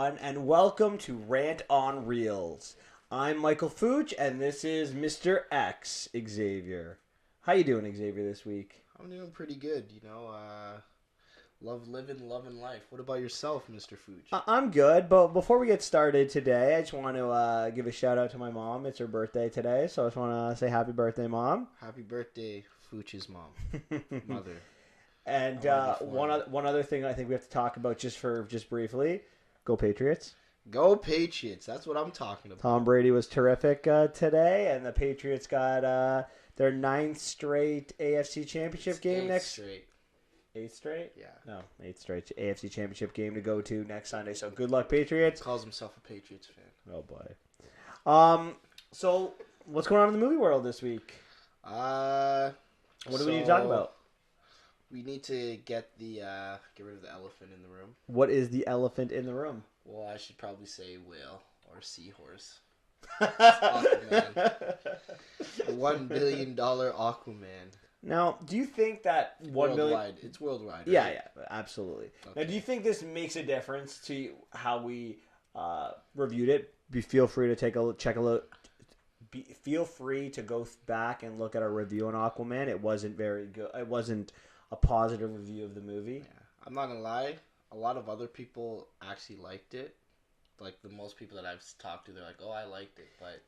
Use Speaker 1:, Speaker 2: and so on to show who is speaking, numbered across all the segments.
Speaker 1: everyone, and welcome to Rant on Reels. I'm Michael Fooch, and this is Mr. X, Xavier. How you doing, Xavier, this week?
Speaker 2: I'm doing pretty good, love living, loving life. What about yourself, Mr. Fooch?
Speaker 1: I'm good, but before we get started today, I just want to give a shout out to my mom. It's her birthday today, so I just want to say happy birthday, Mom.
Speaker 2: Happy birthday, Fooch's mom, mother.
Speaker 1: And one other thing I think we have to talk about just briefly. Go Patriots.
Speaker 2: Go Patriots. That's what I'm talking about.
Speaker 1: Tom Brady was terrific today, and the Patriots got their 9th straight AFC Championship game next.
Speaker 2: Straight.
Speaker 1: 8th straight?
Speaker 2: Yeah.
Speaker 1: No, 8th straight AFC Championship game to go to next Sunday. So good luck, Patriots.
Speaker 2: Calls himself a Patriots fan.
Speaker 1: Oh boy. So what's going on in the movie world this week? What do we need to talk about?
Speaker 2: We need to get rid of the elephant in the room.
Speaker 1: What is the elephant in the room?
Speaker 2: Well, I should probably say whale or seahorse. Aquaman. $1 billion Aquaman.
Speaker 1: Now, do you think that
Speaker 2: worldwide? It's worldwide. Right?
Speaker 1: Yeah, absolutely.
Speaker 2: Okay.
Speaker 1: Now, do you think this makes a difference to how we reviewed it? Feel free to feel free to go back and look at our review on Aquaman. It wasn't very good. It wasn't a positive review of the movie.
Speaker 2: Yeah. I'm not gonna lie. A lot of other people actually liked it. Like the most people that I've talked to, they're like, "Oh, I liked it," but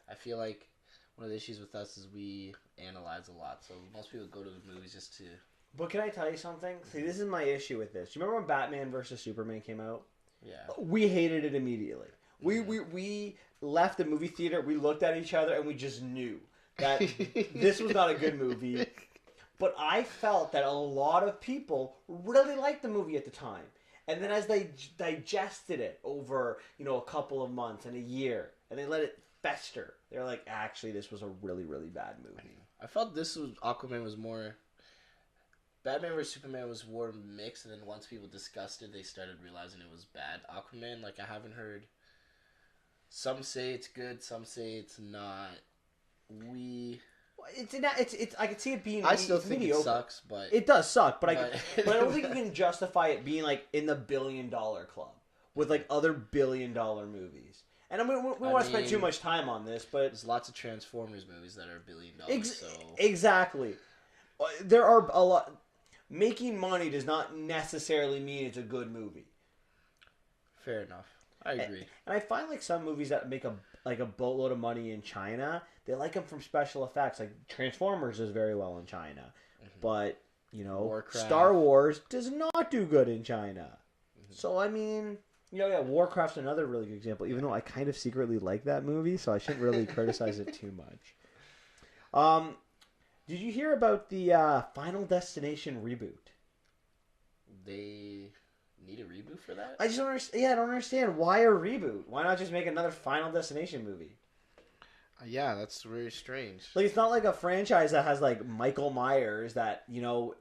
Speaker 2: I feel like one of the issues with us is we analyze a lot. So most people go to the movies just to.
Speaker 1: But can I tell you something? See, this is my issue with this. You remember when Batman vs Superman came out?
Speaker 2: Yeah.
Speaker 1: We hated it immediately. We left the movie theater. We looked at each other and we just knew that this was not a good movie. But I felt that a lot of people really liked the movie at the time. And then as they digested it over, a couple of months and a year, and they let it fester, they're like, actually, this was a really, really bad movie.
Speaker 2: I felt Aquaman was more... Batman vs Superman was more mixed, and then once people discussed it, they started realizing it was bad. Aquaman, I haven't heard... Some say it's good, some say it's not.
Speaker 1: It's I could see it being.
Speaker 2: I still think
Speaker 1: mediocre.
Speaker 2: It sucks, but
Speaker 1: it does suck. But I don't think you can justify it being in the $1 billion club with other $1 billion movies. And we want to spend too much time on this, but
Speaker 2: there's lots of Transformers movies that are $1 billion. So
Speaker 1: exactly, there are a lot. Making money does not necessarily mean it's a good movie.
Speaker 2: Fair enough. I agree. And
Speaker 1: I find some movies that make a boatload of money in China, they like them from special effects. Like Transformers does very well in China, but
Speaker 2: Warcraft.
Speaker 1: Star Wars does not do good in China. So I mean, Warcraft's another really good example. Even though I kind of secretly like that movie, so I shouldn't really criticize it too much. Did you hear about the Final Destination reboot?
Speaker 2: They need a reboot for that?
Speaker 1: I just don't understand. Yeah, I don't understand. Why a reboot? Why not just make another Final Destination movie?
Speaker 2: Yeah, that's very strange.
Speaker 1: It's not like a franchise that has Michael Myers that,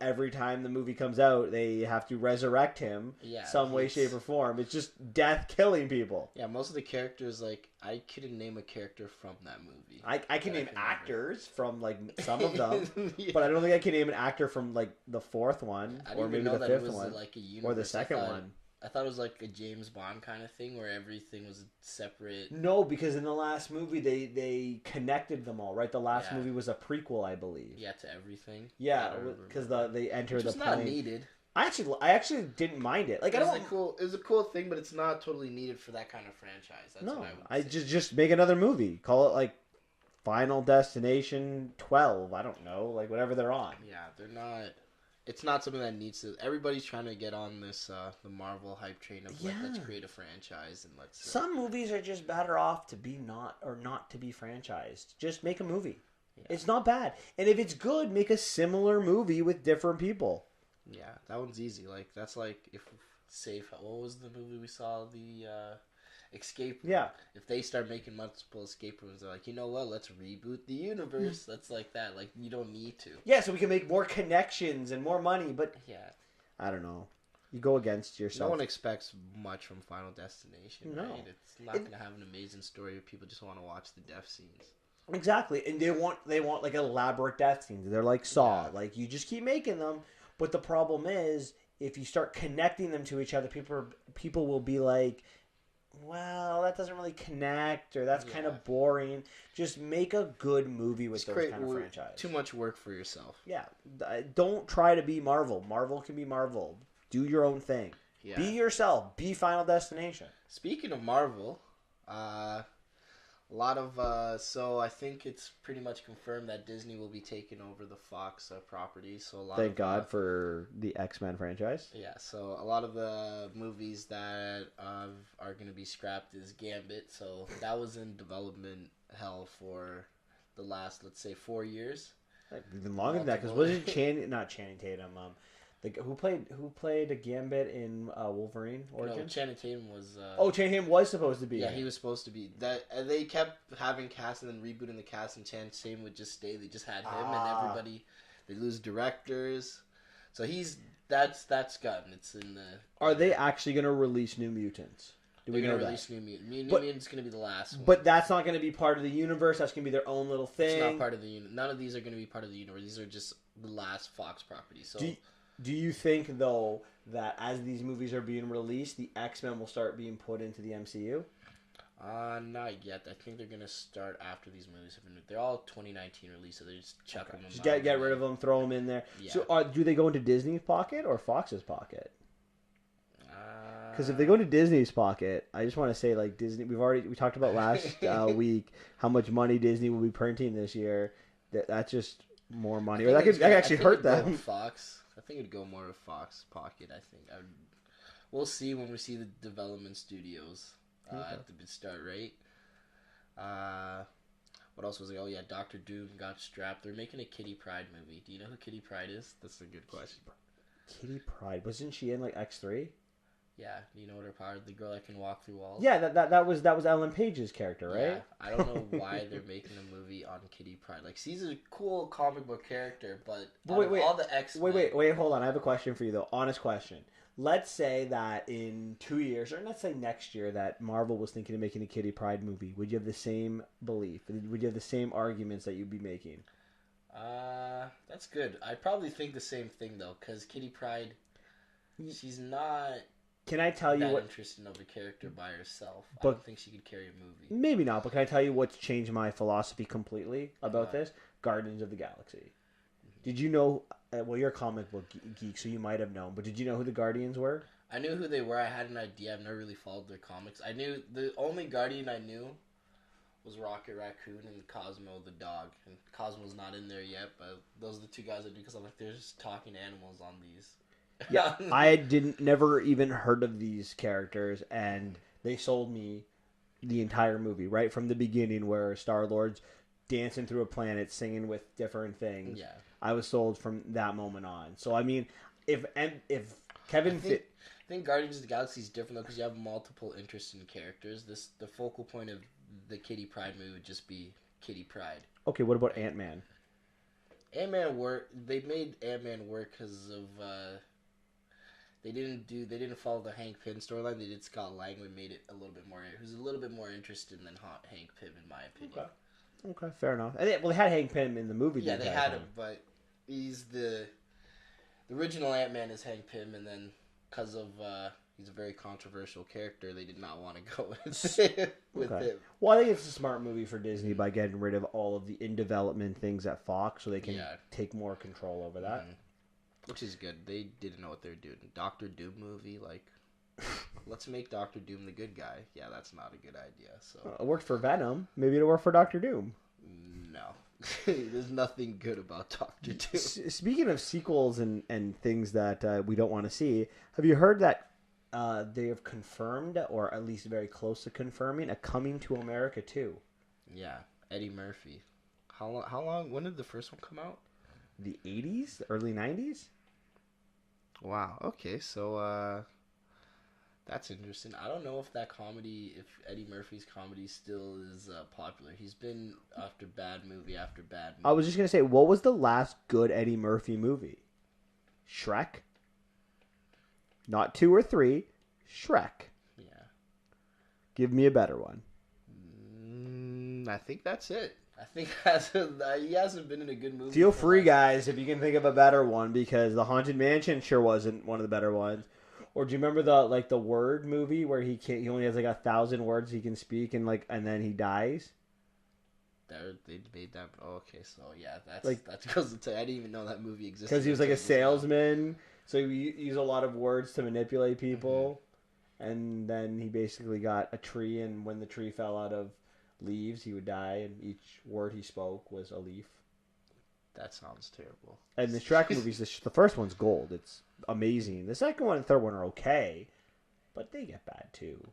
Speaker 1: every time the movie comes out, they have to resurrect him some way, shape, or form. It's just death killing people.
Speaker 2: Yeah, most of the characters, I couldn't name a character from that movie.
Speaker 1: I can name actors from, some of them, yeah. But I don't think I can name an actor from, the 4th one, or maybe the 5th one, or the 2nd one.
Speaker 2: I thought it was a James Bond kind of thing where everything was separate.
Speaker 1: No, because in the last movie they connected them all, right? The last movie was a prequel, I believe.
Speaker 2: Yeah, to everything.
Speaker 1: Yeah, because they enter the plane.
Speaker 2: Not needed.
Speaker 1: I actually didn't mind it. It
Speaker 2: was a cool thing, but it's not totally needed for that kind of franchise. That's what I would say.
Speaker 1: Just make another movie. Call it Final Destination 12. I don't know, whatever they're on.
Speaker 2: Yeah, they're not. It's not something that needs to... Everybody's trying to get on this, the Marvel hype train of, let's create a franchise and let's...
Speaker 1: Some movies are just better off to be not to be franchised. Just make a movie. Yeah. It's not bad. And if it's good, make a similar movie with different people.
Speaker 2: Yeah, that one's easy. That's if... What was the movie we saw? The, Escape Room.
Speaker 1: Yeah.
Speaker 2: If they start making multiple escape rooms, they're like, you know what? Let's reboot the universe. That's like that. You don't need to.
Speaker 1: Yeah, so we can make more connections and more money, but...
Speaker 2: Yeah.
Speaker 1: I don't know. You go against yourself.
Speaker 2: No one expects much from Final Destination,
Speaker 1: no.
Speaker 2: Right? It's not going to have an amazing story if people just want to watch the death scenes.
Speaker 1: Exactly. And they want elaborate death scenes. They're like Saw. Yeah. You just keep making them, but the problem is if you start connecting them to each other, people will be like, well, that doesn't really connect, or that's kind
Speaker 2: Yeah.
Speaker 1: of boring. Just make a good movie with those kind of franchise.
Speaker 2: Too much work for yourself.
Speaker 1: Yeah, don't try to be Marvel. Marvel can be Marvel. Do your own thing.
Speaker 2: Yeah.
Speaker 1: Be yourself. Be Final Destination.
Speaker 2: Speaking of Marvel, a lot of so I think it's pretty much confirmed that Disney will be taking over the Fox property. So
Speaker 1: Thank God for the X-Men franchise.
Speaker 2: Yeah, so a lot of the movies that are going to be scrapped is Gambit. So that was in development hell for the last, let's say, 4 years.
Speaker 1: Even longer than that, because wasn't not Channing Tatum, who played a Gambit in Wolverine Origins?
Speaker 2: No, Channing Tatum was.
Speaker 1: Channing Tatum was supposed to be.
Speaker 2: Yeah, he was supposed to be. That they kept having cast and then rebooting the cast, and Channing Tatum would just stay. They just had him, and everybody. They lose directors, so that's gone. It's in the.
Speaker 1: Are they actually going to release New Mutants? Do we know that?
Speaker 2: Release New Mutants. New Mutants is going to be the last one.
Speaker 1: But that's not going to be part of the universe. That's going to be their own little thing.
Speaker 2: It's not part of the universe. None of these are going to be part of the universe. These are just the last Fox properties. So.
Speaker 1: Do you think, though, that as these movies are being released, the X-Men will start being put into the MCU?
Speaker 2: Not yet. I think they're going to start after these movies have been... They're all 2019 released, so they're just chucking them
Speaker 1: Just
Speaker 2: out.
Speaker 1: get rid of them, throw them in there.
Speaker 2: Yeah.
Speaker 1: So do they go into Disney's pocket or Fox's pocket? Because if they go into Disney's pocket, I just want to say, like, Disney... We talked about last week how much money Disney will be printing this year. That's just more money. Or that could actually hurt them.
Speaker 2: Fox... I think it'd go more to Fox pocket. I think we'll see when we see the development studios at the start, right? What else was it? Oh yeah, Doctor Doom got strapped. They're making a Kitty Pryde movie. Do you know who Kitty Pryde is? That's a good question.
Speaker 1: Kitty Pryde, wasn't she in like X3?
Speaker 2: Yeah, do you know what her power? The girl that can walk through walls.
Speaker 1: Yeah, that was Ellen Page's character, right?
Speaker 2: Yeah, I don't know why they're making a movie on Kitty Pryde. Like, she's a cool comic book character, but wait, all the X-Men...
Speaker 1: Wait, hold on. I have a question for you, though. Honest question. Let's say that in 2 years, or let's say next year, that Marvel was thinking of making a Kitty Pryde movie. Would you have the same belief? Would you have the same arguments that you'd be making?
Speaker 2: That's good. I probably think the same thing, though, because Kitty Pryde, she's not...
Speaker 1: Can I tell you what
Speaker 2: interesting of a character by herself?
Speaker 1: But,
Speaker 2: I don't think she could carry a movie.
Speaker 1: Maybe not, but can I tell you what's changed my philosophy completely about this? Guardians of the Galaxy. Mm-hmm. Did you know? Well, you're a comic book geek, so you might have known. But did you know who the Guardians were?
Speaker 2: I knew who they were. I had an idea. I've never really followed their comics. I knew the only Guardian I knew was Rocket Raccoon and Cosmo the dog. And Cosmo's not in there yet, but those are the two guys I do because I'm like, there's talking animals on these.
Speaker 1: Yeah, I never even heard of these characters, and they sold me the entire movie right from the beginning, where Star-Lord's dancing through a planet, singing with different things.
Speaker 2: Yeah,
Speaker 1: I was sold from that moment on. So I mean, if Kevin,
Speaker 2: I think Guardians of the Galaxy is different though because you have multiple interesting characters. The focal point of the Kitty Pryde movie would just be Kitty Pryde.
Speaker 1: Okay, what about Ant-Man?
Speaker 2: Ant-Man work. They made Ant-Man work because of. They didn't follow the Hank Pym storyline. They did Scott Lang, who made it a little bit more. Who's a little bit more interested than Hank Pym, in my opinion.
Speaker 1: Okay, fair enough. And they had Hank Pym in the movie.
Speaker 2: Yeah, they had him, but he's the original Ant-Man is Hank Pym, and then because of he's a very controversial character, they did not want to go with him.
Speaker 1: Well, I think it's a smart movie for Disney by getting rid of all of the in development things at Fox, so they can take more control over that.
Speaker 2: Mm-hmm. Which is good. They didn't know what they were doing. Doctor Doom movie, like, let's make Doctor Doom the good guy. Yeah, that's not a good idea. So
Speaker 1: it worked for Venom. Maybe it'll work for Doctor Doom.
Speaker 2: No. There's nothing good about Doctor Doom.
Speaker 1: Speaking of sequels and things that we don't want to see, have you heard that they have confirmed, or at least very close to confirming, a Coming to America 2?
Speaker 2: Yeah, Eddie Murphy. How long? When did the first one come out?
Speaker 1: The 80s? Early 90s?
Speaker 2: Wow. Okay, so that's interesting. I don't know if if Eddie Murphy's comedy still is popular. He's been after bad movie after bad movie.
Speaker 1: I was just going to say, what was the last good Eddie Murphy movie? Shrek? Not 2 or 3. Shrek.
Speaker 2: Yeah.
Speaker 1: Give me a better one.
Speaker 2: I think that's it. I think he hasn't been in a good movie.
Speaker 1: Feel free, guys, if you can think of a better one, because The Haunted Mansion sure wasn't one of the better ones. Or do you remember the Word movie where he only has like 1,000 words he can speak and then he dies?
Speaker 2: They made that. Oh, okay, so yeah, that goes into. I didn't even know that movie existed.
Speaker 1: Because he was like a salesman, so he used a lot of words to manipulate people, and then he basically got a tree, and when the tree fell out of leaves, he would die, and each word he spoke was a leaf.
Speaker 2: That sounds terrible.
Speaker 1: And the Shrek movies, the first one's gold. It's amazing. The second one and third one are okay, but they get bad too.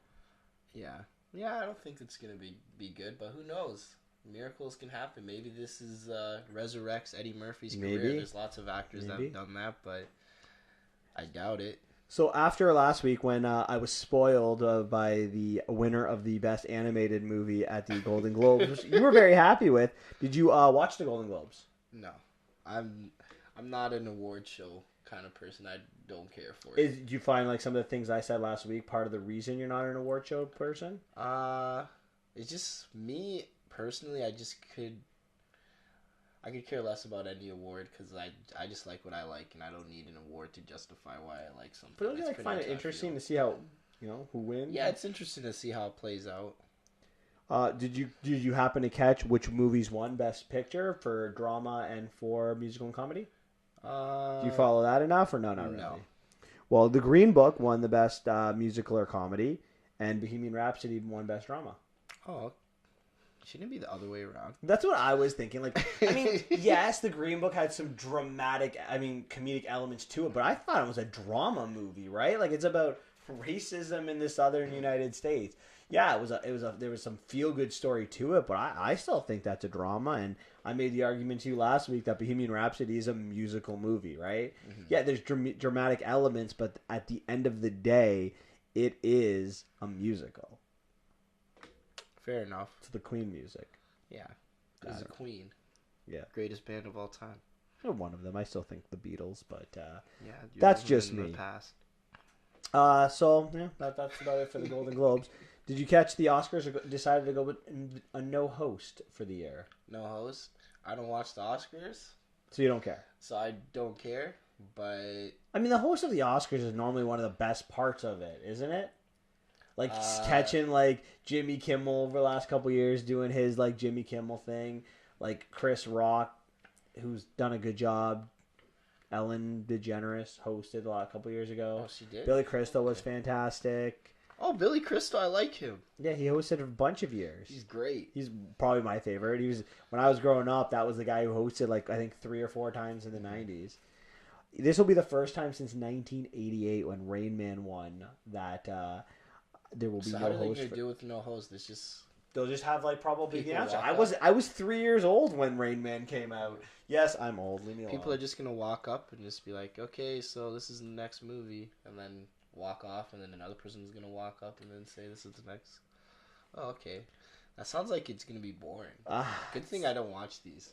Speaker 2: Yeah. I don't think it's gonna be good, but who knows? Miracles can happen. Maybe this is resurrects Eddie Murphy's career. There's lots of actors that have done that, but I doubt it.
Speaker 1: So after last week, when I was spoiled by the winner of the Best Animated Movie at the Golden Globes, which you were very happy with, did you watch the Golden Globes?
Speaker 2: No, I'm not an award show kind of person. I don't care for it.
Speaker 1: Do you find like some of the things I said last week part of the reason you're not an award show person?
Speaker 2: It's just me. Personally, I could care less about any award because I just like what I like, and I don't need an award to justify why I like something.
Speaker 1: But don't you find it interesting to see how who wins?
Speaker 2: Yeah, it's interesting to see how it plays out.
Speaker 1: Did you happen to catch which movies won Best Picture for drama and for musical and comedy? Do you follow that enough or no? Not really.
Speaker 2: No.
Speaker 1: Well, The Green Book won the Best Musical or Comedy, and Bohemian Rhapsody won Best Drama.
Speaker 2: Oh. Shouldn't it be the other way around?
Speaker 1: That's what I was thinking. Like, I mean, yes, The Green Book had some comedic elements to it, but I thought it was a drama movie, right? Like, it's about racism in the southern United States. Yeah, there was some feel-good story to it, but I still think that's a drama, and I made the argument to you last week that Bohemian Rhapsody is a musical movie, right? Mm-hmm. Yeah, there's dramatic elements, but at the end of the day, it is a musical.
Speaker 2: Fair enough.
Speaker 1: It's the Queen music.
Speaker 2: Yeah. It's a Queen.
Speaker 1: Yeah.
Speaker 2: Greatest band of all time.
Speaker 1: You're one of them. I still think the Beatles, but
Speaker 2: yeah,
Speaker 1: that's just me.
Speaker 2: Past.
Speaker 1: So yeah, that's about it for the Golden Globes. Did you catch the Oscars or decided to go with a no host for the year?
Speaker 2: No host? I don't watch the Oscars.
Speaker 1: So you don't care?
Speaker 2: So I don't care, but...
Speaker 1: I mean, the host of the Oscars is normally one of the best parts of it, isn't it? Like, catching, like, Jimmy Kimmel over the last couple years, doing his, like, Jimmy Kimmel thing. Like, Chris Rock, who's done a good job. Ellen DeGeneres hosted a couple years ago.
Speaker 2: Oh, she did?
Speaker 1: Billy Crystal was fantastic.
Speaker 2: Oh, Billy Crystal, I like him.
Speaker 1: Yeah, he hosted a bunch of years.
Speaker 2: He's great.
Speaker 1: He's probably my favorite. When I was growing up, that was the guy who hosted, like, I think 3 or 4 times in the 90s. This will be the first time since 1988 when Rain Man won that... there will be no host. So how are they going
Speaker 2: to do with no host? It's just...
Speaker 1: They'll just have, like, probably the answer. I was 3 years old when Rain Man came out. Yes, I'm old. Leave me alone.
Speaker 2: People are just going to walk up and just be like, okay, so this is the next movie. And then walk off, and then another person's going to walk up and then say this is the next. Oh, okay. That sounds like it's going to be boring. Good thing I don't watch these.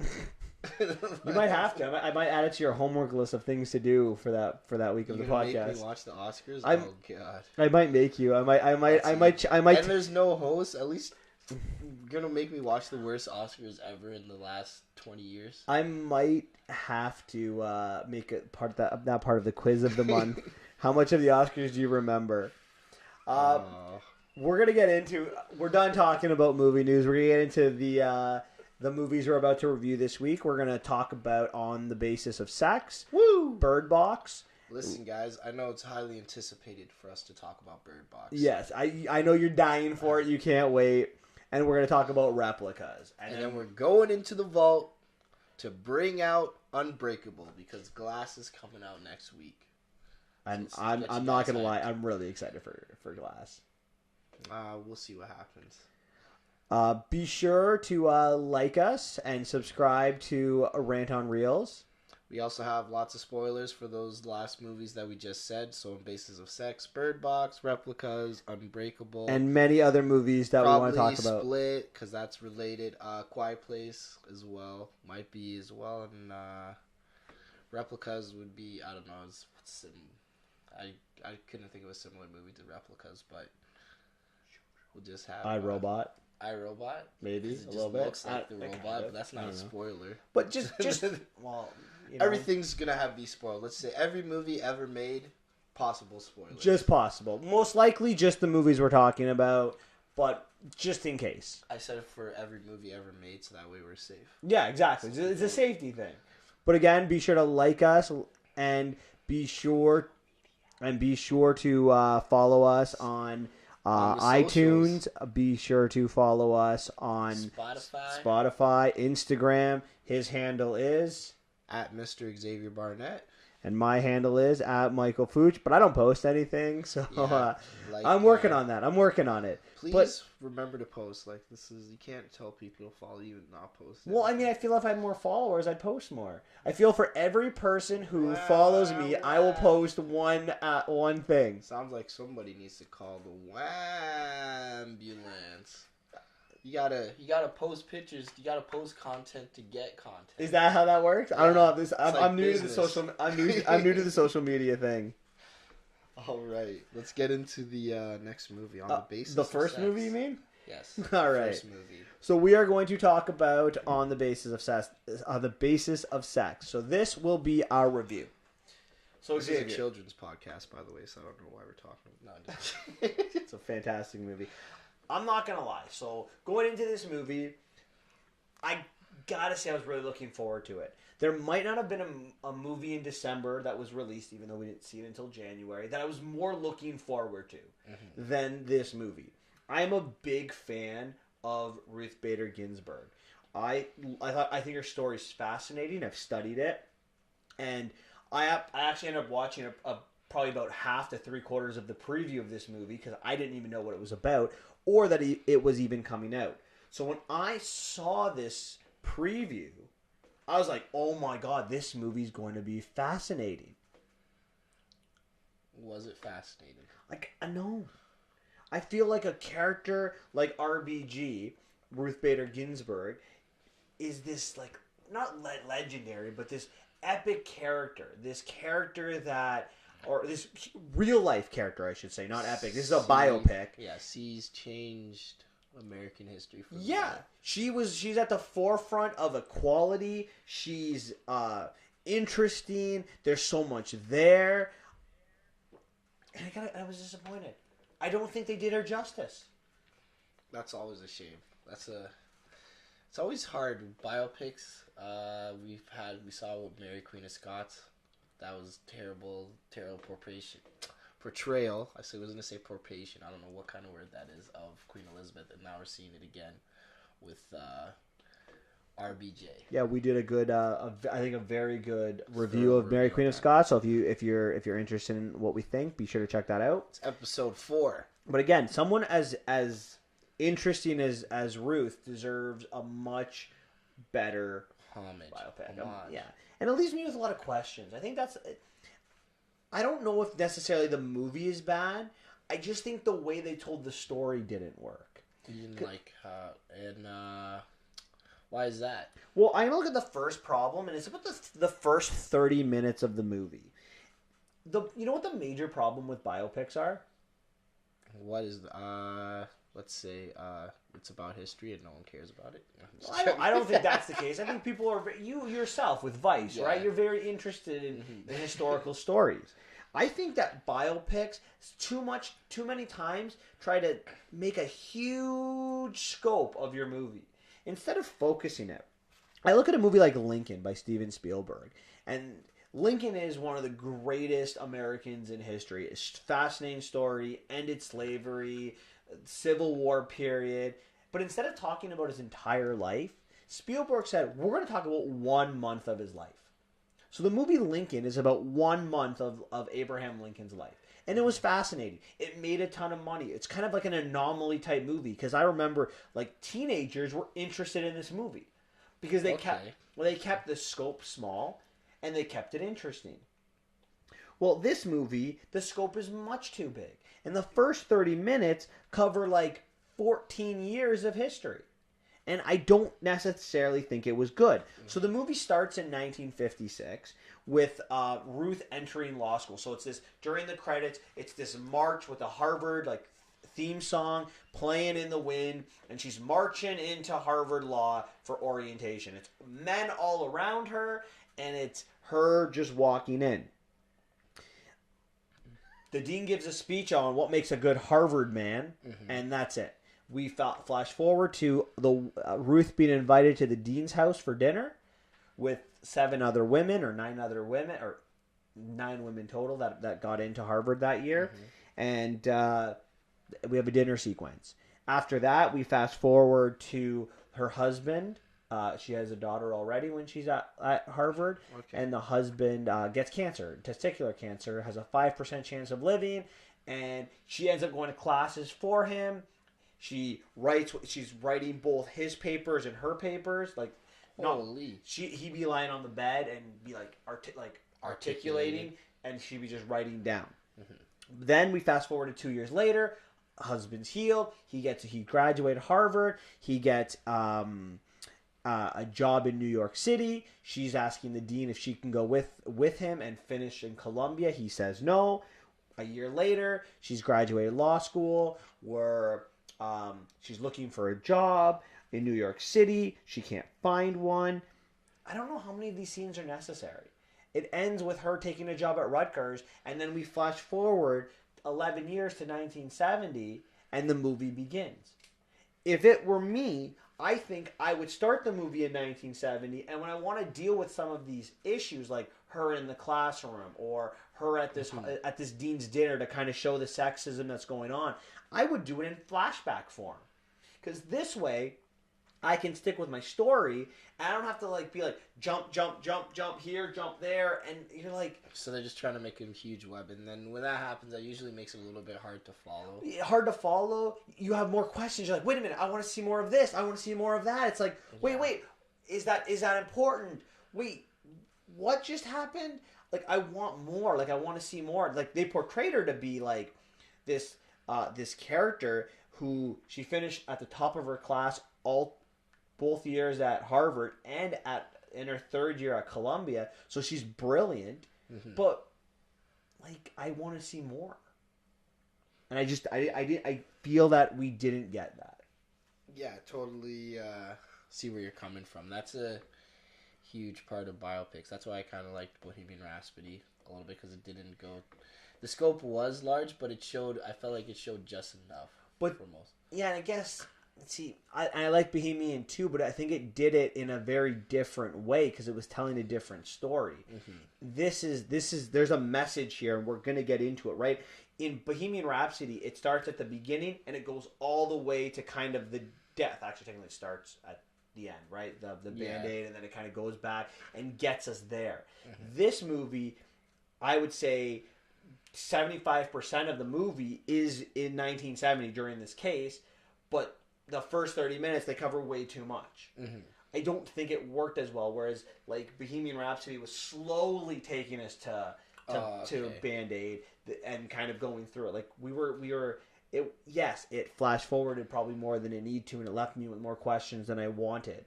Speaker 1: You might have to. I might add it to your homework list of things to do for that week of the podcast.
Speaker 2: Make me watch the Oscars? Oh God!
Speaker 1: I might make you. I might.
Speaker 2: And there's no host. At least you're gonna make me watch the worst Oscars ever in the last 20 years.
Speaker 1: I might have to make it part of that part of the quiz of the month. How much of the Oscars do you remember? We're gonna get into. We're done talking about movie news. We're gonna get into the movies we're about to review this week. We're going to talk about On the Basis of Sex.
Speaker 2: Woo!
Speaker 1: Bird Box.
Speaker 2: Listen, guys, I know it's highly anticipated for us to talk about Bird Box.
Speaker 1: Yes, I know you're dying for it. You can't wait. And we're going to talk about Replicas.
Speaker 2: And then we're going into the vault to bring out Unbreakable because Glass is coming out next week.
Speaker 1: And I'm not going to lie. I'm really excited for Glass.
Speaker 2: We'll see what happens.
Speaker 1: Be sure to like us and subscribe to Rant on Reels.
Speaker 2: We also have lots of spoilers for those last movies that we just said. So, On Basis of Sex, Bird Box, Replicas, Unbreakable.
Speaker 1: And many other movies that we want to talk about.
Speaker 2: Probably Split, because that's related. Quiet Place as well. Might be as well. And Replicas would be, I don't know. I couldn't think of a similar movie to Replicas, but we'll just have...
Speaker 1: iRobot.
Speaker 2: iRobot?
Speaker 1: Maybe,
Speaker 2: a
Speaker 1: little bit.
Speaker 2: Looks like the robot, but that's not a spoiler.
Speaker 1: But just well,
Speaker 2: everything's gonna have be spoiled. Let's say every movie ever made, possible spoilers.
Speaker 1: Just possible. Most likely just the movies we're talking about, but just in case.
Speaker 2: I said it for every movie ever made, so that way we're safe.
Speaker 1: Yeah, exactly. It's a safety thing. But again, be sure to like us and be sure to follow us on iTunes. Be sure to follow us on Spotify, Instagram. His handle is
Speaker 2: at Mr. Xavier Barnett.
Speaker 1: And my handle is at Michael Fooch, but I don't post anything, so I'm working on that. I'm working on it.
Speaker 2: Please remember to post. Like, you can't tell people to follow you and not post.
Speaker 1: Well, I mean, I feel if I had more followers, I'd post more. I feel for every person who follows me, I will post one thing.
Speaker 2: Sounds like somebody needs to call the ambulance. You gotta post pictures. You gotta post content to get content.
Speaker 1: Is that how that works? Yeah. I don't know. I'm new to the social. I'm new to the social media thing.
Speaker 2: All right, let's get into the next movie on the basis.
Speaker 1: The first movie, you mean?
Speaker 2: Yes.
Speaker 1: All right.
Speaker 2: First movie.
Speaker 1: So we are going to talk about On the Basis of Sex. So this will be our review. So
Speaker 2: this is a children's podcast, by the way. So I don't know why we're talking. No,
Speaker 1: it's a fantastic movie. I'm not gonna lie. So going into this movie, I gotta say I was really looking forward to it. There might not have been a movie in December that was released, even though we didn't see it until January, that I was more looking forward to than this movie. I am a big fan of Ruth Bader Ginsburg. I think her story is fascinating. I've studied it, and I actually ended up watching probably about half to 3/4 of the preview of this movie because I didn't even know what it was about or that it was even coming out. So when I saw this preview, I was like, oh my god, this movie's going to be fascinating.
Speaker 2: Was it fascinating?
Speaker 1: Like, I know. I feel like a character like RBG, Ruth Bader Ginsburg, is this, like, not legendary, but this epic character. This character that... Or this real-life character, I should say, not epic. This is a biopic.
Speaker 2: Yeah, she's changed American history for
Speaker 1: she's at the forefront of equality. She's interesting. There's so much there. And I was disappointed. I don't think they did her justice.
Speaker 2: That's always a shame. It's always hard. Biopics, we saw with Mary Queen of Scots. That was terrible portrayal. I was going to say portrayal. I don't know what kind of word that is of Queen Elizabeth, and now we're seeing it again with RBJ.
Speaker 1: Yeah, we did a good, I think a very good review of Mary Queen of Scots. So if you're interested in what we think, be sure to check that out.
Speaker 2: It's episode 4.
Speaker 1: But again, someone as interesting as Ruth deserves a much better biopic. Yeah. And it leaves me with a lot of questions. I think I don't know if necessarily the movie is bad. I just think the way they told the story didn't work.
Speaker 2: You didn't like why is that?
Speaker 1: Well, I'm going to look at the first problem, and it's about the first 30 minutes of the movie. You know what the major problem with biopics are?
Speaker 2: What is let's say it's about history and no one cares about it.
Speaker 1: I don't think that's the case. I think people are... You yourself with Vice, right? You're very interested in historical stories. I think that biopics too many times try to make a huge scope of your movie instead of focusing it. I look at a movie like Lincoln by Steven Spielberg, and Lincoln is one of the greatest Americans in history. It's a fascinating story, ended slavery, Civil War period. But instead of talking about his entire life, Spielberg said, we're going to talk about 1 month of his life. So the movie Lincoln is about 1 month of Abraham Lincoln's life. And it was fascinating. It made a ton of money. It's kind of like an anomaly type movie because I remember like teenagers were interested in this movie because they kept the scope small and they kept it interesting. Well, this movie, the scope is much too big. And the first 30 minutes cover like 14 years of history. And I don't necessarily think it was good. So the movie starts in 1956 with Ruth entering law school. So it's this, during the credits, it's this march with a Harvard like theme song playing in the wind. And she's marching into Harvard Law for orientation. It's men all around her, and it's her just walking in. The dean gives a speech on what makes a good Harvard man,
Speaker 2: Mm-hmm.
Speaker 1: and that's it. We flash forward to the Ruth being invited to the dean's house for dinner with 7 other women or 9 other women or 9 women total that got into Harvard that year, and we have a dinner sequence. After that, we fast forward to her husband. She has a daughter already when she's at Harvard, and the husband gets cancer, testicular cancer, has a 5% chance of living, and she ends up going to classes for him. She's writing both his papers and her papers. Like,
Speaker 2: Holy.
Speaker 1: He'd be lying on the bed and be like articulating, and she'd be just writing down. Mm-hmm. Then we fast forward to 2 years later. Husband's healed. He graduated Harvard. He gets a job in New York City. She's asking the dean if she can go with him and finish in Columbia. He says no. A year later, she's graduated law school. She's looking for a job in New York City. She can't find one. I don't know how many of these scenes are necessary. It ends with her taking a job at Rutgers, and then we flash forward 11 years to 1970, and the movie begins. If it were me, I think I would start the movie in 1970, and when I want to deal with some of these issues, like her in the classroom or her at this dean's dinner to kind of show the sexism that's going on, I would do it in flashback form. Because this way, I can stick with my story, and I don't have to be like jump here, jump there, and you're like.
Speaker 2: So they're just trying to make a huge web, and then when that happens, that usually makes it a little bit hard to follow.
Speaker 1: Hard to follow. You have more questions. You're like, wait a minute, I want to see more of this. I want to see more of that. It's like, wait, is that important? Wait, what just happened? Like, I want more. Like, I want to see more. Like, they portrayed her to be like this character who she finished at the top of her class both years at Harvard and in her 3rd year at Columbia. So she's brilliant, but like, I want to see more. And I feel that we didn't get that.
Speaker 2: Yeah, totally see where you're coming from. That's a huge part of biopics. That's why I kind of liked Bohemian Rhapsody a little bit, because it didn't go. The scope was large, but I felt like it showed just enough. For most. Yeah,
Speaker 1: I guess. See, I like Bohemian too, but I think it did it in a very different way because it was telling a different story. Mm-hmm. There's a message here, and we're gonna get into it, right? In Bohemian Rhapsody, it starts at the beginning and it goes all the way to kind of the death. Actually, technically, it starts at the end, right? The Band-Aid, and then it kind of goes back and gets us there. Mm-hmm. This movie, I would say 75% of the movie is in 1970 during this case, but the first 30 minutes, they cover way too much. Mm-hmm. I don't think it worked as well, whereas like Bohemian Rhapsody was slowly taking us to Band-Aid and kind of going through it. Like it flash forwarded probably more than it needed to, and it left me with more questions than I wanted.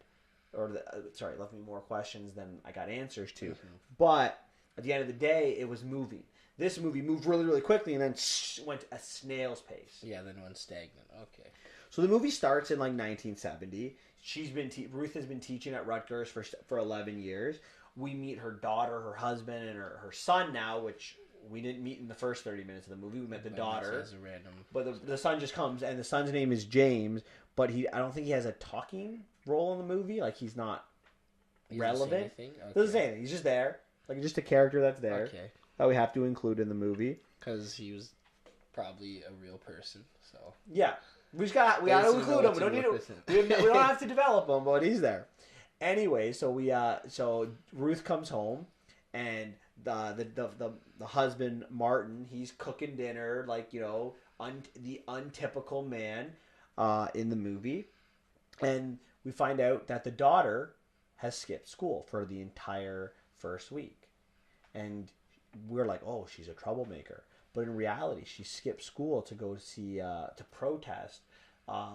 Speaker 1: It left me more questions than I got answers to. Mm-hmm. But at the end of the day, it was moving. This movie moved really, really quickly and then went a snail's pace.
Speaker 2: Yeah, then went stagnant. Okay.
Speaker 1: So the movie starts in like 1970. Ruth has been teaching at Rutgers for 11 years. We meet her daughter, her husband, and her son now, which we didn't meet in the first 30 minutes of the movie. We met the daughter.
Speaker 2: As a random...
Speaker 1: But the son just comes, and the son's name is James, but I don't think he has a talking role in the movie. Like, he's not relevant. Doesn't say anything. He's just there. Like, just a character that's there.
Speaker 2: Okay. That
Speaker 1: we have to include in the movie.
Speaker 2: Because he was probably a real person, so...
Speaker 1: Yeah. We got to include him. We don't have to develop him, but he's there. Anyway, so Ruth comes home, and the husband Martin, he's cooking dinner, like, the untypical man in the movie, and we find out that the daughter has skipped school for the entire first week, and we're like, oh, she's a troublemaker. But in reality, she skipped school to go see to protest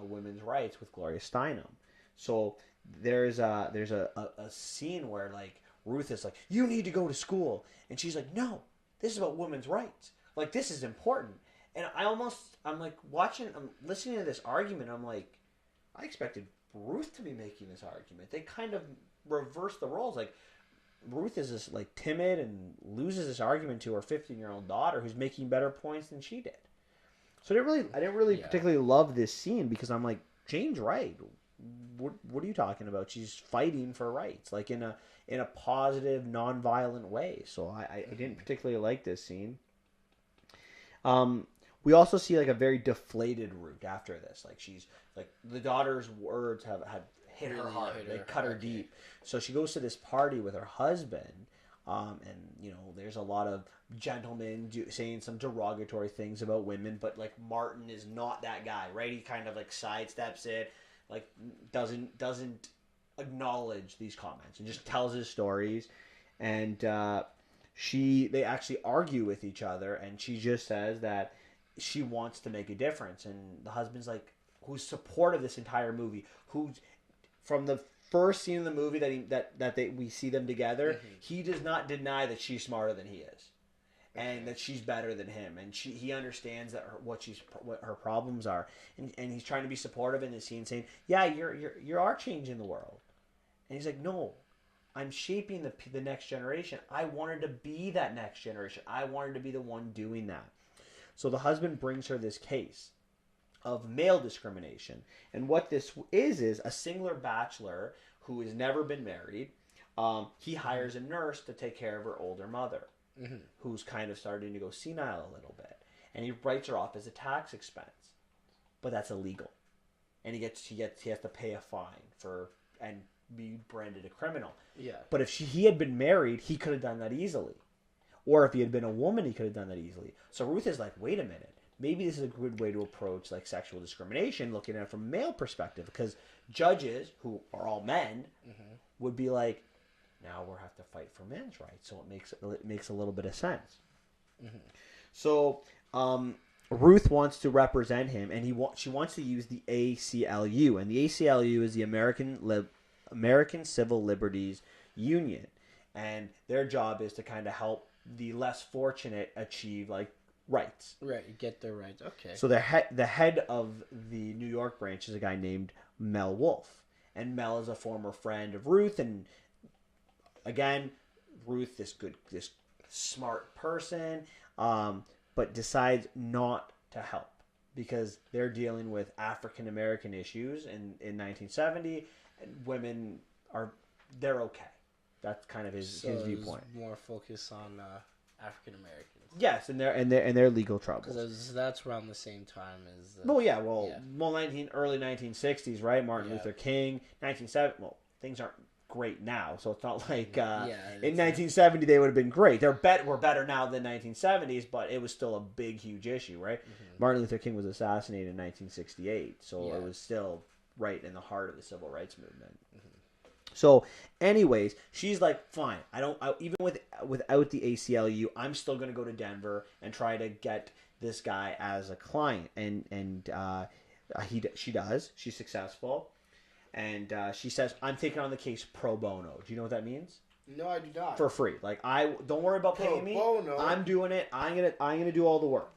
Speaker 1: women's rights with Gloria Steinem. So there's a scene where like Ruth is like, you need to go to school, and she's like, no, this is about women's rights. Like, this is important. And I'm like I'm listening to this argument. I'm like, I expected Ruth to be making this argument. They kind of reversed the roles. Like, Ruth is this like timid and loses this argument to her 15-year-old daughter who's making better points than she did. So I didn't really particularly love this scene because I'm like, Jane's right. What are you talking about? She's fighting for rights, like in a positive, non-violent way. So I didn't particularly like this scene. We also see like a very deflated Ruth after this. Like she's like the daughter's words have hit her hard. They cut her deep. So she goes to this party with her husband, and there's a lot of gentlemen saying some derogatory things about women, but like Martin is not that guy, right? He kind of like sidesteps it, like doesn't acknowledge these comments and just tells his stories. And they actually argue with each other, and she just says that she wants to make a difference, and the husband's like, who's supportive this entire movie, who's from the first scene in the movie we see them together, he does not deny that she's smarter than he is, and that she's better than him, and he understands that what her problems are, and he's trying to be supportive in this scene, saying, yeah, you are changing the world, and he's like, no, I'm shaping the next generation. I wanted to be that next generation. I wanted to be the one doing that. So the husband brings her this case of male discrimination. And what this is a singular bachelor who has never been married. He hires a nurse to take care of her older mother, who's kind of starting to go senile a little bit. And he writes her off as a tax expense. But that's illegal. And he has to pay a fine and be branded a criminal.
Speaker 2: Yeah.
Speaker 1: But if he had been married, he could have done that easily. Or if he had been a woman, he could have done that easily. So Ruth is like, wait a minute. Maybe this is a good way to approach like sexual discrimination, looking at it from a male perspective. Because judges, who are all men, would be like, now we'll have to fight for men's rights. So it makes a little bit of sense. So Ruth wants to represent him, and she wants to use the ACLU. And the ACLU is the American Civil Liberties Union. And their job is to kind of help the less fortunate achieve like rights.
Speaker 2: Right, get their rights. Okay.
Speaker 1: So the head of the New York branch is a guy named Mel Wolfe, and Mel is a former friend of Ruth, and again, Ruth, this smart person, but decides not to help because they're dealing with African American issues in 1970, and women they're okay. That's kind of his viewpoint.
Speaker 2: More focus on African Americans.
Speaker 1: Yes, and their legal troubles.
Speaker 2: Because that's around the same time as.
Speaker 1: Early 1960s, right? Martin Luther King, 1970. Well, things aren't great now, so it's not like in 1970 they would have been great. We're better now than 1970s, but it was still a big, huge issue, right? Martin Luther King was assassinated in 1968, so it was still right in the heart of the civil rights movement. So, anyways, she's like, fine. Even without the ACLU, I'm still going to go to Denver and try to get this guy as a client. And she does. She's successful, and she says, I'm taking on the case pro bono. Do you know what that means?
Speaker 2: No, I do not.
Speaker 1: For free. Like don't worry about paying me.
Speaker 2: Bono.
Speaker 1: I'm doing it. I'm gonna do all the work.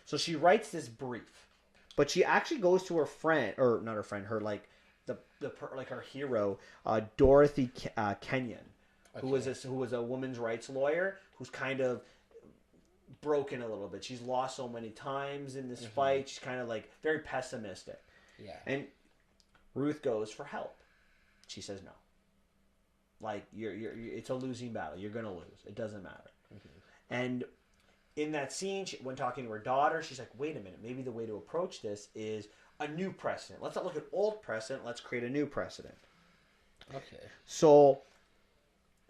Speaker 1: So she writes this brief, but she actually goes to her friend, or not her friend, her like. Her hero, Dorothy Kenyon, who was a women's rights lawyer who's kind of broken a little bit. She's lost so many times in this fight. She's kind of like very pessimistic.
Speaker 2: Yeah.
Speaker 1: And Ruth goes for help. She says no. Like it's a losing battle. You're gonna lose. It doesn't matter. And in that scene, when talking to her daughter, she's like, wait a minute. Maybe the way to approach this is a new precedent. Let's not look at old precedent. Let's create a new precedent.
Speaker 2: Okay.
Speaker 1: So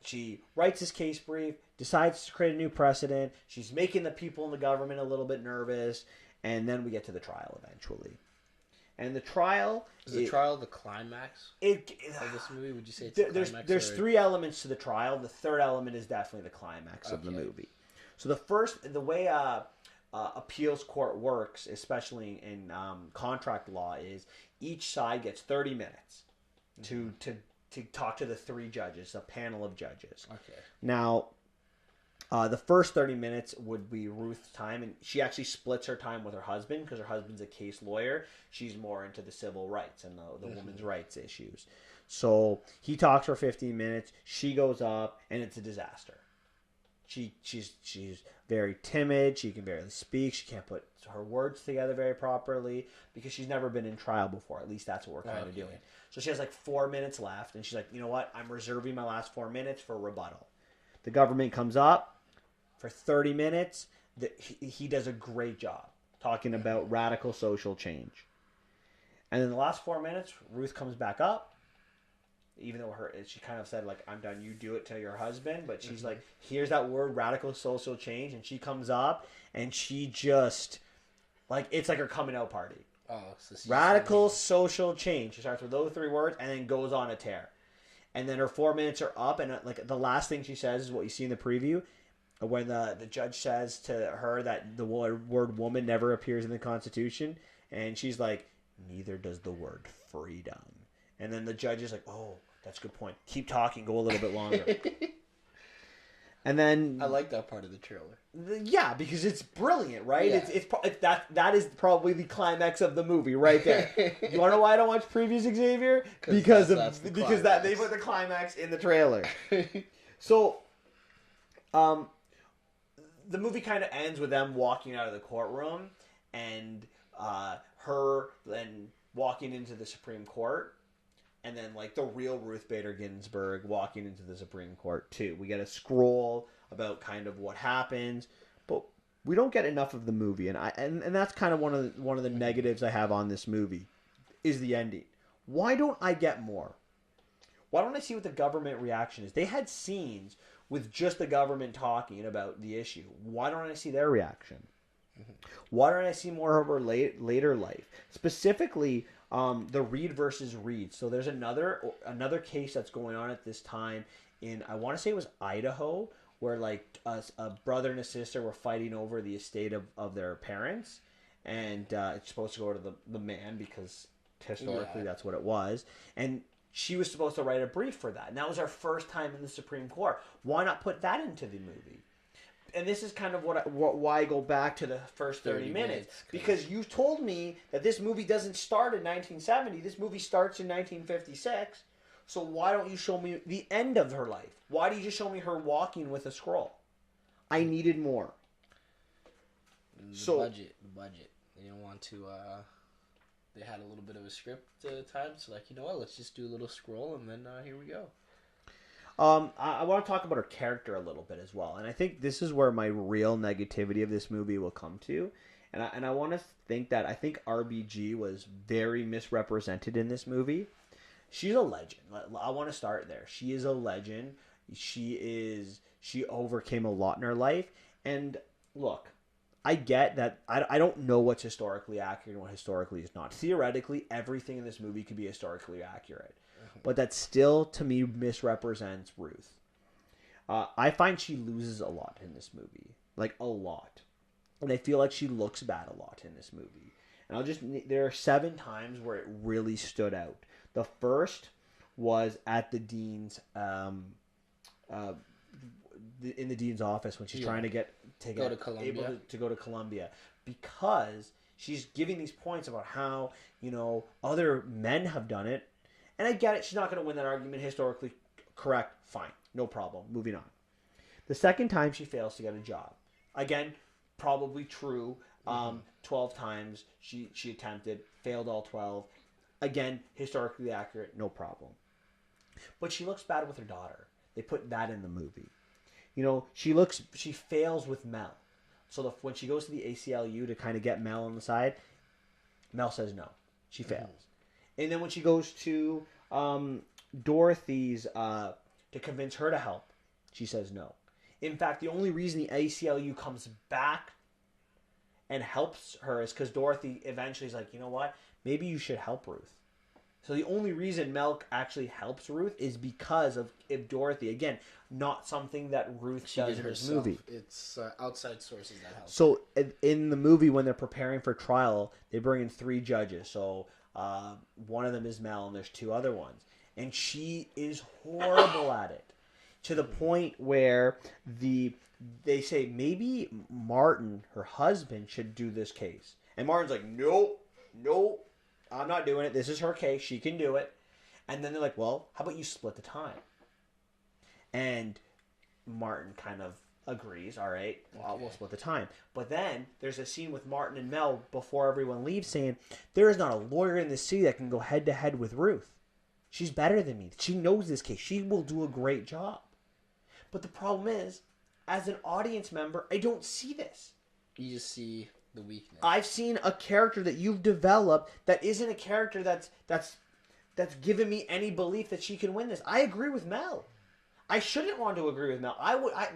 Speaker 1: she writes this case brief, decides to create a new precedent. She's making the people in the government a little bit nervous, and then we get to the trial eventually. And the trial
Speaker 2: is the trial the climax of this movie? Would you say it's the climax?
Speaker 1: There's three elements to the trial. The third element is definitely the climax of the movie. So the way appeals court works, especially in contract law, is each side gets 30 minutes to talk to the three judges, a panel of judges.
Speaker 2: Okay.
Speaker 1: Now, the first 30 minutes would be Ruth's time, and she actually splits her time with her husband because her husband's a case lawyer. She's more into the civil rights and the women's rights issues. So he talks for 15 minutes. She goes up, and it's a disaster. She's very timid. She can barely speak. She can't put her words together very properly because she's never been in trial before. At least that's what we're kind of doing. So she has like 4 minutes left, and she's like, you know what? I'm reserving my last 4 minutes for rebuttal. The government comes up for 30 minutes. He does a great job talking about radical social change. And in the last 4 minutes, Ruth comes back up. Even though she kind of said, like, I'm done, you do it to your husband. But she's like, here's that word, radical social change. And she comes up, and she just, like, it's like her coming out party.
Speaker 2: Oh, so
Speaker 1: radical social change. She starts with those 3 words and then goes on a tear. And then her 4 minutes are up. And, like, the last thing she says is what you see in the preview. When the judge says to her that the word woman never appears in the Constitution. And she's like, neither does the word freedom. And then the judge is like, oh, that's a good point. Keep talking. Go a little bit longer. And then
Speaker 2: I like that part of the trailer.
Speaker 1: Yeah, because it's brilliant, right?
Speaker 2: Yeah.
Speaker 1: It's that is probably the climax of the movie right there. You want to know why I don't watch previews, Xavier? Because they put the climax in the trailer. So, the movie kind of ends with them walking out of the courtroom and her then walking into the Supreme Court. And then, like, the real Ruth Bader Ginsburg walking into the Supreme Court, too. We get a scroll about kind of what happens, but we don't get enough of the movie. And that's kind of one of the negatives I have on this movie, is the ending. Why don't I get more? Why don't I see what the government reaction is? They had scenes with just the government talking about the issue. Why don't I see their reaction? Why don't I see more of her later life? Specifically, the Reed versus Reed. So there's another case that's going on at this time in, I want to say it was Idaho, where like a brother and a sister were fighting over the estate of their parents, and it's supposed to go to the man because historically that's what it was, and she was supposed to write a brief for that, and that was our first time in the Supreme Court. Why not put that into the movie? And this is kind of why I go back to the first 30 minutes. Because you told me that this movie doesn't start in 1970. This movie starts in 1956. So why don't you show me the end of her life? Why do you just show me her walking with a scroll? I needed more.
Speaker 2: The budget. They didn't want to... They had a little bit of a script at the time. So like, you know what? Let's just do a little scroll and then here we go.
Speaker 1: I want to talk about her character a little bit as well, and I think this is where my real negativity of this movie will come to, and I want to think that I think RBG was very misrepresented in this movie. She's a legend. I want to start there. She is a legend. She overcame a lot in her life, and look, I get that. I don't know what's historically accurate and what historically is not. Theoretically, everything in this movie could be historically accurate. But that still, to me, misrepresents Ruth. I find she loses a lot in this movie. Like, a lot. And I feel like she looks bad a lot in this movie. And there are 7 times where it really stood out. The first was at the dean's, in the dean's office when she's trying to go to Columbia. Because she's giving these points about how, other men have done it. And I get it. She's not going to win that argument. Historically correct. Fine. No problem. Moving on. The second time she fails to get a job. Again, probably true. 12 times she attempted. Failed all 12. Again, historically accurate. No problem. But she looks bad with her daughter. They put that in the movie. She fails with Mel. So when she goes to the ACLU to kind of get Mel on the side, Mel says no. She fails. And then when she goes to Dorothy's to convince her to help, she says no. In fact, the only reason the ACLU comes back and helps her is because Dorothy eventually is like, you know what? Maybe you should help Ruth. So the only reason Mel actually helps Ruth is because of Dorothy. Again, not something that Ruth does in this movie.
Speaker 2: It's outside sources that help.
Speaker 1: So in the movie, when they're preparing for trial, they bring in 3 judges. So one of them is Mel, and there's 2 other ones. And she is horrible at it. To the point where they say, maybe Martin, her husband, should do this case. And Martin's like, nope, I'm not doing it. This is her case. She can do it. And then they're like, well, how about you split the time? And Martin kind of agrees, all right, well, we'll split the time. But then there's a scene with Martin and Mel before everyone leaves saying, there is not a lawyer in this city that can go head to head with Ruth. She's better than me. She knows this case. She will do a great job. But the problem is, as an audience member, I don't see this.
Speaker 2: You just see the weakness.
Speaker 1: I've seen a character that you've developed that isn't a character that's given me any belief that she can win this. I agree with Mel. I shouldn't want to agree with Mel.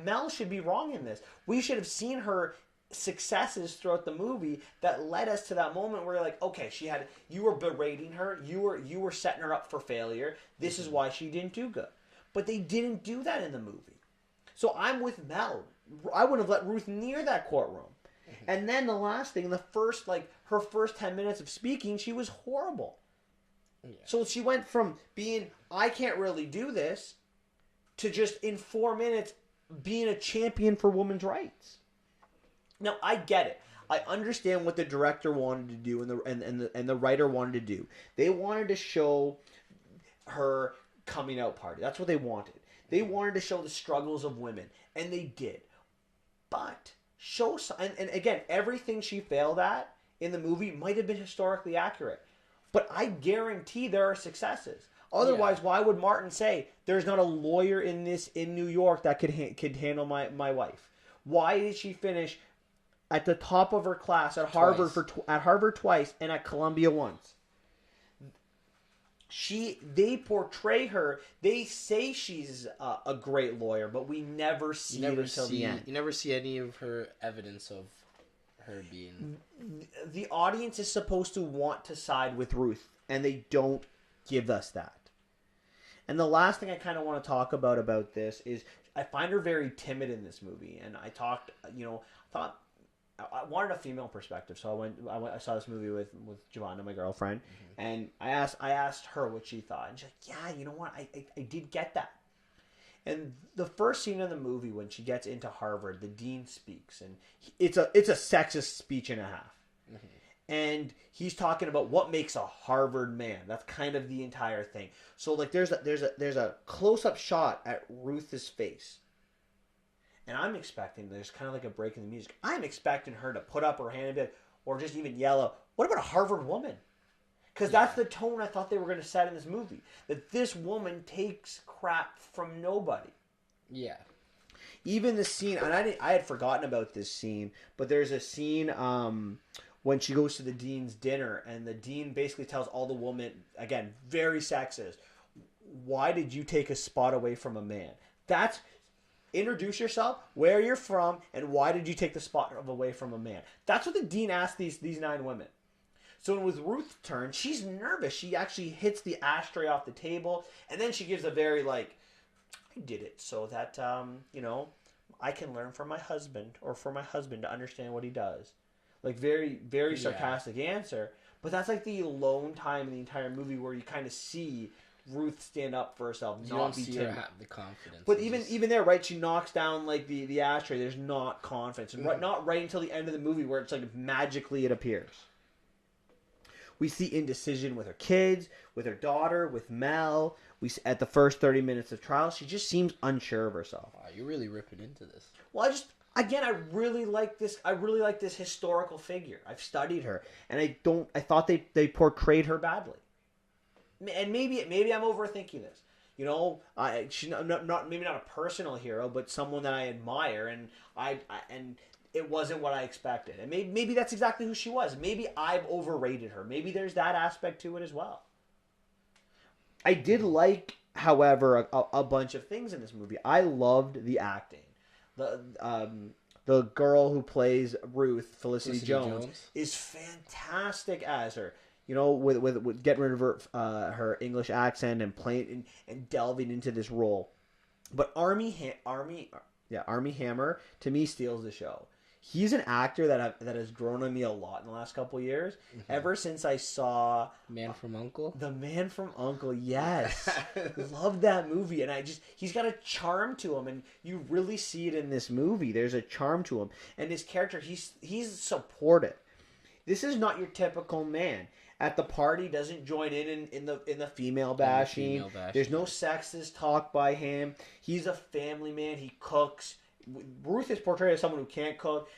Speaker 1: Mel should be wrong in this. We should have seen her successes throughout the movie that led us to that moment where you're like, okay, you were berating her, you were setting her up for failure. This is why she didn't do good. But they didn't do that in the movie. So I'm with Mel. I wouldn't have let Ruth near that courtroom. And then the last thing, her first 10 minutes of speaking, she was horrible. Yeah. So she went from being, I can't really do this, to just in 4 minutes being a champion for women's rights. Now, I get it. I understand what the director wanted to do and the writer wanted to do. They wanted to show her coming out party. That's what they wanted. They wanted to show the struggles of women, and they did. But and again, everything she failed at in the movie might have been historically accurate. But I guarantee there are successes. Otherwise, why would Martin say there's not a lawyer in New York that could handle my wife? Why did she finish at the top of her class at Harvard at Harvard twice and at Columbia once? They portray her. They say she's a great lawyer, but we never see it until the end.
Speaker 2: You never see any of her evidence of her being.
Speaker 1: The audience is supposed to want to side with Ruth, and they don't give us that. And the last thing I kind of want to talk about this is I find her very timid in this movie. And I thought I wanted a female perspective, so I saw this movie with Giovanna, my girlfriend, and I asked her what she thought, and she's like, yeah, you know what, I did get that. And the first scene of the movie when she gets into Harvard, the dean speaks, and it's a sexist speech and a half. And he's talking about what makes a Harvard man. That's kind of the entire thing. So like there's a close-up shot at Ruth's face. And I'm expecting, there's kind of like a break in the music. I'm expecting her to put up her hand a bit or just even yell out, what about a Harvard woman? Because that's the tone I thought they were going to set in this movie. That this woman takes crap from nobody.
Speaker 2: Yeah.
Speaker 1: Even the scene, and I had forgotten about this scene, but there's a scene when she goes to the dean's dinner, and the dean basically tells all the women, again, very sexist, why did you take a spot away from a man? That's, introduce yourself, where you're from, and why did you take the spot away from a man? That's what the dean asked these 9 women. So with Ruth's turn, she's nervous. She actually hits the ashtray off the table, and then she gives a very, like, I did it so that, I can learn from my husband, or for my husband to understand what he does. Like, very, very sarcastic answer. But that's like the lone time in the entire movie where you kind of see Ruth stand up for herself,
Speaker 2: you don't see her have the confidence.
Speaker 1: But even there, right, she knocks down like the ashtray. There's not confidence, and not right until the end of the movie where it's like magically it appears. We see indecision with her kids, with her daughter, with Mel. At the first 30 minutes of trial, she just seems unsure of herself.
Speaker 2: Wow, you're really ripping into this.
Speaker 1: Well, I really like this. I really like this historical figure. I've studied her, and I thought they portrayed her badly. And maybe I'm overthinking this. She's not maybe not a personal hero, but someone that I admire, and and it wasn't what I expected. And maybe that's exactly who she was. Maybe I've overrated her. Maybe there's that aspect to it as well. I did like, however, a bunch of things in this movie. I loved the acting. The girl who plays Ruth, Felicity Jones, is fantastic as her. With getting rid of her English accent and playing and delving into this role. But Armie Hammer to me steals the show. He's an actor that has grown on me a lot in the last couple of years. Ever since I saw
Speaker 2: Man from U.N.C.L.E.
Speaker 1: The Man from U.N.C.L.E., yes. Love that movie. And he's got a charm to him, and you really see it in this movie. There's a charm to him. And his character, he's supportive. This is not your typical man. At the party, doesn't join in the female bashing. There's no sexist talk by him. He's a family man. He cooks. Ruth is portrayed as someone who can't cook.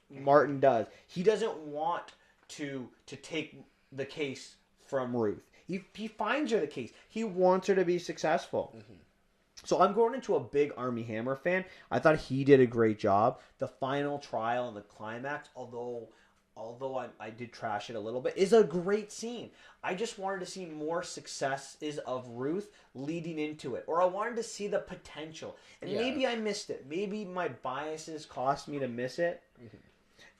Speaker 1: Martin does. He doesn't want to take the case from Ruth. He finds her the case. He wants her to be successful. Mm-hmm. So I'm going into a big Armie Hammer fan. I thought he did a great job. The final trial and the climax, although I did trash it a little bit, is a great scene. I just wanted to see more successes of Ruth leading into it. Or I wanted to see the potential. And maybe I missed it. Maybe my biases cost me to miss it. Mm-hmm.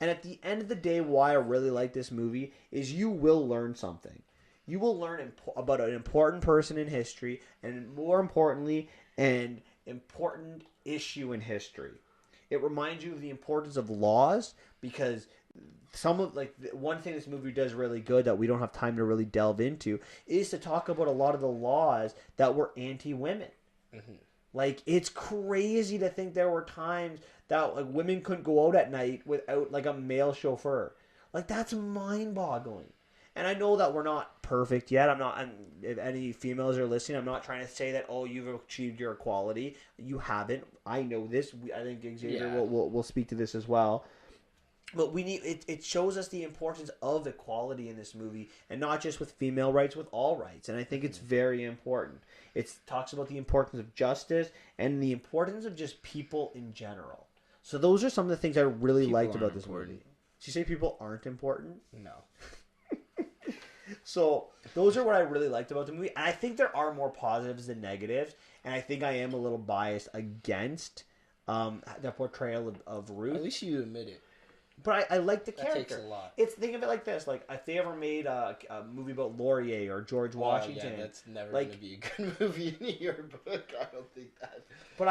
Speaker 1: And at the end of the day, why I really like this movie is you will learn something. You will learn about an important person in history, and more importantly, an important issue in history. It reminds you of the importance of laws, because one thing this movie does really good that we don't have time to really delve into is to talk about a lot of the laws that were anti-women. Mm-hmm. Like, it's crazy to think there were times that like women couldn't go out at night without like a male chauffeur. Like, that's mind-boggling. And I know that we're not perfect yet. If any females are listening, I'm not trying to say that, oh, you've achieved your equality. You haven't. I know this. I think Xavier will speak to this as well. But we need it shows us the importance of equality in this movie, and not just with female rights, with all rights. And I think it's very important. It talks about the importance of justice and the importance of just people in general. So those are some of the things I really liked about this movie. Did you say people aren't important?
Speaker 2: No.
Speaker 1: So those are what I really liked about the movie. And I think there are more positives than negatives. And I think I am a little biased against the portrayal of Ruth.
Speaker 2: At least you admit it.
Speaker 1: But I like the character.
Speaker 2: That takes a lot.
Speaker 1: Think of it like this: like if they ever made a movie about Laurier or George Washington,
Speaker 2: that's never going to be a good movie in your book. I don't think that.
Speaker 1: But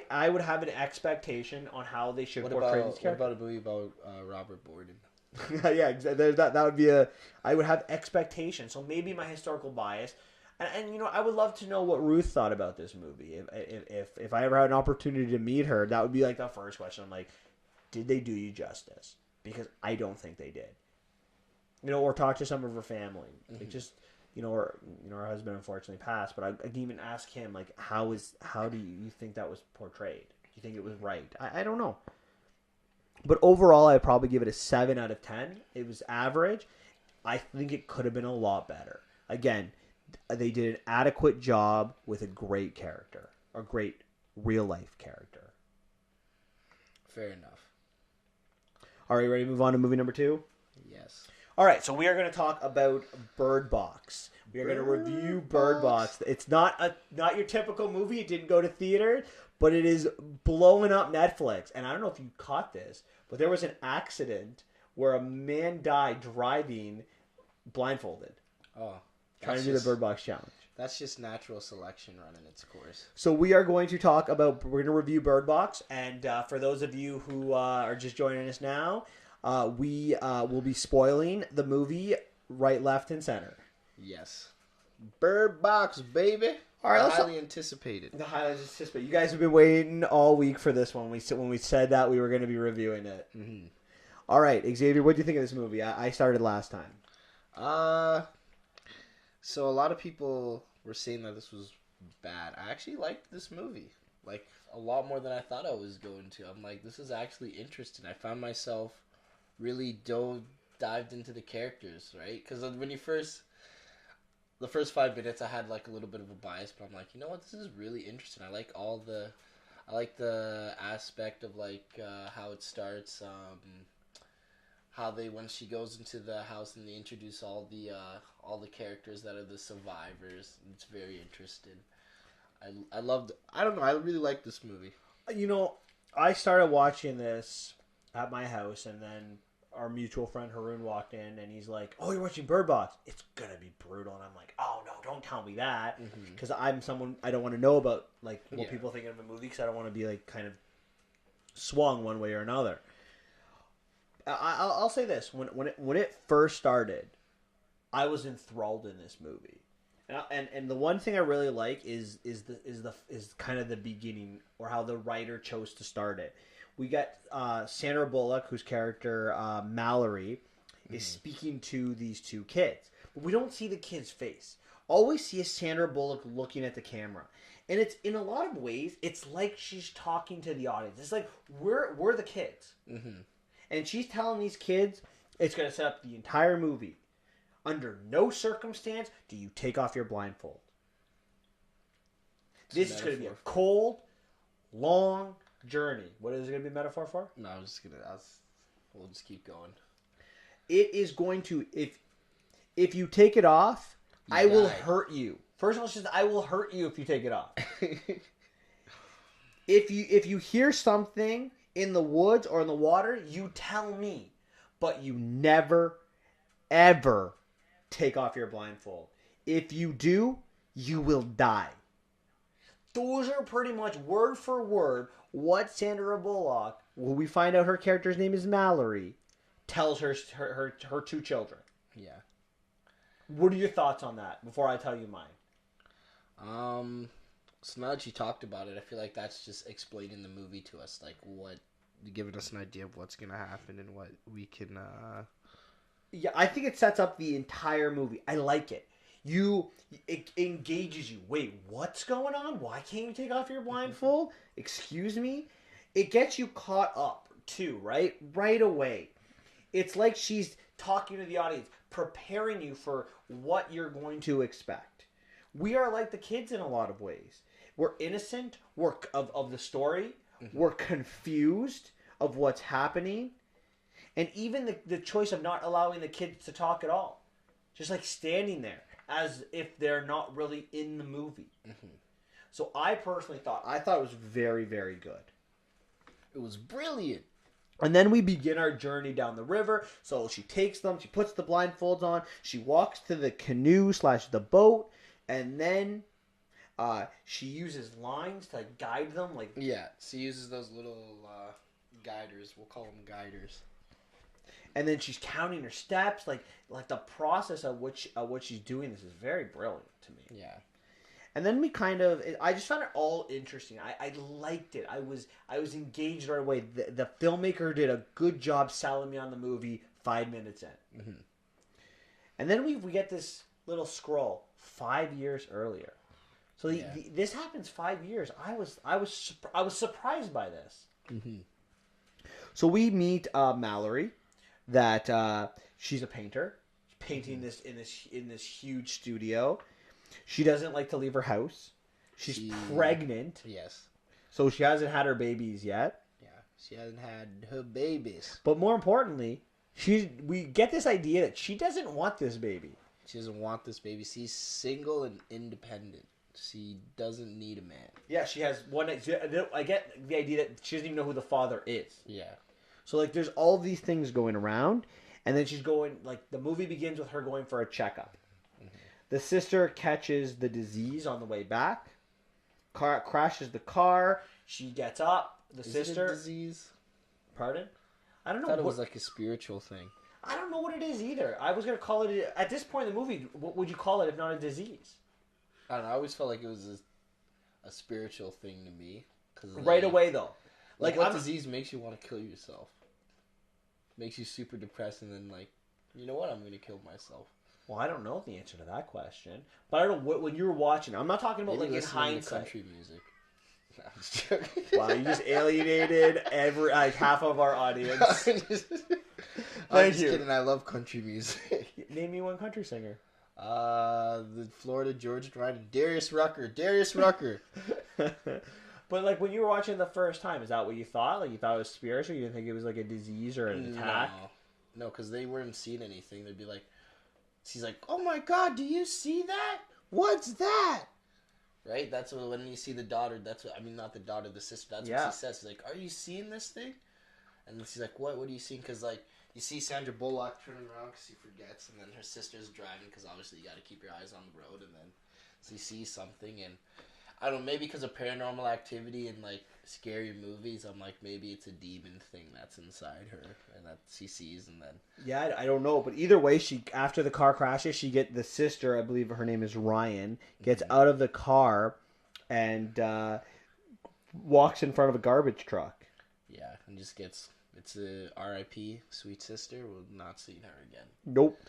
Speaker 1: I would have an expectation on how they should portray this character.
Speaker 2: What about a movie about Robert Borden?
Speaker 1: Yeah, that would be I would have expectations. So maybe my historical bias. And I would love to know what Ruth thought about this movie. If I ever had an opportunity to meet her, that would be like the first question. I'm like, did they do you justice? Because I don't think they did. Or talk to some of her family. Mm-hmm. Like just, her husband unfortunately passed, but I can even ask him, like, how do you think that was portrayed? Do you think it was right? I don't know. But overall, I'd probably give it a 7 out of 10. It was average. I think it could have been a lot better. Again, they did an adequate job with a great character. A great real-life character.
Speaker 2: Fair enough.
Speaker 1: Are you ready to move on to movie number 2?
Speaker 2: Yes.
Speaker 1: All right, so we are going to talk about Bird Box. We are going to review Bird Box. It's not your typical movie. It didn't go to theater, but it is blowing up Netflix. And I don't know if you caught this, but there was an accident where a man died driving blindfolded.
Speaker 2: Oh.
Speaker 1: Trying to do the Bird Box challenge.
Speaker 2: That's just natural selection running its course.
Speaker 1: So we're going to review Bird Box, and for those of you who are just joining us now, we will be spoiling the movie right, left, and center.
Speaker 2: Yes. Bird Box, baby.
Speaker 1: All right,
Speaker 2: highly anticipated.
Speaker 1: The highly anticipated. You guys have been waiting all week for this one. When we said that we were going to be reviewing it. Mm-hmm. All right, Xavier, what do you think of this movie? I started last time.
Speaker 2: So a lot of people were saying that this was bad. I actually liked this movie, like, a lot more than I thought I was going to. I'm like, this is actually interesting. I found myself really dived into the characters, right? Because when the first 5 minutes, I had like a little bit of a bias, but I'm like, you know what? This is really interesting. I like the aspect of like how it starts. When she goes into the house and they introduce all the characters that are the survivors. It's very interesting. I really like this movie.
Speaker 1: I started watching this at my house, and then our mutual friend Haroon walked in, and he's like, "Oh, you're watching Bird Box? It's gonna be brutal." And I'm like, "Oh no, don't tell me that," because I'm someone I don't want to know about like what people think of a movie, because I don't want to be like kind of swung one way or another. I'll say this: when it first started, I was enthralled in this movie, and the one thing I really like is kind of the beginning, or how the writer chose to start it. We got Sandra Bullock, whose character Mallory, is speaking to these two kids. But we don't see the kid's face. All we see is Sandra Bullock looking at the camera. And it's, in a lot of ways, it's like she's talking to the audience. It's like, we're the kids. Mm-hmm. And she's telling these kids, it's going to set up the entire movie. Under no circumstance do you take off your blindfold. This is going to be a cold, long journey. What is it going to be a metaphor for?
Speaker 2: No, we'll just keep going.
Speaker 1: It is going to, if you take it off, I will hurt you. First of all, it's just, I will hurt you if you take it off. If you hear something in the woods or in the water, you tell me. But you never, ever take off your blindfold. If you do, you will die. Those are pretty much word for word what Sandra Bullock, when we find out her character's name is Mallory, tells her two children.
Speaker 2: Yeah.
Speaker 1: What are your thoughts on that before I tell you mine?
Speaker 2: So now that you talked about it, I feel like that's just explaining the movie to us, like giving us an idea of what's gonna happen and what we can.
Speaker 1: Yeah, I think it sets up the entire movie. I like it. It engages you. Wait, what's going on? Why can't you take off your blindfold? Excuse me? It gets you caught up too, right? Right away. It's like she's talking to the audience, preparing you for what you're going to expect. We are like the kids in a lot of ways. We're innocent of the story. Mm-hmm. We're confused of what's happening. And even the choice of not allowing the kids to talk at all. Just like standing there as if they're not really in the movie. Mm-hmm. So I personally thought it was very, very good.
Speaker 2: It was brilliant.
Speaker 1: And then we begin our journey down the river. So she takes them, she puts the blindfolds on, she walks to the canoe / the boat, and then she uses lines to guide them.
Speaker 2: Yeah, she uses those little guiders. We'll call them guiders.
Speaker 1: And then she's counting her steps, like the process of what she's doing. This is very brilliant to me.
Speaker 2: Yeah.
Speaker 1: And then I just found it all interesting. I liked it. I was engaged right away. The filmmaker did a good job selling me on the movie 5 minutes in. Mm-hmm. And then we get this little scroll 5 years earlier. So this happens 5 years. I was surprised by this. Mm-hmm. So we meet Mallory. That she's a painter, painting this in this huge studio. She doesn't like to leave her house. She's pregnant.
Speaker 2: Yes.
Speaker 1: So she hasn't had her babies yet.
Speaker 2: Yeah, she hasn't had her babies.
Speaker 1: But more importantly, we get this idea that she doesn't want this baby.
Speaker 2: She doesn't want this baby. She's single and independent. She doesn't need a man.
Speaker 1: Yeah, she has one. I get the idea that she doesn't even know who the father is.
Speaker 2: Yeah.
Speaker 1: So, there's all these things going around, and then she's going, the movie begins with her going for a checkup. Mm-hmm. The sister catches the disease on the way back, crashes the car, she gets up,
Speaker 2: Is it a disease?
Speaker 1: Pardon? I don't know.
Speaker 2: I thought it was like a spiritual thing.
Speaker 1: I don't know what it is either. I was going to call it, at this point in the movie, what would you call it if not a disease?
Speaker 2: I don't know, I always felt like it was a spiritual thing to me.
Speaker 1: Right away, though.
Speaker 2: What disease makes you want to kill yourself? Makes you super depressed and then you know what? I'm going to kill myself.
Speaker 1: Well, I don't know the answer to that question. But I don't know when you were watching. I'm not talking about
Speaker 2: Maybe
Speaker 1: in hindsight.
Speaker 2: Country music. No, I'm just joking.
Speaker 1: Wow, you just alienated half of our audience.
Speaker 2: I'm just kidding. I love country music.
Speaker 1: Name me one country singer.
Speaker 2: The Florida Georgia Rider, Darius Rucker.
Speaker 1: But when you were watching it the first time, is that what you thought? You thought it was spiritual? You didn't think it was a disease or an attack?
Speaker 2: No, because they weren't seeing anything. They'd be like, she's like, "Oh my God, do you see that? What's that?" Right? That's when you see the daughter. Not the daughter, the sister. That's what she says. She's like, "Are you seeing this thing?" And then she's like, "What? What are you seeing?" Because you see Sandra Bullock turning around because she forgets, and then her sister's driving because obviously you got to keep your eyes on the road, and then she sees something and. I don't know, maybe because of Paranormal Activity and, scary movies, I'm like, maybe it's a demon thing that's inside her and that she sees and then...
Speaker 1: Yeah, I don't know, but either way, after the car crashes, the sister, I believe her name is Ryan, gets out of the car and walks in front of a garbage truck.
Speaker 2: Yeah, and just gets It's a R.I.P. Sweet sister. We're not seeing her again.
Speaker 1: Nope.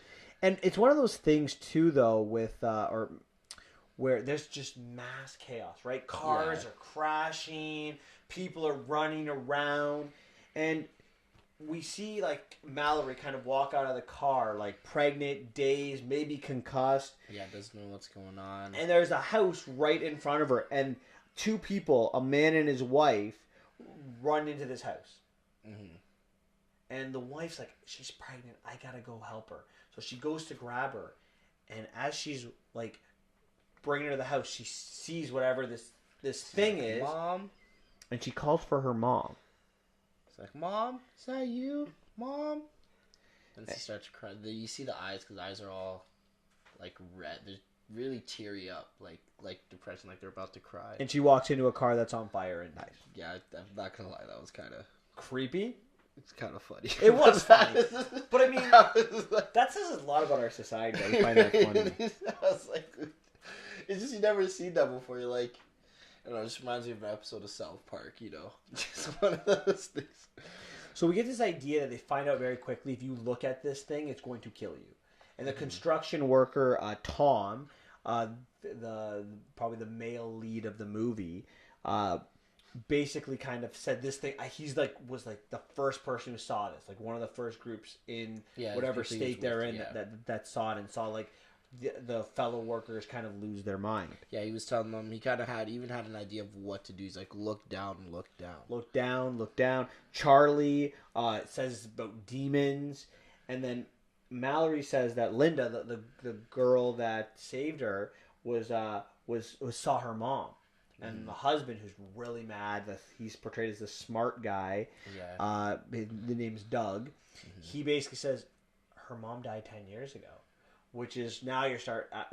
Speaker 1: And it's one of those things too, though, with where there's just mass chaos, right? Cars are crashing, people are running around, and we see like Mallory kind of walk out of the car, like pregnant, dazed, maybe concussed.
Speaker 2: Yeah, doesn't know what's going on.
Speaker 1: And there's a house right in front of her, and two people, a man and his wife, run into this house.
Speaker 2: Mm-hmm.
Speaker 1: And the wife's like, she's pregnant. I gotta go help her. So she goes to grab her, and as she's like bringing her to the house, she sees whatever this thing is,
Speaker 2: Mom,
Speaker 1: and she calls for her mom.
Speaker 2: it's like, Mom, is that you, Mom? And she starts crying. You see the eyes, because the eyes are all like red. They're really teary up, like depression, like they're about to cry.
Speaker 1: And she walks into a car that's on fire and dies.
Speaker 2: Yeah, I'm not gonna lie, that was kind of
Speaker 1: Creepy.
Speaker 2: It's kind of funny.
Speaker 1: It was funny. But I mean, that says a lot about our society. I find that funny.
Speaker 2: I was like, it's just you never seen that before. You're like, I don't know, it just reminds me of an episode of South Park, you know? Just one of those things.
Speaker 1: So we get this idea that they find out very quickly, if you look at this thing, it's going to kill you. And the construction worker, Tom, probably the male lead of the movie, basically kind of said this thing. He's like was like the first person who saw this, like one of the first groups in whatever state they're in that saw it and saw like the fellow workers kind of lose their mind.
Speaker 2: Yeah, he was telling them, he kind of had an idea of what to do. He's like, look down, look down.
Speaker 1: Look down, look down. Charlie says about demons, and then Mallory says that Linda, the girl that saved her, saw her mom. And the husband, who's really mad, that he's portrayed as the smart guy, the name's Doug, he basically says, her mom died 10 years ago. Which is, now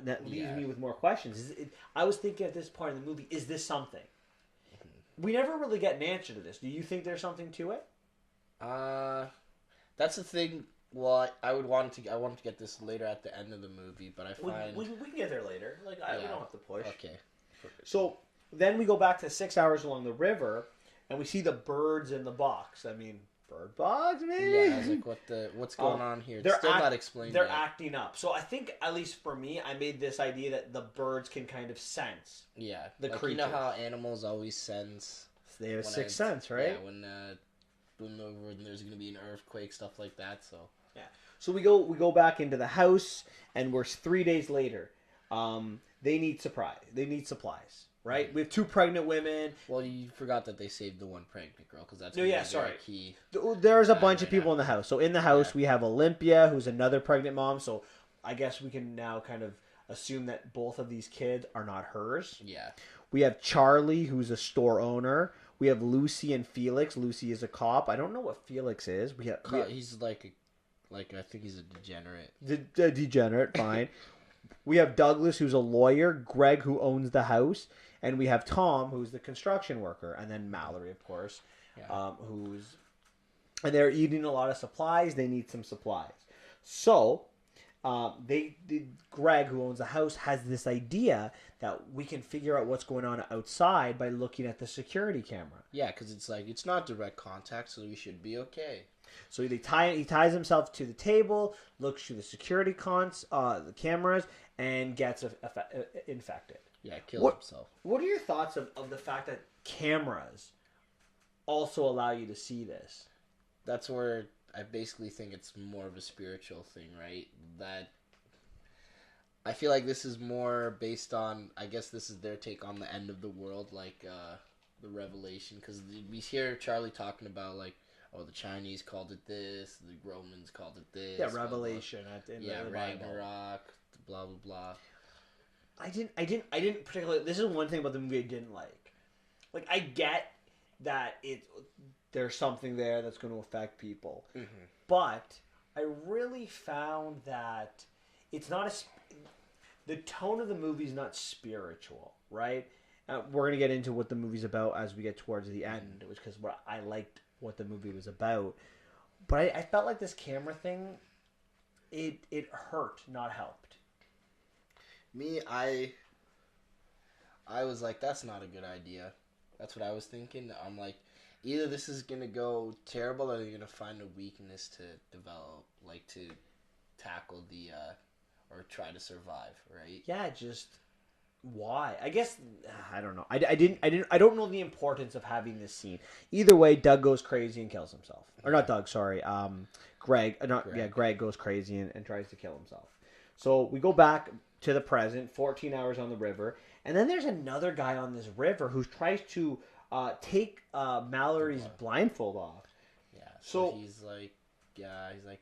Speaker 1: that leaves me with more questions. I was thinking at this point in the movie, is this something? We never really get an answer to this. Do you think there's something to it?
Speaker 2: That's the thing. Well, I wanted to get this later at the end of the movie, but I find...
Speaker 1: We can get there later. We don't have to push.
Speaker 2: Okay.
Speaker 1: So, then we go back to 6 hours along the river, and we see the birds in the box. I mean, bird box, maybe?
Speaker 2: Yeah, I was like, what's going on here? It's still not explained
Speaker 1: They're
Speaker 2: yet.
Speaker 1: acting up. So I think, at least for me, I made this idea that the birds can kind of sense the creatures.
Speaker 2: You know how animals always sense...
Speaker 1: They have a sixth sense, right?
Speaker 2: Yeah, when there's going to be an earthquake, stuff like that, so...
Speaker 1: Yeah. So we go back into the house, and we're 3 days later. They need supplies, right? Mm-hmm. We have two pregnant women.
Speaker 2: Well, you forgot that they saved the one pregnant girl, because that's key.
Speaker 1: There's a bunch of people in the house. So in the house, we have Olympia, who's another pregnant mom. So I guess we can now kind of assume that both of these kids are not hers.
Speaker 2: Yeah.
Speaker 1: We have Charlie, who's a store owner. We have Lucy and Felix. Lucy is a cop. I don't know what Felix is.
Speaker 2: He's I think he's a degenerate.
Speaker 1: Degenerate, fine. We have Douglas, who's a lawyer. Greg, who owns the house. And we have Tom, who's the construction worker. And then Mallory, of course, and they're eating a lot of supplies. They need some supplies. So, Greg, who owns the house, has this idea that we can figure out what's going on outside by looking at the security camera.
Speaker 2: Yeah, because it's not direct contact, so we should be okay.
Speaker 1: So he ties himself to the table, looks through the security the cameras, and gets infected.
Speaker 2: Yeah, kills himself.
Speaker 1: What are your thoughts of the fact that cameras also allow you to see this?
Speaker 2: That's where I basically think it's more of a spiritual thing, right? That I feel like this is more based on, I guess this is their take on the end of the world, like the Revelation, because we hear Charlie talking about like, oh, the Chinese called it this, the Romans called it this.
Speaker 1: Yeah, Revelation.
Speaker 2: Ragnarok, blah blah blah.
Speaker 1: I didn't particularly. This is one thing about the movie I didn't like. Like, I get that there's something there that's going to affect people, but I really found that it's not the tone of the movie is not spiritual, right? We're going to get into what the movie's about as we get towards the end, which because I liked what the movie was about, but I felt like this camera thing, it hurt, not helped.
Speaker 2: Me, I was like, that's not a good idea. That's what I was thinking. I'm like, either this is gonna go terrible, or they're gonna find a weakness to develop, like to tackle the or try to survive, right?
Speaker 1: Yeah, just why? I guess I don't know. I don't know the importance of having this scene. Either way, Doug goes crazy and kills himself. Or not Doug, sorry. Greg. Greg goes crazy and tries to kill himself. So we go back to the present, 14 hours on the river, and then there's another guy on this river who tries to take Mallory's blindfold off.
Speaker 2: Yeah. So he's like,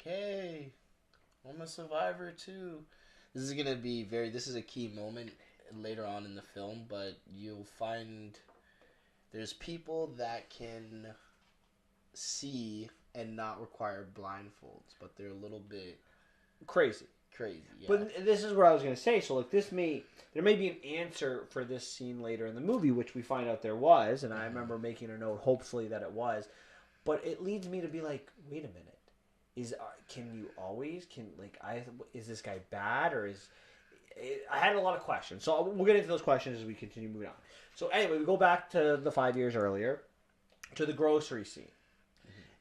Speaker 2: hey, I'm a survivor too. This is a key moment later on in the film, but you'll find there's people that can see and not require blindfolds, but they're a little bit
Speaker 1: crazy.
Speaker 2: Yeah.
Speaker 1: But this is what I was going to say. So, like, there may be an answer for this scene later in the movie, which we find out there was, and I remember making a note, hopefully, that it was. But it leads me to be like, wait a minute, is this guy bad, or is? I had a lot of questions, so we'll get into those questions as we continue moving on. So anyway, we go back to the 5 years earlier, to the grocery scene.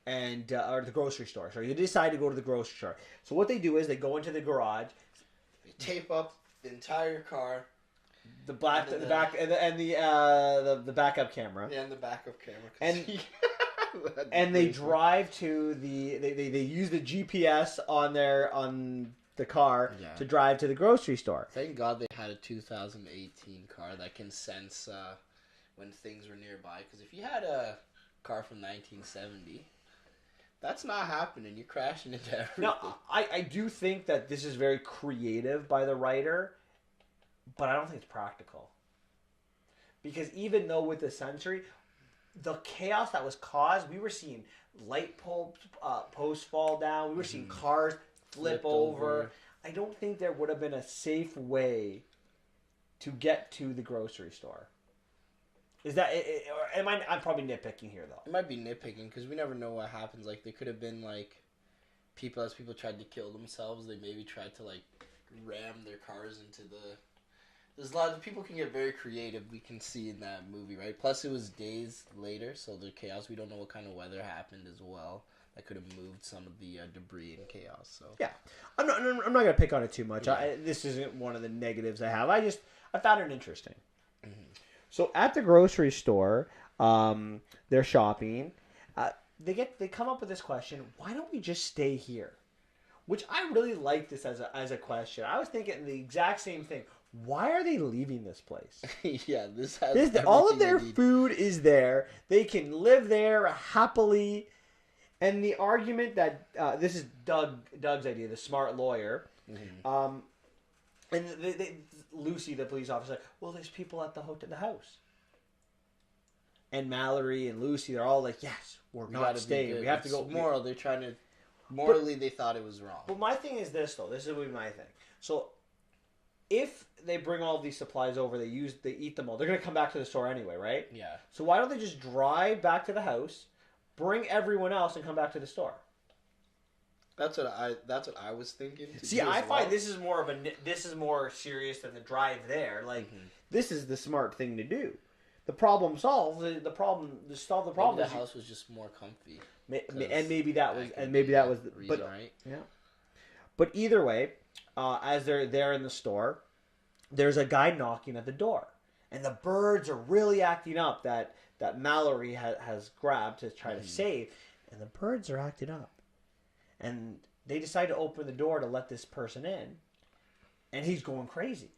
Speaker 1: And or the grocery store. So you decide to go to the grocery store. So what they do is they go into the garage,
Speaker 2: they tape up the entire car,
Speaker 1: the backup camera.
Speaker 2: Yeah, and the backup camera.
Speaker 1: And they drive to they use the GPS on the car to drive to the grocery store.
Speaker 2: Thank God they had a 2018 car that can sense when things were nearby. Because if you had a car from 1970. That's not happening. You're crashing into everything.
Speaker 1: Now, I do think that this is very creative by the writer, but I don't think it's practical. Because even though with the sensory, the chaos that was caused, we were seeing light posts fall down. We were seeing cars flip over. I don't think there would have been a safe way to get to the grocery store. Is that? Or am I'm probably nitpicking here though.
Speaker 2: It might be nitpicking because we never know what happens. Like they could have been like people tried to kill themselves. They maybe tried to like ram their cars into the. There's a lot of people can get very creative. We can see in that movie, right? Plus, it was days later, so the chaos. We don't know what kind of weather happened as well. That could have moved some of the debris and chaos. So
Speaker 1: yeah, I'm not gonna pick on it too much. Yeah. This isn't one of the negatives I have. I found it interesting. Mm-hmm. So at the grocery store, they're shopping. They come up with this question: why don't we just stay here? Which I really like this as a question. I was thinking the exact same thing. Why are they leaving this place?
Speaker 2: Yeah, this has
Speaker 1: all of their food is there. They can live there happily. And the argument that this is Doug's idea, the smart lawyer, and Lucy, the police officer, well, there's people at the house. And Mallory and Lucy, they're all like, yes, we're not staying. We have to go.
Speaker 2: Moral, they're trying to. Morally, they thought it was wrong.
Speaker 1: But my thing is this, though. This is my thing. So, if they bring all of these supplies over, they eat them all. They're going to come back to the store anyway, right?
Speaker 2: Yeah.
Speaker 1: So why don't they just drive back to the house, bring everyone else, and come back to the store?
Speaker 2: That's what I was thinking.
Speaker 1: See, I find this is more serious than the drive there. Like this is the smart thing to do. The problem solved. The problem.
Speaker 2: The house was just more comfy.
Speaker 1: And maybe that was the reason,
Speaker 2: right?
Speaker 1: Yeah. But either way, as they're there in the store, there's a guy knocking at the door, and the birds are really acting up that Mallory has grabbed to try to save, and the birds are acting up. And they decide to open the door to let this person in, and he's going crazy.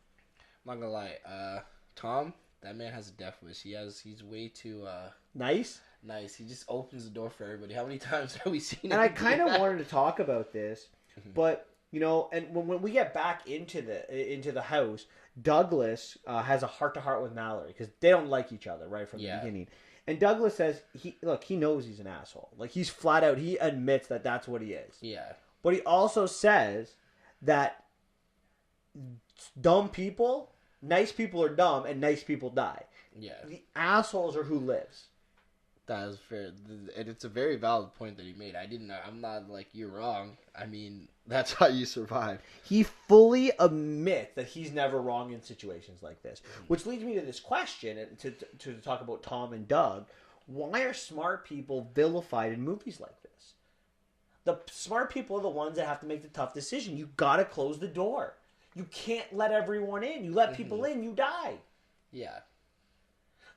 Speaker 2: I'm not gonna lie, Tom, that man has a death wish. He's way too
Speaker 1: nice.
Speaker 2: Nice. He just opens the door for everybody. How many times have we seen?
Speaker 1: And I kind of wanted to talk about this, but and when we get back into the house, Douglas has a heart-to-heart with Mallory because they don't like each other right from the beginning. And Douglas says, he knows he's an asshole. Like, he's flat out, he admits that that's what he is.
Speaker 2: Yeah.
Speaker 1: But he also says that nice people are dumb, and nice people die.
Speaker 2: Yeah.
Speaker 1: The assholes are who lives.
Speaker 2: That is fair. And it's a very valid point that he made. I'm not like, you're wrong. I mean, that's how you survive.
Speaker 1: He fully admits that he's never wrong in situations like this. Which leads me to this question, and to talk about Tom and Doug. why are smart people vilified in movies like this? The smart people are the ones that have to make the tough decision. You gotta close the door. You can't let everyone in. You let people in, you die.
Speaker 2: Yeah.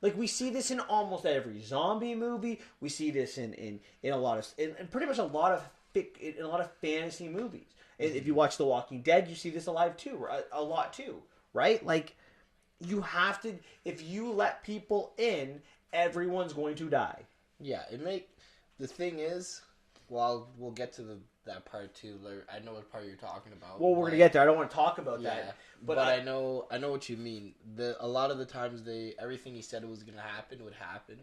Speaker 1: Like, we see this in almost every zombie movie. We see this in a lot of in pretty much a lot of fantasy movies. And if you watch The Walking Dead, you see this a lot too, right? Like, you have to. If you let people in, everyone's going to die.
Speaker 2: Yeah, the thing is, well, we'll get to that part too. I know what part you're talking about.
Speaker 1: Well, we're gonna get there. I don't want to talk about that.
Speaker 2: But I know what you mean. A lot of the times everything he said was gonna happen would happen,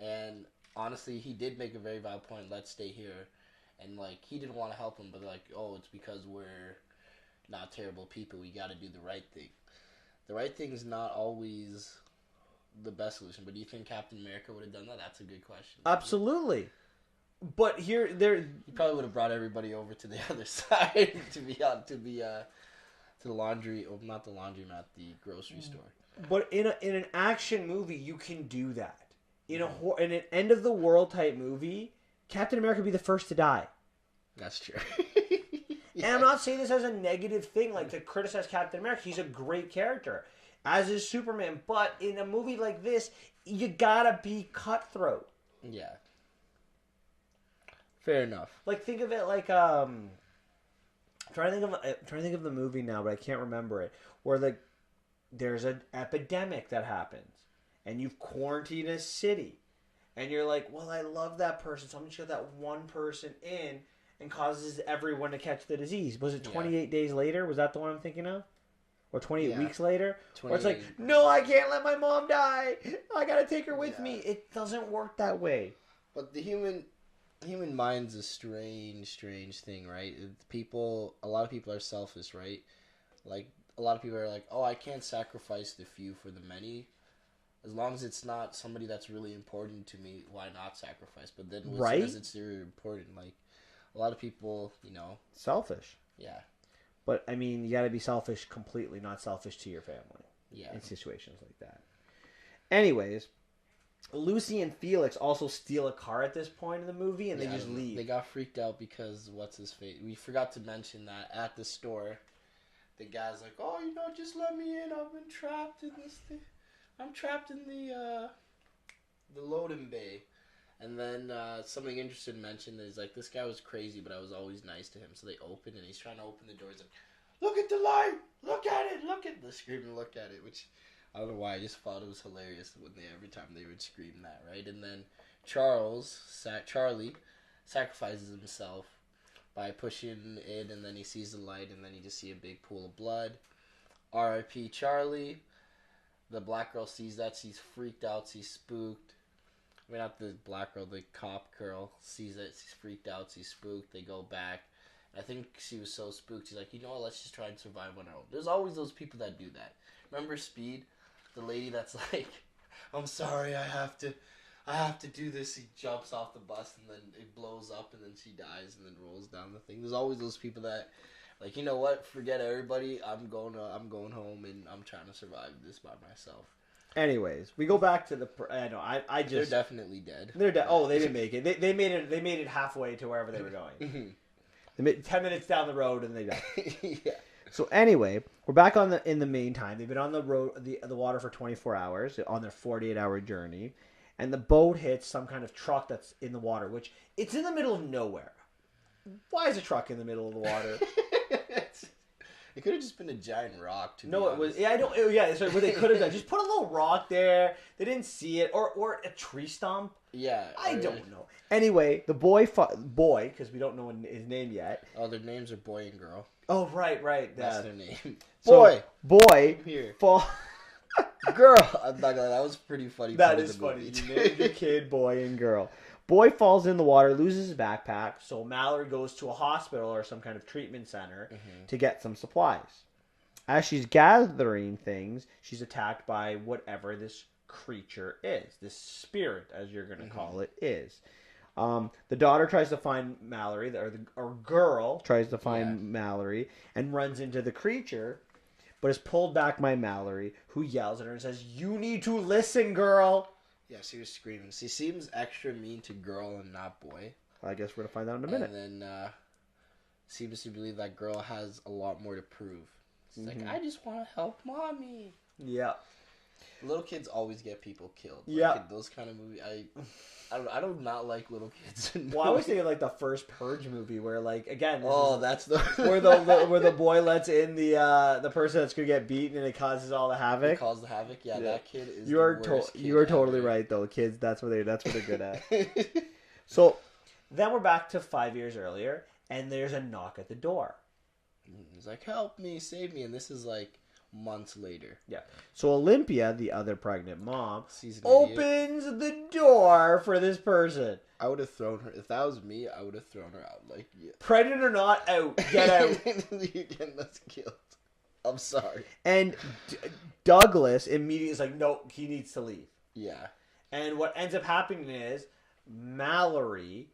Speaker 2: and honestly, he did make a very valid point. Let's stay here, and like he didn't want to help him, but like, oh, it's because we're not terrible people. We got to do the right thing. The right thing is not always the best solution. But do you think Captain America would have done that? That's a good question.
Speaker 1: Absolutely. But he
Speaker 2: probably would have brought everybody over to the other side to the laundry, or not the laundromat, the grocery store.
Speaker 1: But in an action movie, you can do that. In an end of the world type movie, Captain America would be the first to die.
Speaker 2: That's true.
Speaker 1: Yeah. And I'm not saying this as a negative thing, like to criticize Captain America. He's a great character, as is Superman. But in a movie like this, you gotta be cutthroat.
Speaker 2: Yeah. Fair enough.
Speaker 1: Like, think of it like I'm trying to think of the movie now, but I can't remember it. Where there's an epidemic that happens, and you've quarantined a city, and you're like, well, I love that person, so I'm gonna shut that one person in, and causes everyone to catch the disease. Was it 28 days later? Was that the one I'm thinking of? Or 28 weeks later? Where it's like, no, I can't let my mom die. I gotta take her with me. It doesn't work that way.
Speaker 2: But the human mind's a strange thing, right? A lot of people are selfish, right? Like, a lot of people are like, oh, I can't sacrifice the few for the many. As long as it's not somebody that's really important to me, why not sacrifice? But then as it's very important, like, a lot of people,
Speaker 1: selfish.
Speaker 2: Yeah.
Speaker 1: But, I mean, you gotta be selfish completely, not selfish to your family.
Speaker 2: Yeah.
Speaker 1: In situations like that. Anyways, Lucy and Felix also steal a car at this point in the movie, and they just leave.
Speaker 2: They got freaked out because what's his face? We forgot to mention that at the store, the guy's like, "Oh, just let me in. I've been trapped in this thing. I'm trapped in the loading bay." And then something interesting mentioned is like, this guy was crazy, but I was always nice to him. So they open, and he's trying to open the door. He's like, "Look at the light! Look at it! Look at the scream and look at it," which. I don't know why, I just thought it was hilarious every time they would scream that, right? And then Charlie sacrifices himself by pushing in, and then he sees the light, and then you just see a big pool of blood. R.I.P. Charlie. The black girl sees that, she's freaked out, she's spooked. I mean, not the black girl, the cop girl sees it, she's freaked out, she's spooked, they go back. I think she was so spooked, she's like, what, let's just try and survive on our own. There's always those people that do that. Remember Speed? The lady that's like, I'm sorry, I have to do this. He jumps off the bus and then it blows up and then she dies and then rolls down the thing. There's always those people that, like, you know what? Forget everybody. I'm going home and I'm trying to survive this by myself.
Speaker 1: Anyways, we go back to I just.
Speaker 2: They're definitely dead.
Speaker 1: They're dead. Oh, they didn't make it. They made it. They made it halfway to wherever they were going. They made 10 minutes down the road and they died.
Speaker 2: Yeah.
Speaker 1: So anyway, we're back in the meantime. They've been on the road, the water for 24 hours on their 48-hour journey, and the boat hits some kind of truck that's in the water, which it's in the middle of nowhere. Why is a truck in the middle of the water?
Speaker 2: It could have just been a giant rock.
Speaker 1: No, it was. Yeah, I don't. Yeah, so what they could have done, just put a little rock there. They didn't see it, or a tree stump.
Speaker 2: Yeah,
Speaker 1: I don't know. Anyway, the boy, because we don't know his name yet.
Speaker 2: Oh, their names are boy and girl.
Speaker 1: Oh, right.
Speaker 2: That's their name.
Speaker 1: Boy,
Speaker 2: here.
Speaker 1: Girl.
Speaker 2: I'm not gonna lie, that was pretty funny.
Speaker 1: That is funny. You named your kid boy and girl. Boy falls in the water, loses his backpack, so Mallory goes to a hospital or some kind of treatment center to get some supplies. As she's gathering things, she's attacked by whatever this creature is. This spirit, as you're going to call it, is. The daughter tries to find Mallory, or girl tries to find Mallory, and runs into the creature, but is pulled back by Mallory, who yells at her and says, "You need to listen, girl."
Speaker 2: Yeah, she was screaming. She seems extra mean to girl and not boy.
Speaker 1: I guess we're gonna find out in a minute.
Speaker 2: And then seems to believe that girl has a lot more to prove. It's like, I just want to help mommy.
Speaker 1: Yeah.
Speaker 2: Little kids always get people killed.
Speaker 1: Yeah.
Speaker 2: Like, those kind of movies, I do not like little kids.
Speaker 1: Well, I was thinking like the first Purge movie where like again.
Speaker 2: That's the
Speaker 1: where the boy lets in the person that's gonna get beaten and it causes all the havoc.
Speaker 2: It causes the havoc. Yeah, that kid is.
Speaker 1: You are totally right though. Kids, that's what they're good at. So then we're back to 5 years earlier, and there's a knock at the door.
Speaker 2: He's like, "Help me, save me!" And this is like months later.
Speaker 1: Yeah. So Olympia, the other pregnant mom,
Speaker 2: Sees an
Speaker 1: opens the door for this person.
Speaker 2: I would have thrown her. If that was me, I would have thrown her out. Like, yeah.
Speaker 1: Pregnant or not, out. Get out.
Speaker 2: You're getting us killed. I'm sorry.
Speaker 1: And Douglas immediately is like, no, he needs to leave.
Speaker 2: Yeah.
Speaker 1: And what ends up happening is Mallory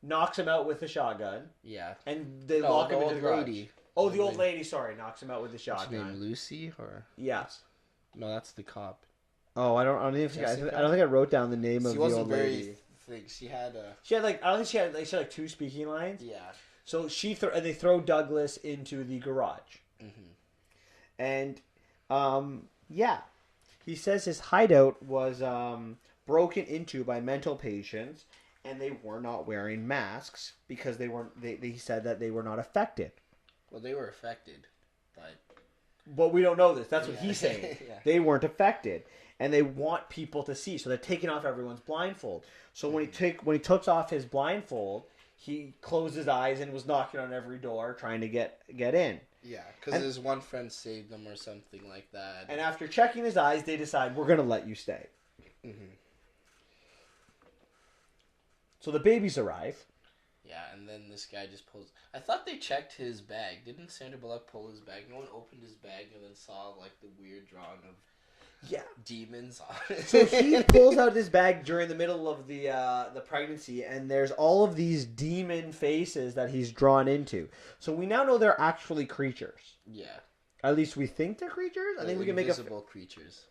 Speaker 1: knocks him out with a shotgun.
Speaker 2: Yeah.
Speaker 1: And they lock him into the garage.
Speaker 2: Lady.
Speaker 1: Oh, the old lady, sorry, knocks him out with the shotgun.
Speaker 2: What's her name, Lucy? Or
Speaker 1: yes.
Speaker 2: No, that's the cop.
Speaker 1: Oh, I don't think I wrote down the name of the old lady.
Speaker 2: She had
Speaker 1: like I don't think she had like 2 speaking lines.
Speaker 2: Yeah.
Speaker 1: So they throw Douglas into the garage.
Speaker 2: Mm-hmm.
Speaker 1: And yeah, he says his hideout was broken into by mental patients, and they were not wearing masks because they weren't. They said that they were not affected.
Speaker 2: Well, they were affected,
Speaker 1: but we don't know this. That's what he's saying.
Speaker 2: Yeah.
Speaker 1: They weren't affected, and they want people to see, so they're taking off everyone's blindfold. So when he took off his blindfold, he closed his eyes and was knocking on every door trying to get in.
Speaker 2: Yeah, because his one friend saved them or something like that.
Speaker 1: And after checking his eyes, they decide, we're going to let you stay.
Speaker 2: Mm-hmm.
Speaker 1: So the babies arrive.
Speaker 2: Yeah, and then this guy just pulls... I thought they checked his bag. Didn't Sandra Bullock pull his bag? No one opened his bag and then saw, like, the weird drawing of demons on it.
Speaker 1: So he pulls out his bag during the middle of the pregnancy, and there's all of these demon faces that he's drawn into. So we now know they're actually creatures.
Speaker 2: Yeah.
Speaker 1: At least we think they're creatures. I think we can make
Speaker 2: invisible creatures.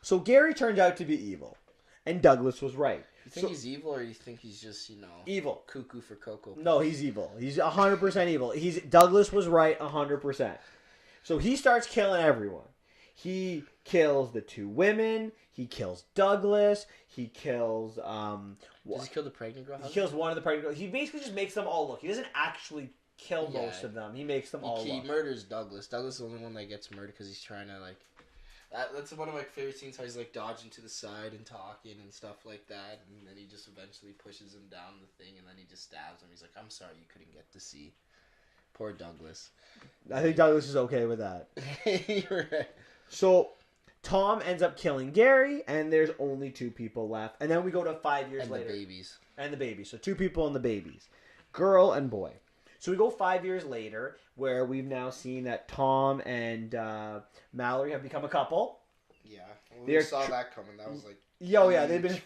Speaker 1: So Gary turns out to be evil, and Douglas was right.
Speaker 2: You think he's evil, or you think he's just,
Speaker 1: evil,
Speaker 2: cuckoo for Cocoa?
Speaker 1: No, he's evil. He's 100% evil. Douglas was right 100%. So he starts killing everyone. He kills the 2 women. He kills Douglas. He kills
Speaker 2: Does he kill the pregnant girl?
Speaker 1: He kills one of the pregnant girls. He basically just makes them all look. He doesn't actually kill most of them. He makes them all look.
Speaker 2: He murders Douglas. Douglas is the only one that gets murdered because he's trying to, like... That's one of my favorite scenes, how he's, like, dodging to the side and talking and stuff like that, and then he just eventually pushes him down the thing, and then he just stabs him. He's like, I'm sorry you couldn't get to see. Poor Douglas.
Speaker 1: I think Douglas is okay with that.
Speaker 2: You're right.
Speaker 1: So, Tom ends up killing Gary, and there's only 2 people left. And then we go to 5 years later.
Speaker 2: And the babies.
Speaker 1: And the babies. So 2 people and the babies. Girl and boy. So we go 5 years later, where we've now seen that Tom and Mallory have become a couple.
Speaker 2: Yeah. When we saw that coming, that was like...
Speaker 1: Yeah, they've been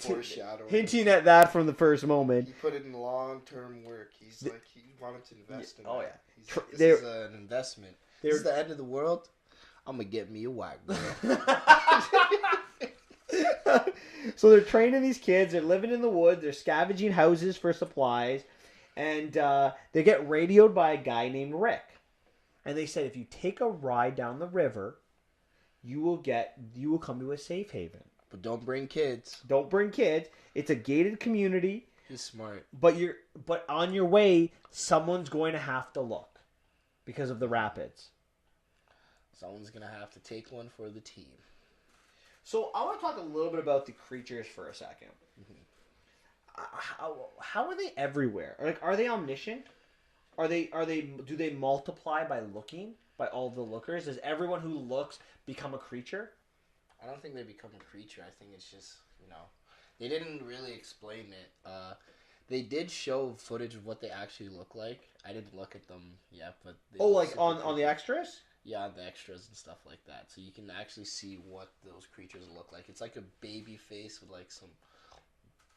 Speaker 1: hinting at that from the first moment.
Speaker 2: He put it in long-term work. He's he wanted to invest in it.
Speaker 1: Oh, yeah.
Speaker 2: This is an investment. This is the end of the world. I'm going to get me a white girl.
Speaker 1: So they're training these kids. They're living in the woods. They're scavenging houses for supplies. And they get radioed by a guy named Rick. And they said, if you take a ride down the river, you will come to a safe haven.
Speaker 2: But don't bring kids.
Speaker 1: Don't bring kids. It's a gated community.
Speaker 2: He's smart.
Speaker 1: But on your way, someone's going to have to look because of the rapids.
Speaker 2: Someone's going to have to take one for the team.
Speaker 1: So I want to talk a little bit about the creatures for a second. How are they everywhere? Like, are they omniscient? Do they multiply by looking? By all the lookers? Does everyone who looks become a creature?
Speaker 2: I don't think they become a creature. I think it's just, they didn't really explain it. They did show footage of what they actually look like. I didn't look at them yet, but...
Speaker 1: on the extras?
Speaker 2: Yeah, on the extras and stuff like that. So you can actually see what those creatures look like. It's like a baby face with, like, some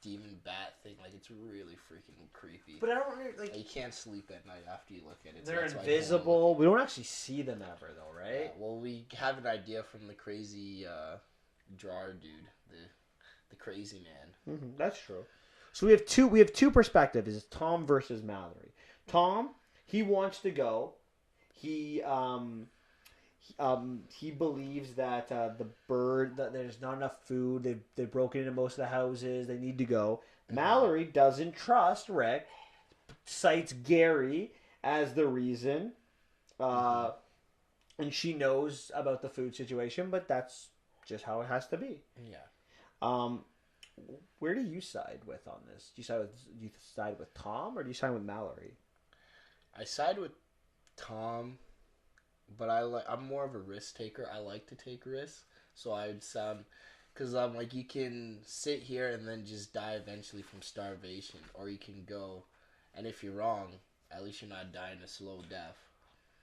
Speaker 2: demon bat thing. Like, it's really freaking creepy.
Speaker 1: But I don't
Speaker 2: you can't sleep at night after you look at it.
Speaker 1: They're invisible. We don't actually see them ever, though, right?
Speaker 2: Yeah, well, we have an idea from the crazy drawer dude, the crazy man.
Speaker 1: That's true. So we have two perspectives. It's Tom versus Mallory. Tom, he wants to go. He believes that that there's not enough food. They've broken into most of the houses. They need to go. Mallory doesn't trust Rick. Cites Gary as the reason, and she knows about the food situation, but that's just how it has to be.
Speaker 2: Yeah.
Speaker 1: Where do you side with on this? Do you side with Tom or do you side with Mallory?
Speaker 2: I side with Tom, but I'm more of a risk taker. I like to take risks, so I would sound because I'm like you can sit here and then just die eventually from starvation, or you can go, and if you're wrong, at least you're not dying a slow death.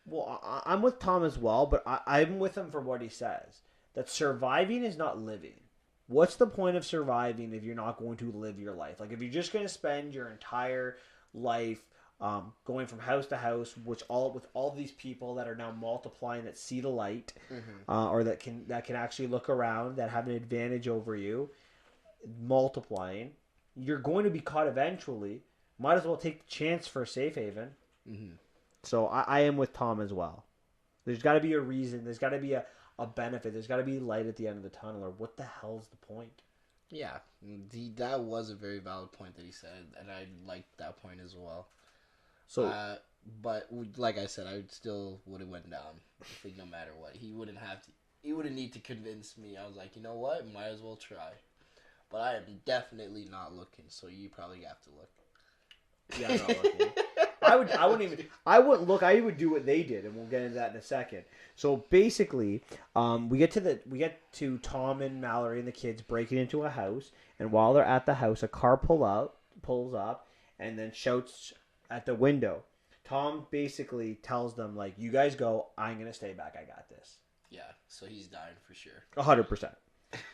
Speaker 1: Well, I'm with Tom as well, but I'm with him for what he says. That surviving is not living. What's the point of surviving if you're not going to live your life? Like, if you're just going to spend your entire life going from house to house, with all these people that are now multiplying that see the light, or that can actually look around, that have an advantage over you, multiplying, you're going to be caught eventually. Might as well take the chance for a safe haven. So I am with Tom as well. There's got to be a reason. There's got to be a benefit. There's got to be light at the end of the tunnel, or what the hell's the point?
Speaker 2: Yeah, that was a very valid point that he said, and I liked that point as well. So, but like I said, I still would have went down. I think no matter what, he wouldn't need to convince me. I was like, you know what, might as well try. But I am definitely not looking, so you probably have to look.
Speaker 1: Yeah, I'm not looking. I wouldn't look. I would do what they did, and we'll get into that in a second. So basically, we get to Tom and Mallory and the kids breaking into a house, and while they're at the house, a car pulls up, and then shouts at the window. Tom basically tells them, like, "You guys go. I'm gonna stay back. I got this."
Speaker 2: Yeah, so he's dying for sure.
Speaker 1: 100%.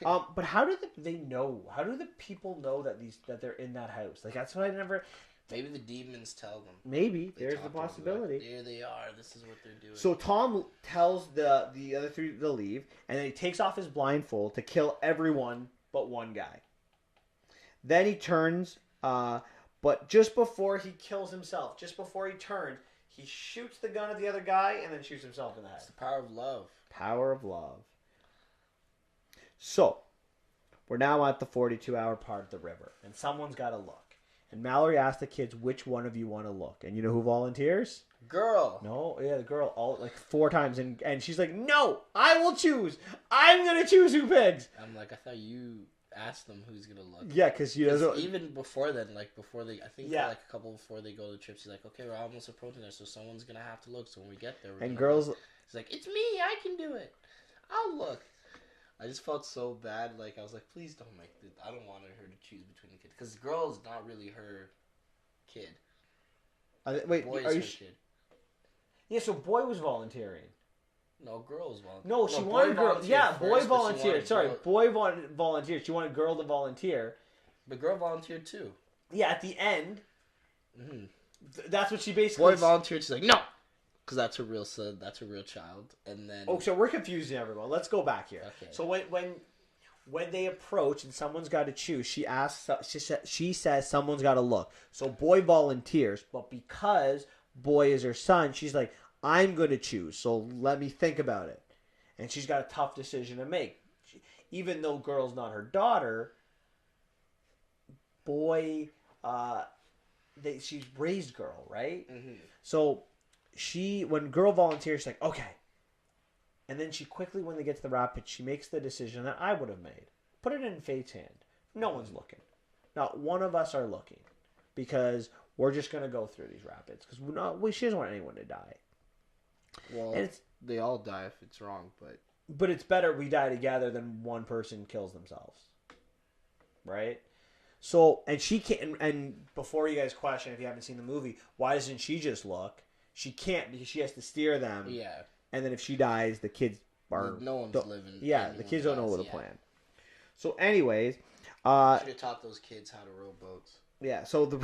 Speaker 1: But how do they know? How do the people know that they're in that house? Like, that's what I never.
Speaker 2: Maybe the demons tell them.
Speaker 1: Maybe. There's the possibility.
Speaker 2: Like, there they are. This is what they're doing.
Speaker 1: So Tom tells the other three to leave, and then he takes off his blindfold to kill everyone but one guy. Then he turns, but just before he kills himself, just before he turns, he shoots the gun at the other guy and then shoots himself in the head.
Speaker 2: It's the power of love.
Speaker 1: Power of love. So, we're now at the 42-hour part of the river, and someone's got to look. And Mallory asks the kids, which one of you want to look? And you know who volunteers?
Speaker 2: Girl.
Speaker 1: No, yeah, the girl, all like 4 times. And she's like, no, I will choose. I'm going to choose who pigs.
Speaker 2: I'm like, I thought you asked them who's going to look.
Speaker 1: Yeah, because you know.
Speaker 2: Even before then, like before they, I think
Speaker 1: yeah.
Speaker 2: like a couple before they go to the trip, she's like, okay, we're almost approaching there, so someone's going to have to look. So when we get there,
Speaker 1: and girls.
Speaker 2: Look. She's like, it's me, I can do it. I'll look. I just felt so bad. Like, I was like, please don't make this. I don't want her to choose between the kids. Because the girl is not really her kid.
Speaker 1: Wait,
Speaker 2: Boy
Speaker 1: are
Speaker 2: is
Speaker 1: you
Speaker 2: her kid.
Speaker 1: Yeah, so boy was volunteering.
Speaker 2: No, girl was volunteering.
Speaker 1: No, she wanted girl. Yeah, boy volunteered. Sorry, boy volunteered. She wanted girl to volunteer.
Speaker 2: But girl volunteered too.
Speaker 1: Yeah, at the end.
Speaker 2: Mm-hmm.
Speaker 1: That's what she basically.
Speaker 2: Boy volunteered. She's like, no. Because that's her real son. That's her real child. And then.
Speaker 1: Oh, so we're confusing everyone. Let's go back here.
Speaker 2: Okay.
Speaker 1: So when they approach and someone's got to choose, she asks. She says someone's got to look. So boy volunteers, but because boy is her son, she's like, I'm going to choose. So let me think about it. And she's got a tough decision to make. Even though girl's not her daughter, boy, she's raised girl, right?
Speaker 2: Mm-hmm.
Speaker 1: So. When girl volunteers, she's like, okay. And then she quickly, when they get to the rapids, she makes the decision that I would have made. Put it in Fate's hand. No one's looking. Not one of us are looking. Because we're just going to go through these rapids. Because she doesn't want anyone to die.
Speaker 2: Well, they all die if it's wrong,
Speaker 1: But it's better we die together than one person kills themselves. Right? So, and she can't, and before you guys question if you haven't seen the movie, why doesn't she just look? She can't because she has to steer them.
Speaker 2: Yeah.
Speaker 1: And then if she dies, the kids are...
Speaker 2: No one's living.
Speaker 1: Yeah, the kids don't know the plan. So anyways... should
Speaker 2: have taught those kids how to row boats.
Speaker 1: Yeah, so through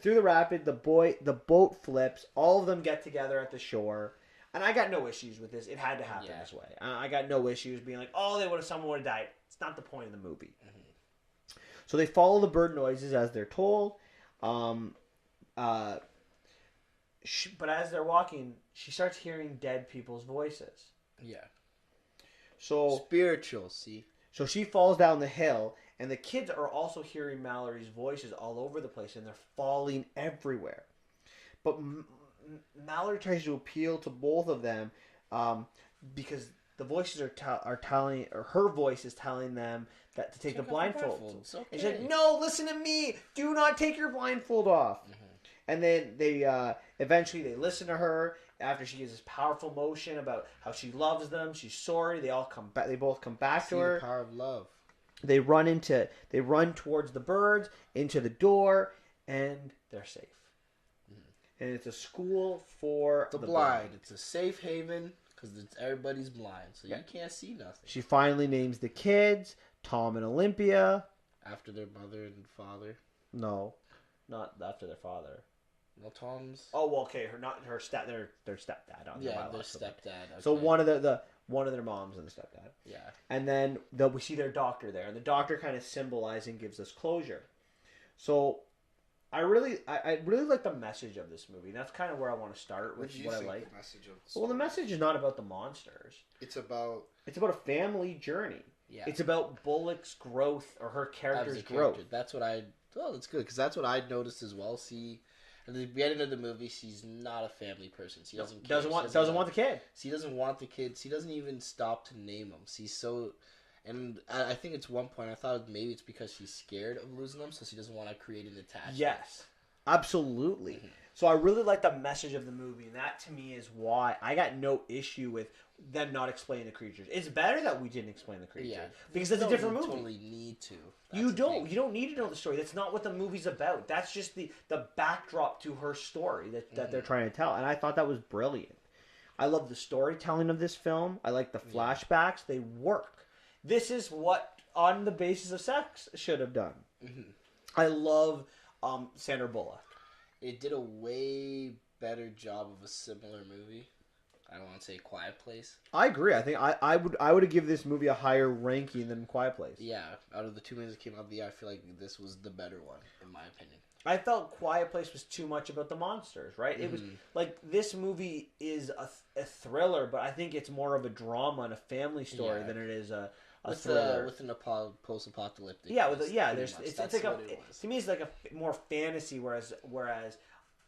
Speaker 1: the rapid, the boat flips. All of them get together at the shore. And I got no issues with this. It had to happen this way. I got no issues being like, oh, someone would have died. It's not the point of the movie. Mm-hmm. So they follow the bird noises as they're told. But as they're walking, she starts hearing dead people's voices.
Speaker 2: Yeah.
Speaker 1: So
Speaker 2: spiritual, see?
Speaker 1: So she falls down the hill, and the kids are also hearing Mallory's voices all over the place, and they're falling everywhere. But Mallory tries to appeal to both of them because the voices are telling, or her voice is telling them that to take the blindfold.
Speaker 2: It's okay.
Speaker 1: And she's like, no, listen to me. Do not take your blindfold off. Mm-hmm. And then they eventually they listen to her after she gives this powerful motion about how she loves them. She's sorry. They all come back. They both come back to her.
Speaker 2: The power of love.
Speaker 1: They run towards the birds into the door, and they're safe. Mm-hmm. And it's a school for
Speaker 2: the blind. It's a safe haven because everybody's blind, so you can't see nothing.
Speaker 1: She finally names the kids Tom and Olympia
Speaker 2: after their mother and father.
Speaker 1: No, not after their father.
Speaker 2: Well, Tom's.
Speaker 1: Oh, well, okay. Their stepdad.
Speaker 2: Their stepdad. Okay.
Speaker 1: So one of their moms and the stepdad.
Speaker 2: Yeah.
Speaker 1: And then we see their doctor there, and the doctor kind of symbolizing gives us closure. So I really like the message of this movie. And that's kind of where I want to start with what I like.
Speaker 2: The message of
Speaker 1: well, the message is not about the monsters.
Speaker 2: It's about
Speaker 1: a family journey.
Speaker 2: Yeah.
Speaker 1: It's about Bullock's growth or her character's growth.
Speaker 2: That's what that's good because that's what I noticed as well. See. At the beginning of the movie, she's not a family person. She doesn't want
Speaker 1: the kid.
Speaker 2: She doesn't want the kid. She doesn't even stop to name them. She's so, and I think it's one point I thought maybe it's because she's scared of losing them, so she doesn't want to create an attachment.
Speaker 1: Yes, absolutely. Mm-hmm. So I really like the message of the movie, and that to me is why I got no issue with them not explaining the creatures. It's better that we didn't explain the creatures because it's a different movie.
Speaker 2: Totally need to.
Speaker 1: You don't need to know the story. That's not what the movie's about. That's just the backdrop to her story that they're trying to tell. And I thought that was brilliant. I love the storytelling of this film. I like the flashbacks. They work. This is what On the Basis of Sex should have done. Mm-hmm. I love Sandra Bullock.
Speaker 2: It did a way better job of a similar movie. I don't want to say Quiet Place.
Speaker 1: I agree. I think I would give this movie a higher ranking than Quiet Place.
Speaker 2: Yeah, out of the 2 movies that came out of the year, I feel like this was the better one, in my opinion.
Speaker 1: I felt Quiet Place was too much about the monsters, right? Mm-hmm. It was like this movie is a thriller, but I think it's more of a drama and a family story than it is a thriller
Speaker 2: with an post-apocalyptic.
Speaker 1: Yeah, it's like to me it's like a more fantasy, whereas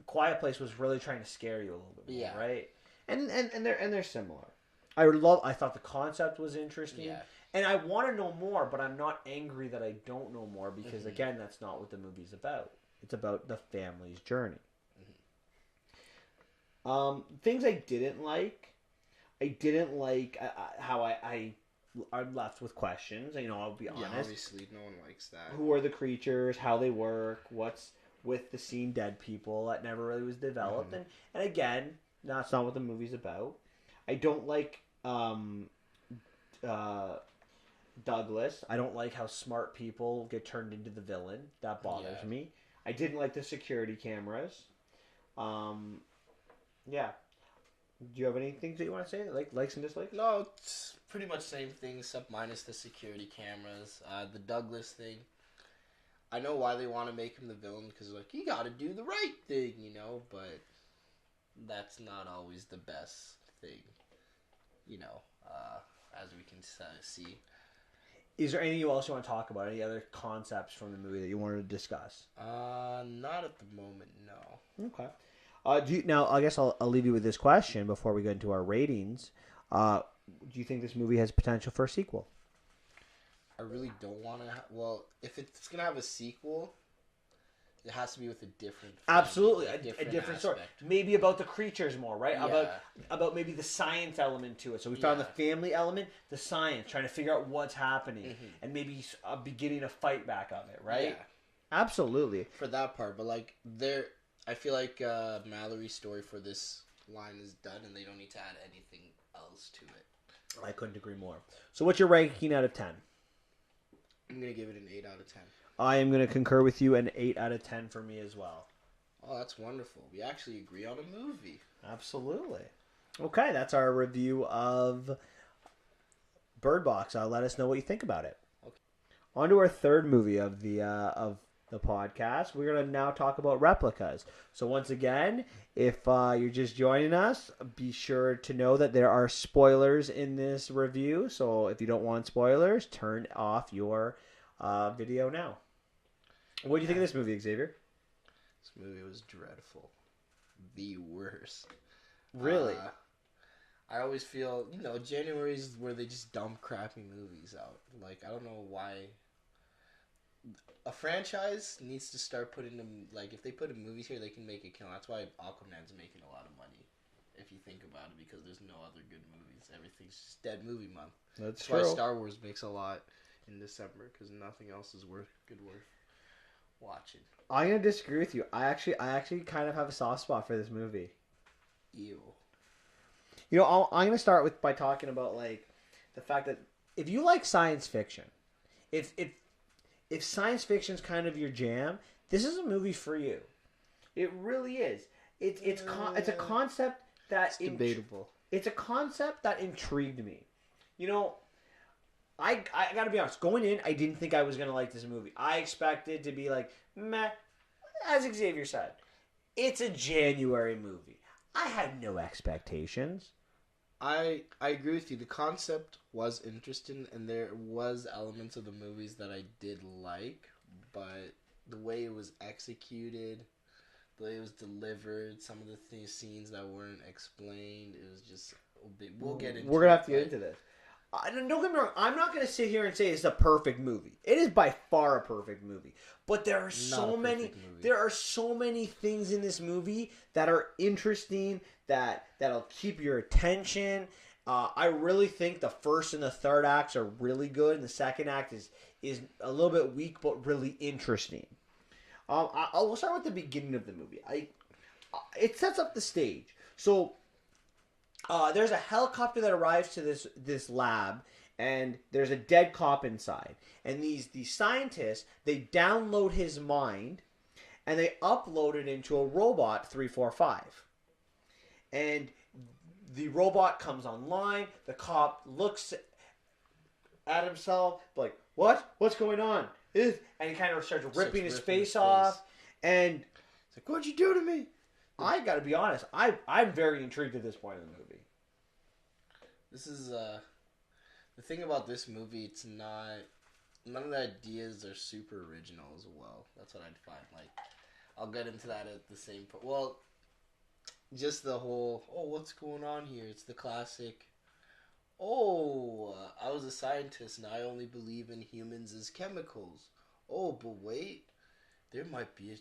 Speaker 1: Quiet Place was really trying to scare you a little bit more, right? And they're similar. I thought the concept was interesting, and I want to know more, but I'm not angry that I don't know more because again, that's not what the movie's about. It's about the family's journey. Mm-hmm. Things I didn't like. I didn't like how I'm left with questions. I'll be honest.
Speaker 2: Yeah, obviously, no one likes that.
Speaker 1: Who are the creatures? How they work? What's with the seen dead people? That never really was developed. Mm-hmm. And again, that's not what the movie's about. I don't like Douglas. I don't like how smart people get turned into the villain. That bothers me. I didn't like the security cameras. Yeah. Do you have any things that you want to say? Like likes and dislikes?
Speaker 2: No, it's pretty much same thing except minus the security cameras. The Douglas thing. I know why they want to make him the villain because like you got to do the right thing, but that's not always the best thing, as we can see.
Speaker 1: Is there anything else you want to talk about? Any other concepts from the movie that you wanted to discuss?
Speaker 2: Not at the moment, no.
Speaker 1: Okay. Now, I guess I'll leave you with this question before we go into our ratings. Do you think this movie has potential for a sequel?
Speaker 2: I really don't want to. Well, if it's going to have a sequel, it has to be with a different.
Speaker 1: Absolutely, a different story. Maybe about the creatures more, right?
Speaker 2: Yeah.
Speaker 1: About maybe the science element to it. So we found the family element, the science, trying to figure out what's happening, and maybe beginning a fight back of it, right? Yeah. Absolutely.
Speaker 2: For that part, but I feel like Mallory's story for this line is done, and they don't need to add anything else to it.
Speaker 1: I couldn't agree more. So what's your ranking out of 10?
Speaker 2: I'm going to give it an 8 out of 10.
Speaker 1: I am going to concur with you, an 8 out of 10 for me as well.
Speaker 2: Oh, that's wonderful. We actually agree on a movie.
Speaker 1: Absolutely. Okay, that's our review of Bird Box. Let us know what you think about it.
Speaker 2: Okay.
Speaker 1: On to our third movie of the podcast. We're going to now talk about Replicas. So once again, if you're just joining us, be sure to know that there are spoilers in this review. So if you don't want spoilers, turn off your video now. What do you think of this movie, Xavier?
Speaker 2: This movie was dreadful. The worst.
Speaker 1: Really?
Speaker 2: I always feel, January is where they just dump crappy movies out. Like, I don't know why. A franchise needs to start putting them, like, if they put in movies here, they can make it count. That's why Aquaman's making a lot of money, if you think about it, because there's no other good movies. Everything's just dead movie month.
Speaker 1: That's
Speaker 2: why Star Wars makes a lot in December, because nothing else is worth watching.
Speaker 1: I'm going to disagree with you. I actually kind of have a soft spot for this movie.
Speaker 2: Ew.
Speaker 1: I'm going to start by talking about like the fact that if you like science fiction, if science fiction's kind of your jam, this is a movie for you. It really is. It's a concept that
Speaker 2: it's debatable.
Speaker 1: It's a concept that intrigued me. I got to be honest. Going in, I didn't think I was going to like this movie. I expected to be like, meh. As Xavier said, it's a January movie. I had no expectations.
Speaker 2: I agree with you. The concept was interesting, and there was elements of the movies that I did like, but the way it was executed, the way it was delivered, some of the scenes that weren't explained, it was just a bit... We're going to
Speaker 1: have to get into this. Don't get me wrong. I'm not going to sit here and say it's a perfect movie. It is by far a perfect movie. But there are so many things in this movie that are interesting, that'll keep your attention. I really think the first and the third acts are really good, and the second act is a little bit weak but really interesting. We'll start with the beginning of the movie. It sets up the stage. So there's a helicopter that arrives to this lab, and there's a dead cop inside. And these scientists, they download his mind, and they upload it into a robot 345. And the robot comes online. The cop looks at himself like, what? What's going on? And he kind of starts ripping his face off. And it's like, what'd you do to me? I gotta be honest. I'm very intrigued at this point in the movie.
Speaker 2: This is the thing about this movie. It's not, none of the ideas are super original as well. That's what I'd find. Like, I'll get into that at the same point. Well, just the whole, what's going on here? It's the classic, I was a scientist and I only believe in humans as chemicals. Oh, but wait, there might be a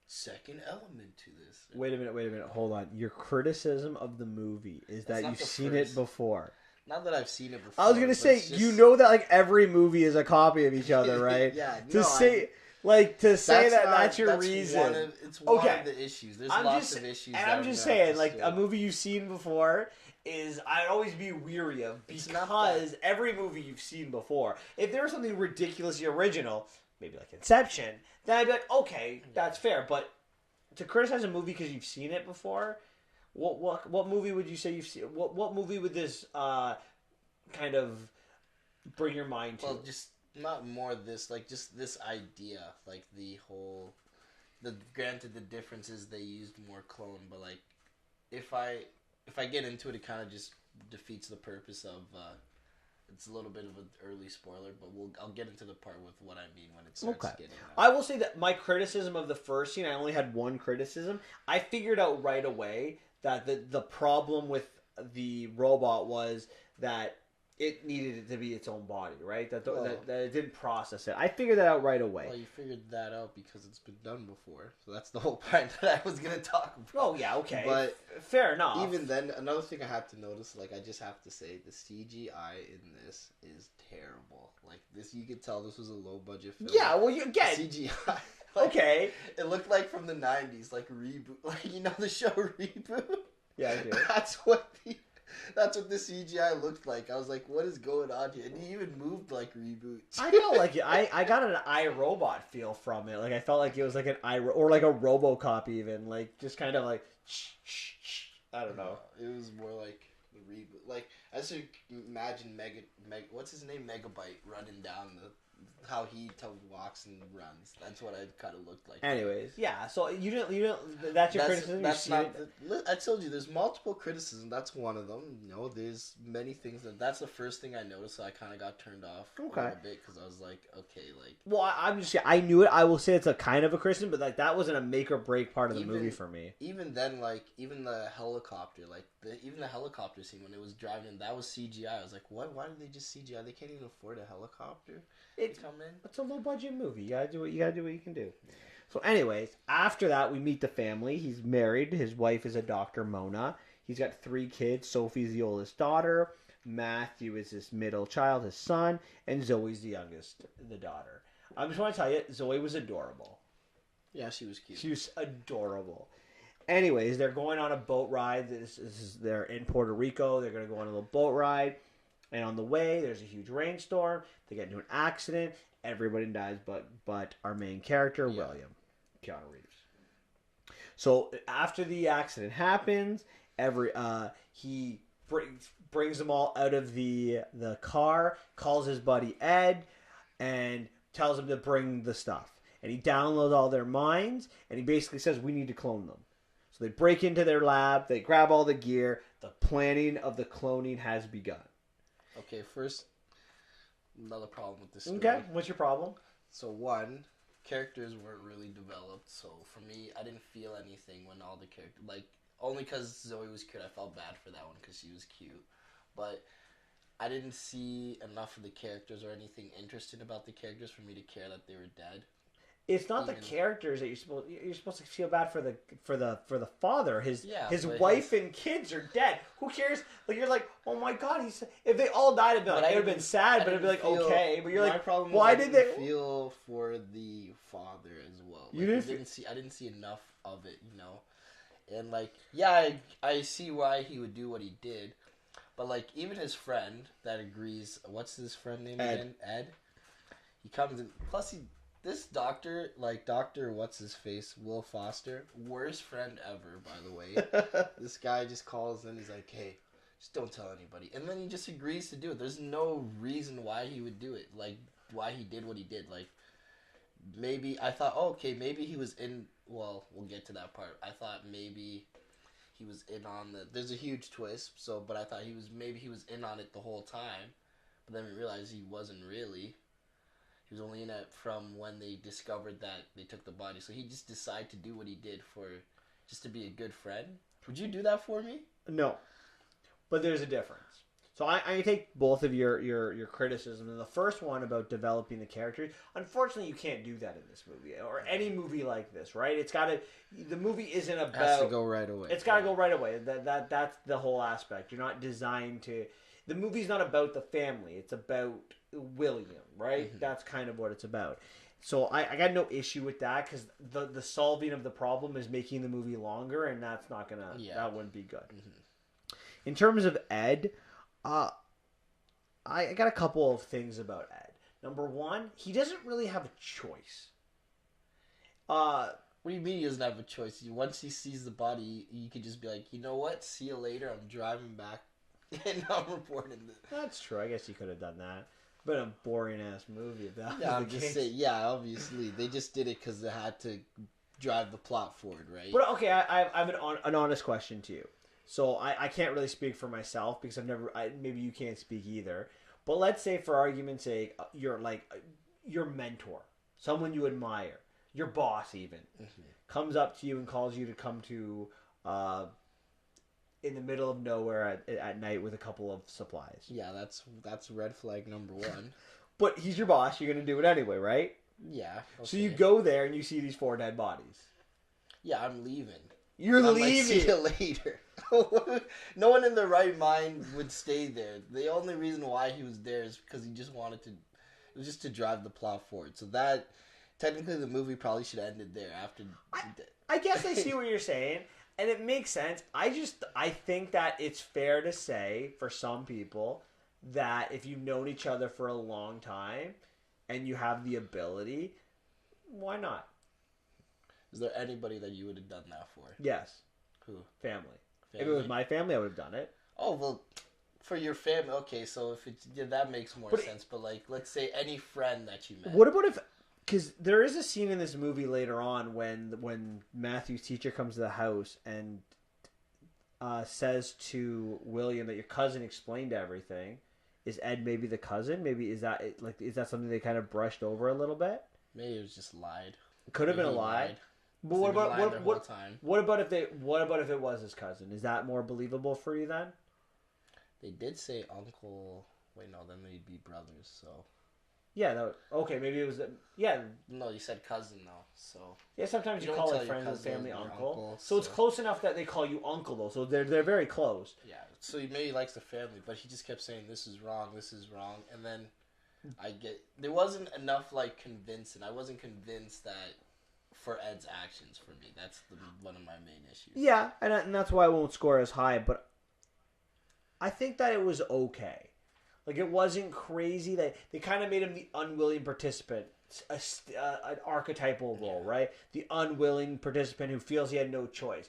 Speaker 2: second element to this.
Speaker 1: Wait a minute. Hold on. Your criticism of the movie is that you've seen it before.
Speaker 2: Not that I've seen it before.
Speaker 1: I was going to say, just... you know that like every movie is a copy of each other, right?
Speaker 2: Yeah.
Speaker 1: That's your reason.
Speaker 2: It's one of the issues. There's lots of issues.
Speaker 1: And I'm just saying, like, a movie you've seen before is I'd always be weary of, because every movie you've seen before, if there was something ridiculously original, maybe like Inception, then I'd be like, okay, that's fair. But to criticize a movie because you've seen it before, what movie would you say you've seen? What movie would this kind of bring your mind to?
Speaker 2: Well, just not more this, like just this idea, like granted the difference is they used more clone, but like if I get into it, it kind of just defeats the purpose of. It's a little bit of an early spoiler, but I'll get into the part with what I mean when it starts getting out.
Speaker 1: I will say that my criticism of the first scene, I only had one criticism. I figured out right away that the problem with the robot was that it needed it to be its own body, right? That it didn't process it. I figured that out right away.
Speaker 2: Well, you figured that out because it's been done before. So that's the whole point that I was going to talk about.
Speaker 1: Oh, yeah, okay.
Speaker 2: But
Speaker 1: fair enough.
Speaker 2: Even then, another thing I have to notice, like, I just have to say, the CGI in this is terrible. Like, this, you could tell this was a low-budget film.
Speaker 1: Yeah, well, you get
Speaker 2: CGI.
Speaker 1: Like, okay.
Speaker 2: It looked like from the 90s, like Reboot. Like, you know the show Reboot?
Speaker 1: Yeah, I do.
Speaker 2: That's what the CGI looked like. I was like, what is going on here? And he even moved like Reboot.
Speaker 1: I felt like I got an iRobot feel from it. Like, I felt like it was like an or like a RoboCop even. Like, just kind of like, shh, shh, shh. I don't know.
Speaker 2: It was more like the reboot. Like I just imagine what's his name, Megabyte, running down how he walks and runs. That's what it kind of looked like.
Speaker 1: Anyways, yeah. So you don't. That's your criticism.
Speaker 2: That's not. I told you, there's multiple criticisms. That's one of them. You know, there's many things that's the first thing I noticed. So I kind of got turned off a little bit because I was like, okay, like.
Speaker 1: Well, I knew it. I will say it's a kind of a criticism, but like that wasn't a make or break part of the movie for me.
Speaker 2: Even then, like even the helicopter, like even the helicopter scene when it was driving, that was CGI. I was like, what? Why did they just CGI? They can't even afford a helicopter. It's
Speaker 1: a low budget movie. You gotta do what you can do. So, anyways, after that, we meet the family. He's married. His wife is a Dr. Mona. He's got 3 kids. Sophie's the oldest daughter. Matthew is his middle child, his son, and Zoe's the youngest, the daughter. I just want to tell you, Zoe was adorable.
Speaker 2: Yeah, she was cute.
Speaker 1: She was adorable. Anyways, they're going on a boat ride. They're in Puerto Rico. They're going to go on a little boat ride. And on the way, there's a huge rainstorm. They get into an accident. Everybody dies but our main character, William, Keanu Reeves. So after the accident happens, he brings them all out of the car, calls his buddy Ed, and tells him to bring the stuff. And he downloads all their minds, and he basically says, we need to clone them. So they break into their lab, they grab all the gear, the planning of the cloning has begun.
Speaker 2: Okay, first, another problem with this story.
Speaker 1: Okay, what's your problem?
Speaker 2: So one, characters weren't really developed. So for me, I didn't feel anything when all the characters, like, only because Zoe was cute, I felt bad for that one because she was cute. But I didn't see enough of the characters or anything interesting about the characters for me to care that they were dead.
Speaker 1: It's not the characters that you're supposed to feel bad for the father. His wife and kids are dead. Who cares? Like you're like, oh my god, if they all died, it would have been sad, but it'd be like okay. But you're like, why did they
Speaker 2: feel for the father as well? Like, I didn't see enough of it, you know. And like, yeah, I see why he would do what he did, but like even his friend that agrees. What's his friend name again? Ed. He comes in. Plus This doctor, like Dr. What's-His-Face, Will Foster, worst friend ever, by the way. This guy just calls and he's like, hey, just don't tell anybody. And then he just agrees to do it. There's no reason why he would do it. Like, why he did what he did. Like, maybe, I thought, oh, okay, maybe he was in, well, we'll get to that part. I thought maybe he was in on there's a huge twist, but I thought he was in on it the whole time. But then we realized he wasn't really. He was only in it from when they discovered that they took the body. So he just decided to do what he did just to be a good friend. Would you do that for me?
Speaker 1: No. But there's a difference. So I take both of your criticism. And the first one about developing the characters, unfortunately you can't do that in this movie. Or any movie like this, right? The movie isn't about... It
Speaker 2: has to go right away.
Speaker 1: It's got to go right away. That's the whole aspect. You're not designed to... The movie's not about the family. It's about William, right? Mm-hmm. That's kind of what it's about. So I got no issue with that because the solving of the problem is making the movie longer, and that's not gonna that wouldn't be good. Mm-hmm. In terms of Ed, I got a couple of things about Ed. Number one, he doesn't really have a choice.
Speaker 2: What do you mean he doesn't have a choice? Once he sees the body, you could just be like, you know what? See you later. I'm driving back. And I'm reporting this.
Speaker 1: That's true. I guess you could have done that. But a boring ass movie if that was
Speaker 2: I'm
Speaker 1: the
Speaker 2: just
Speaker 1: case.
Speaker 2: saying. Yeah, obviously they just did it because they had to drive the plot forward, right?
Speaker 1: But okay, I have an honest question to you. So I can't really speak for myself because I've never. Maybe you can't speak either. But let's say, for argument's sake, you're like your mentor, someone you admire, your boss even, comes up to you and calls you to come to. In the middle of nowhere at night with a couple of supplies.
Speaker 2: Yeah, that's red flag number one.
Speaker 1: But he's your boss. You're going to do it anyway, right?
Speaker 2: Yeah. Okay.
Speaker 1: So you go there and you see these 4 dead bodies.
Speaker 2: Yeah, I'm leaving.
Speaker 1: You're leaving.
Speaker 2: Like, see you later. No one in their right mind would stay there. The only reason why he was there is because he just wanted to. It was just to drive the plot forward. So that technically the movie probably should have ended there after.
Speaker 1: I guess I see what you're saying. And it makes sense. I think that it's fair to say for some people that if you've known each other for a long time and you have the ability, why not?
Speaker 2: Is there anybody that you would have done that for?
Speaker 1: Yes.
Speaker 2: Who?
Speaker 1: Family. If it was my family, I would have done it.
Speaker 2: Oh, well, for your family, okay, so if it's, yeah, that makes more sense. But, like, let's say any friend that you met.
Speaker 1: What about if, because there is a scene in this movie later on when Matthew's teacher comes to the house and says to William that your cousin explained everything. Is Ed maybe the cousin? Maybe is that something they kind of brushed over a little bit?
Speaker 2: Maybe it was just lied.
Speaker 1: Could have been a lie. But what about if it was his cousin? Is that more believable for you then?
Speaker 2: They did say uncle. Wait, no, then they'd be brothers. So.
Speaker 1: Yeah. Okay. Maybe it was. Yeah.
Speaker 2: No, you said cousin though. So.
Speaker 1: Yeah. Sometimes you call like friends and family uncle. So it's close enough that they call you uncle though. So they're very close.
Speaker 2: Yeah. So he maybe likes the family, but he just kept saying this is wrong, and then there wasn't enough like convincing. I wasn't convinced that. For Ed's actions, for me, that's one of my main issues.
Speaker 1: Yeah, and that's why I won't score as high. But I think that it was okay. Like it wasn't crazy. That they kind of made him the unwilling participant, an archetypal role, right? The unwilling participant who feels he had no choice.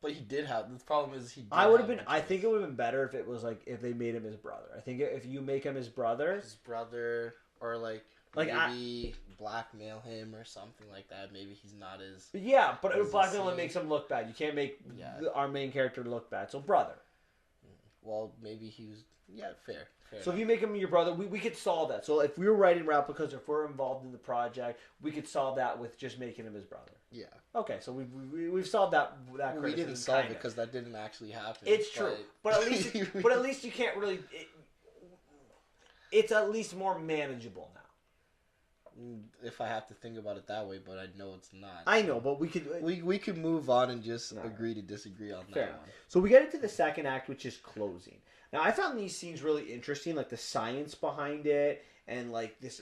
Speaker 2: But he did have. The problem is he.
Speaker 1: I would have been. I think it would have been better if it was like if they made him his brother. I think if you make him his brother,
Speaker 2: or like maybe blackmail him or something like that. Maybe he's not as...
Speaker 1: Yeah, but blackmail makes him look bad. You can't make our main character look bad. So brother.
Speaker 2: Well, maybe he was... Yeah, fair
Speaker 1: so
Speaker 2: enough.
Speaker 1: If you make him your brother, we could solve that. So if we were writing Replicas, if we're involved in the project, we could solve that with just making him his brother.
Speaker 2: Yeah.
Speaker 1: Okay, so we've solved that criticism.
Speaker 2: We didn't solve it because that didn't actually happen.
Speaker 1: It's true. But at least you can't really... It's at least more manageable now.
Speaker 2: If I have to think about it that way, but I know it's not.
Speaker 1: I know, but we
Speaker 2: could move on and just agree to disagree on that one.
Speaker 1: So we get into the second act, which is closing. Now, I found these scenes really interesting, like the science behind it, and like this.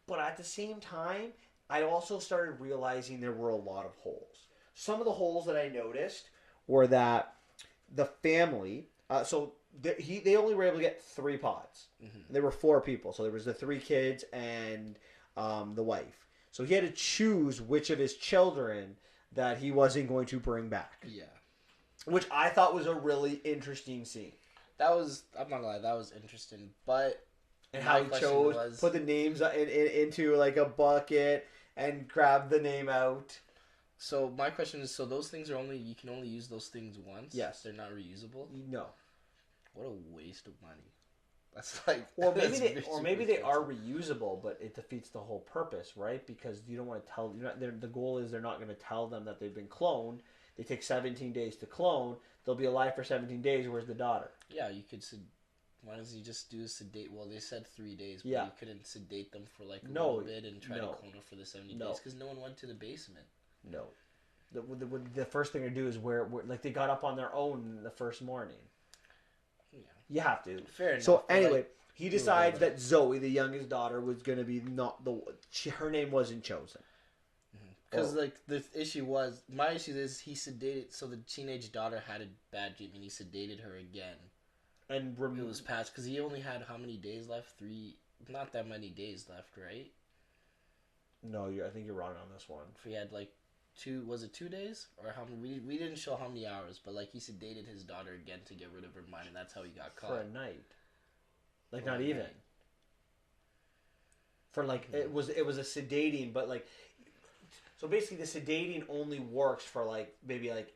Speaker 1: But at the same time, I also started realizing there were a lot of holes. Some of the holes that I noticed were that the family. They only were able to get 3 pods. Mm-hmm. There were 4 people, so there was the 3 kids and the wife. So he had to choose which of his children that he wasn't going to bring back.
Speaker 2: Yeah,
Speaker 1: which I thought was a really interesting scene.
Speaker 2: I'm not gonna lie, that was interesting, but
Speaker 1: how he put the names into like a bucket and grab the name out.
Speaker 2: So my question is, so those things you can only use those things once?
Speaker 1: Yes,
Speaker 2: they're not reusable.
Speaker 1: No.
Speaker 2: What a waste of money. That's like...
Speaker 1: Or maybe they are reusable, but it defeats the whole purpose, right? Because you don't want to tell... the goal is they're not going to tell them that they've been cloned. They take 17 days to clone. They'll be alive for 17 days. Where's the daughter?
Speaker 2: Yeah, you could... Why doesn't he just do sedate... Well, they said 3 days, but you couldn't sedate them for like a little bit and try to clone her for the 70 days? Because no one went to the basement.
Speaker 1: No. The first thing to do is where like they got up on their own the first morning. Yeah. You have to.
Speaker 2: Fair enough.
Speaker 1: So anyway, he decides that Zoe, the youngest daughter, was going to be her name wasn't chosen.
Speaker 2: Because like the issue was, my issue is he sedated, so the teenage daughter had a bad dream and he sedated her again.
Speaker 1: And
Speaker 2: it was patched because he only had how many days left? 3, not that many days left, right?
Speaker 1: No, I think you're wrong on this one.
Speaker 2: If he had like 2, was it 2 days? Or how many? We didn't show how many hours, but like he sedated his daughter again to get rid of her mind, and that's how he got caught.
Speaker 1: For a night. Like not even. For like it was a sedating, but like so basically the sedating only works for like maybe like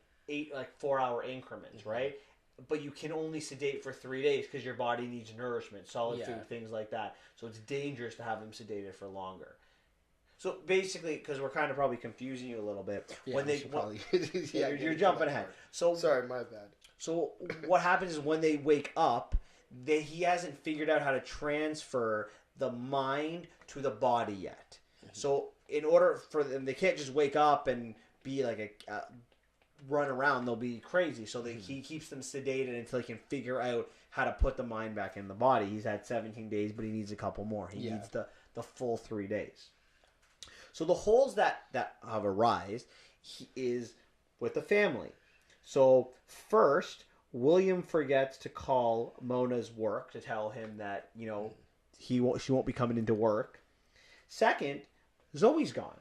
Speaker 1: 4-hour increments, right? But you can only sedate for 3 days because your body needs nourishment, solid food, things like that. So it's dangerous to have them sedated for longer. So basically, because we're kind of probably confusing you a little bit, you're jumping ahead. So
Speaker 2: sorry, my bad.
Speaker 1: So what happens is when they wake up, he hasn't figured out how to transfer the mind to the body yet. Mm-hmm. So in order for them, they can't just wake up and be like run around. They'll be crazy. So he keeps them sedated until he can figure out how to put the mind back in the body. He's had 17 days, but he needs a couple more. He needs the full 3 days. So the holes that have arisen is with the family. So first, William forgets to call Mona's work to tell him that she won't be coming into work. Second, Zoe's gone.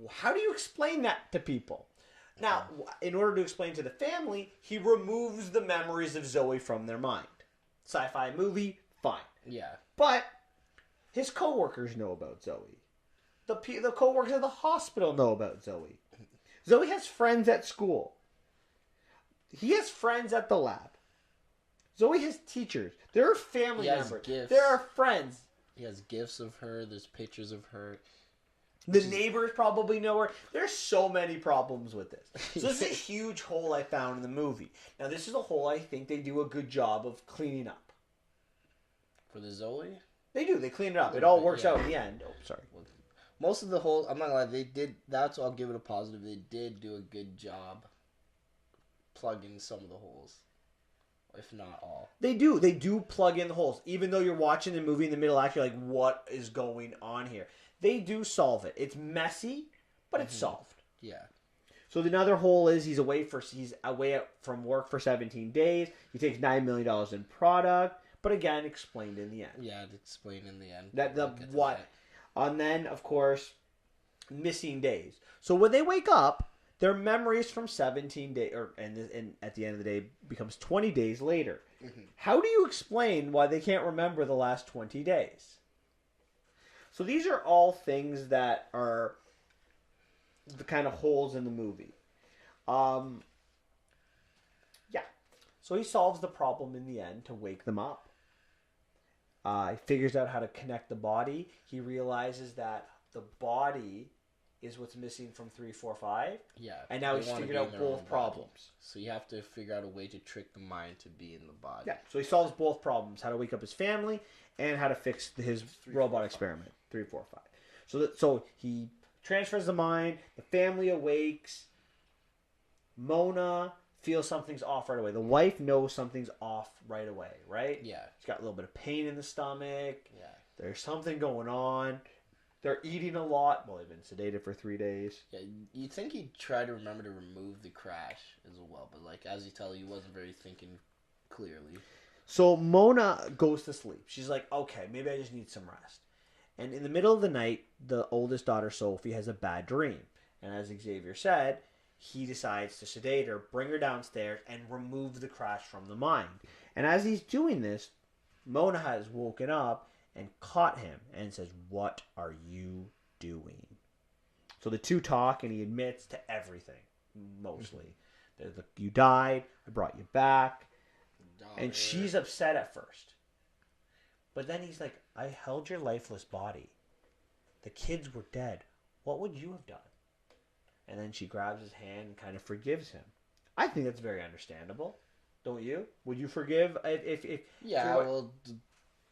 Speaker 1: How do you explain that to people? Now, in order to explain to the family, he removes the memories of Zoe from their mind. Sci-fi movie, fine.
Speaker 2: Yeah.
Speaker 1: But his coworkers know about Zoe. The coworkers at the hospital know about Zoe. Zoe has friends at school. He has friends at the lab. Zoe has teachers. There are family members.
Speaker 2: Gifts.
Speaker 1: There are friends.
Speaker 2: He has gifts of her. There's pictures of her.
Speaker 1: The neighbors probably know her. There's so many problems with this. So this is a huge hole I found in the movie. Now, this is a hole I think they do a good job of cleaning up.
Speaker 2: For the Zoe?
Speaker 1: They do. They clean it up. It all works out in the end. Oh, sorry.
Speaker 2: Most of the holes, I'm not gonna lie, they did, that's, I'll give it a positive, they did do a good job plugging some of the holes. If not all. They do.
Speaker 1: They do plug in the holes. Even though you're watching the movie in the middle act, you're like, what is going on here? They do solve it. It's messy, but it's solved.
Speaker 2: Yeah.
Speaker 1: So the other hole is he's away from work for 17 days. He takes $9 million in product, but again, explained in the end.
Speaker 2: Yeah, it's explained in the end.
Speaker 1: And then, of course, missing days. So when they wake up, their memories from 17 days, and at the end of the day, becomes 20 days later. Mm-hmm. How do you explain why they can't remember the last 20 days? So these are all things that are the kind of holes in the movie. Yeah. So he solves the problem in the end to wake them up. He figures out how to connect the body. He realizes that the body is what's missing from 3, 4, 5.
Speaker 2: Yeah.
Speaker 1: And now he's figured out both problems.
Speaker 2: So you have to figure out a way to trick the mind to be in the body.
Speaker 1: Yeah. So he solves both problems: how to wake up his family and how to fix his robot experiment. 3, 4, 5. So he transfers the mind. The family awakes. Mona feels something's off right away. The wife knows something's off right away, right?
Speaker 2: Yeah.
Speaker 1: She's got a little bit of pain in the stomach.
Speaker 2: Yeah.
Speaker 1: There's something going on. They're eating a lot. Well, they've been sedated for 3 days.
Speaker 2: Yeah, you'd think he'd try to remember to remove the crash as well, but like as you tell, he wasn't very thinking clearly. So
Speaker 1: Mona goes to sleep. She's like, okay, maybe I just need some rest. And in the middle of the night, the oldest daughter, Sophie, has a bad dream. And as Xavier said, he decides to sedate her, bring her downstairs, and remove the crash from the mind. And as he's doing this, Mona has woken up and caught him and says, "What are you doing?" So the two talk, and he admits to everything, mostly. You died, I brought you back. And she's upset at first. But then he's like, I held your lifeless body. The kids were dead. What would you have done? And then she grabs his hand and kind of forgives him. I think that's very understandable. Don't you? Would you forgive if
Speaker 2: yeah, well,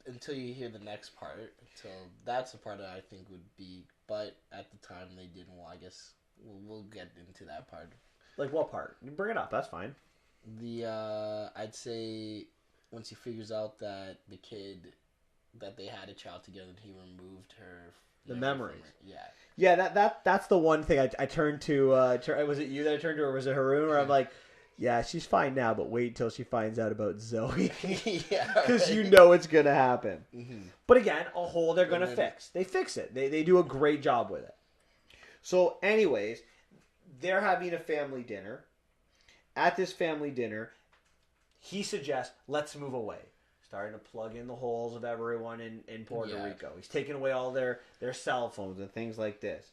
Speaker 2: until you hear the next part. Until that's the part that I think would be, but at the time they didn't. Well, I guess we'll get into that part.
Speaker 1: Like what part? You bring it up. That's fine.
Speaker 2: I'd say once he figures out that the kid, that they had a child together, and he removed her
Speaker 1: memories.
Speaker 2: Yeah.
Speaker 1: Yeah, that's the one thing I turned to. Was it you that I turned to, or was it Haroon? Where I'm like, yeah, she's fine now, but wait until she finds out about Zoe.
Speaker 2: Yeah,
Speaker 1: because you know it's gonna happen.
Speaker 2: Mm-hmm.
Speaker 1: But again, a hole they're gonna fix. They fix it. They do a great job with it. So, anyways, they're having a family dinner. At this family dinner, he suggests, let's move away. Starting to plug in the holes of everyone in Puerto Rico. He's taking away all their cell phones and things like this.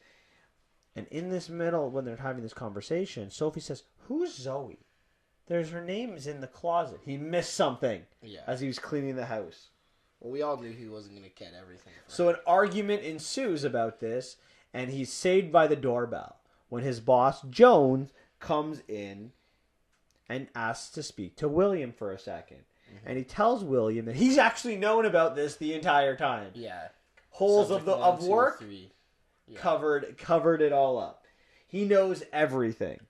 Speaker 1: And in this middle, when they're having this conversation, Sophie says, "Who's Zoe?" Her name is in the closet. He missed something as he was cleaning the house.
Speaker 2: Well, we all knew he wasn't going to get everything.
Speaker 1: So an argument ensues about this, and he's saved by the doorbell when his boss, Jones, comes in and asks to speak to William for a second. Mm-hmm. And he tells William that he's actually known about this the entire time.
Speaker 2: Yeah.
Speaker 1: Holes of work covered it all up. He knows everything.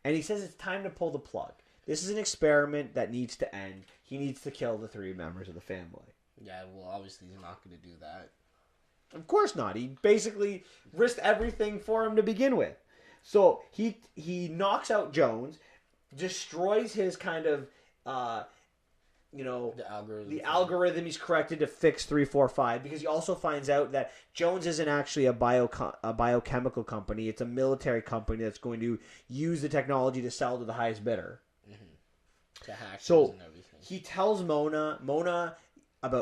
Speaker 1: And he says it's time to pull the plug. This is an experiment that needs to end. He needs to kill the 3 members of the family.
Speaker 2: Yeah, well, obviously he's not going to do that.
Speaker 1: Of course not. He basically risked everything for him to begin with. So he knocks out Jones, destroys his kind of
Speaker 2: the
Speaker 1: algorithm he's corrected to fix 345, because he also finds out that Jones isn't actually a biochemical company. It's a military company that's going to use the technology to sell to the highest bidder.
Speaker 2: To hackers and everything.
Speaker 1: He tells Mona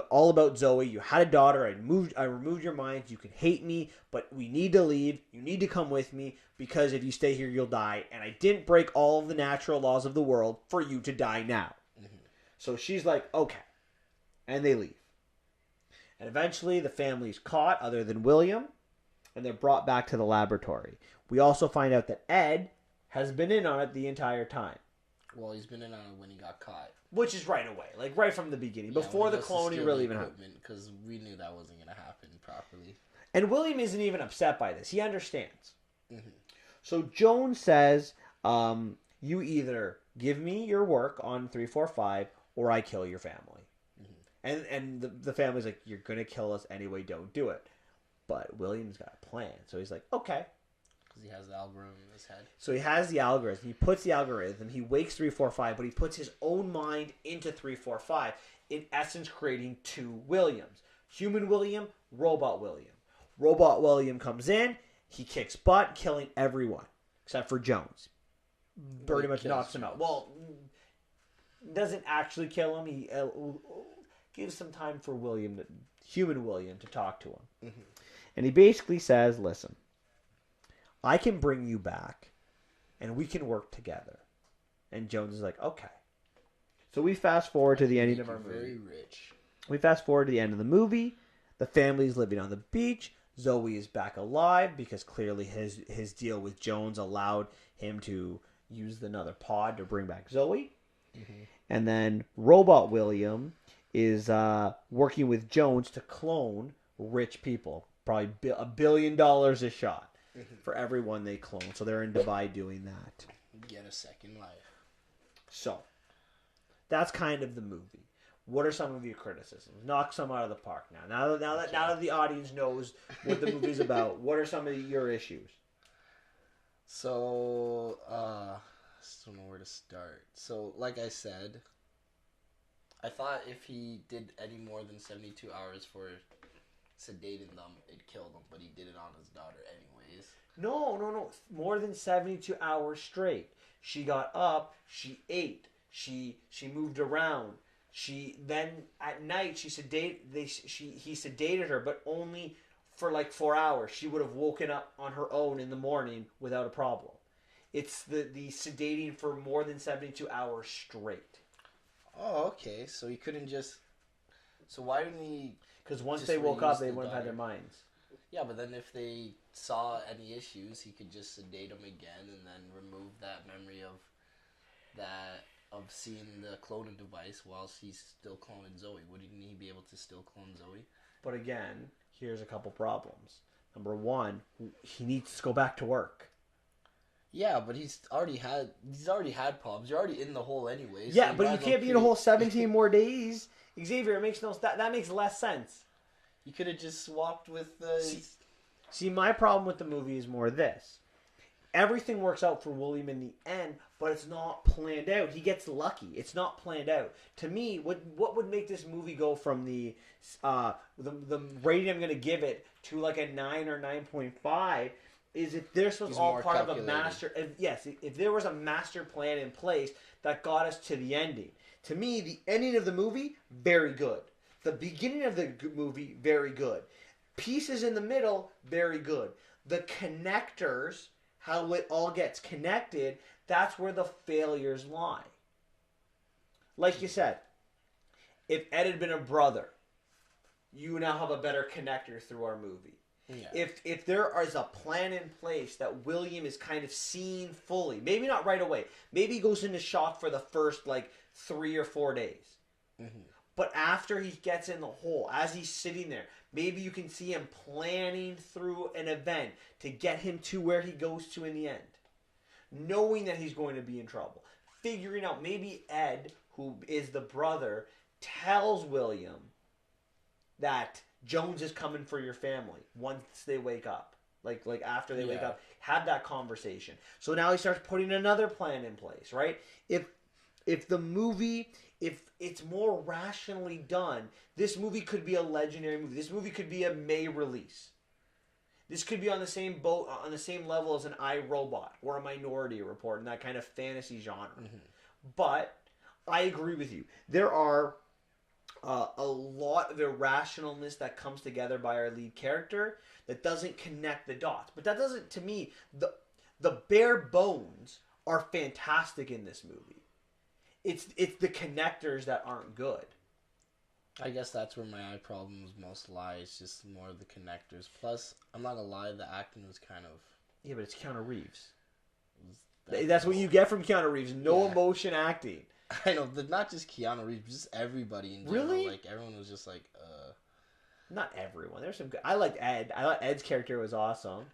Speaker 1: all about Zoe. You had a daughter. I removed your minds. You can hate me, but we need to leave. You need to come with me, because if you stay here, you'll die. And I didn't break all of the natural laws of the world for you to die now. So she's like, okay. And they leave. And eventually the family's caught, other than William, and they're brought back to the laboratory. We also find out that Ed has been in on it the entire time.
Speaker 2: Well, he's been in on it when he got caught.
Speaker 1: Which is right away, like right from the beginning, before the cloning really even happened.
Speaker 2: Because we knew that wasn't going to happen properly.
Speaker 1: And William isn't even upset by this. He understands. So Jones says, you either give me your work on 345 or I kill your family. And the family's like, you're going to kill us anyway, don't do it. But William's got a plan. So he's like, okay.
Speaker 2: Because he has the algorithm in his head.
Speaker 1: So he has the algorithm. He puts the algorithm. He wakes 345, but he puts his own mind into 345, in essence creating two Williams. Human William, Robot William. Robot William comes in. He kicks butt, killing everyone. Except for Jones. Pretty much knocks him out. Well, doesn't actually kill him. He gives some time for Human William, to talk to him. And he basically says, listen, I can bring you back, and we can work together. And Jones is like, okay. So we fast forward to the ending of our movie.
Speaker 2: Very rich.
Speaker 1: We fast forward to the end of the movie. The family's living on the beach. Zoe is back alive, because clearly his deal with Jones allowed him to use another pod to bring back Zoe. And then Robot William is working with Jones to clone rich people. Probably $1 billion a shot for everyone they clone. So they're in Dubai doing that.
Speaker 2: Get a second life.
Speaker 1: So that's kind of the movie. What are some of your criticisms? Knock some out of the park now. Now that the audience knows what the movie's about, what are some of your issues?
Speaker 2: So, I just don't know where to start. So, like I said, I thought if he did any more than 72 hours for sedating them, it'd kill them. But he did it on his daughter anyways.
Speaker 1: No. More than 72 hours straight. She got up. She ate. She moved around. Then at night he sedated her, but only for like 4 hours. She would have woken up on her own in the morning without a problem. It's the sedating for more than 72 hours straight.
Speaker 2: Oh, okay. So he couldn't just. So why didn't he?
Speaker 1: Because once they woke up, they wouldn't have had their minds.
Speaker 2: Yeah, but then if they saw any issues, he could just sedate them again and then remove that memory of seeing the cloning device whilst he's still cloning Zoe. Wouldn't he be able to still clone Zoe?
Speaker 1: But again, here's a couple problems. Number one, he needs to go back to work.
Speaker 2: Yeah, but he's already had problems. You're already in the hole anyways.
Speaker 1: Yeah, so but you can't be in a hole 17 more days. Xavier, it makes that makes less sense.
Speaker 2: You could have just swapped with the.
Speaker 1: See, my problem with the movie is more this. Everything works out for William in the end, but it's not planned out. He gets lucky. It's not planned out. To me, what would make this movie go from the rating I'm going to give it to like a 9 or 9.5 is if this was all part of a master. If there was a master plan in place that got us to the ending. To me, the ending of the movie, very good. The beginning of the movie, very good. Pieces in the middle, very good. The connectors, how it all gets connected, that's where the failures lie. Like you said, if Ed had been a brother, you now have a better connector through our movie. Yeah. If there is a plan in place that William is kind of seeing fully, maybe not right away, maybe he goes into shock for the first 3 or 4 days. Mm-hmm. But after he gets in the hole, as he's sitting there, maybe you can see him planning through an event to get him to where he goes to in the end. Knowing that he's going to be in trouble. Figuring out, maybe Ed, who is the brother, tells William that Jones is coming for your family once they wake up. Like after they wake up, have that conversation. So now he starts putting another plan in place, right? If if the movie, if it's more rationally done, this movie could be a legendary movie. This movie could be a May release. This could be on the same boat, on the same level as an iRobot or a Minority Report in that kind of fantasy genre. Mm-hmm. But I agree with you. There are a lot of irrationalness that comes together by our lead character that doesn't connect the dots. But that doesn't, to me, the bare bones are fantastic in this movie. It's the connectors that aren't good.
Speaker 2: I guess that's where my eye problems most lie. It's just more of the connectors. Plus, I'm not gonna lie, the acting was kind of...
Speaker 1: Yeah, but it's Keanu Reeves. That's what you get from Keanu Reeves. No emotion acting.
Speaker 2: I know, but not just Keanu Reeves, just everybody in general.
Speaker 1: Really?
Speaker 2: Like, everyone was just like,
Speaker 1: Not everyone. There's some good... I liked Ed. I thought Ed's character was awesome.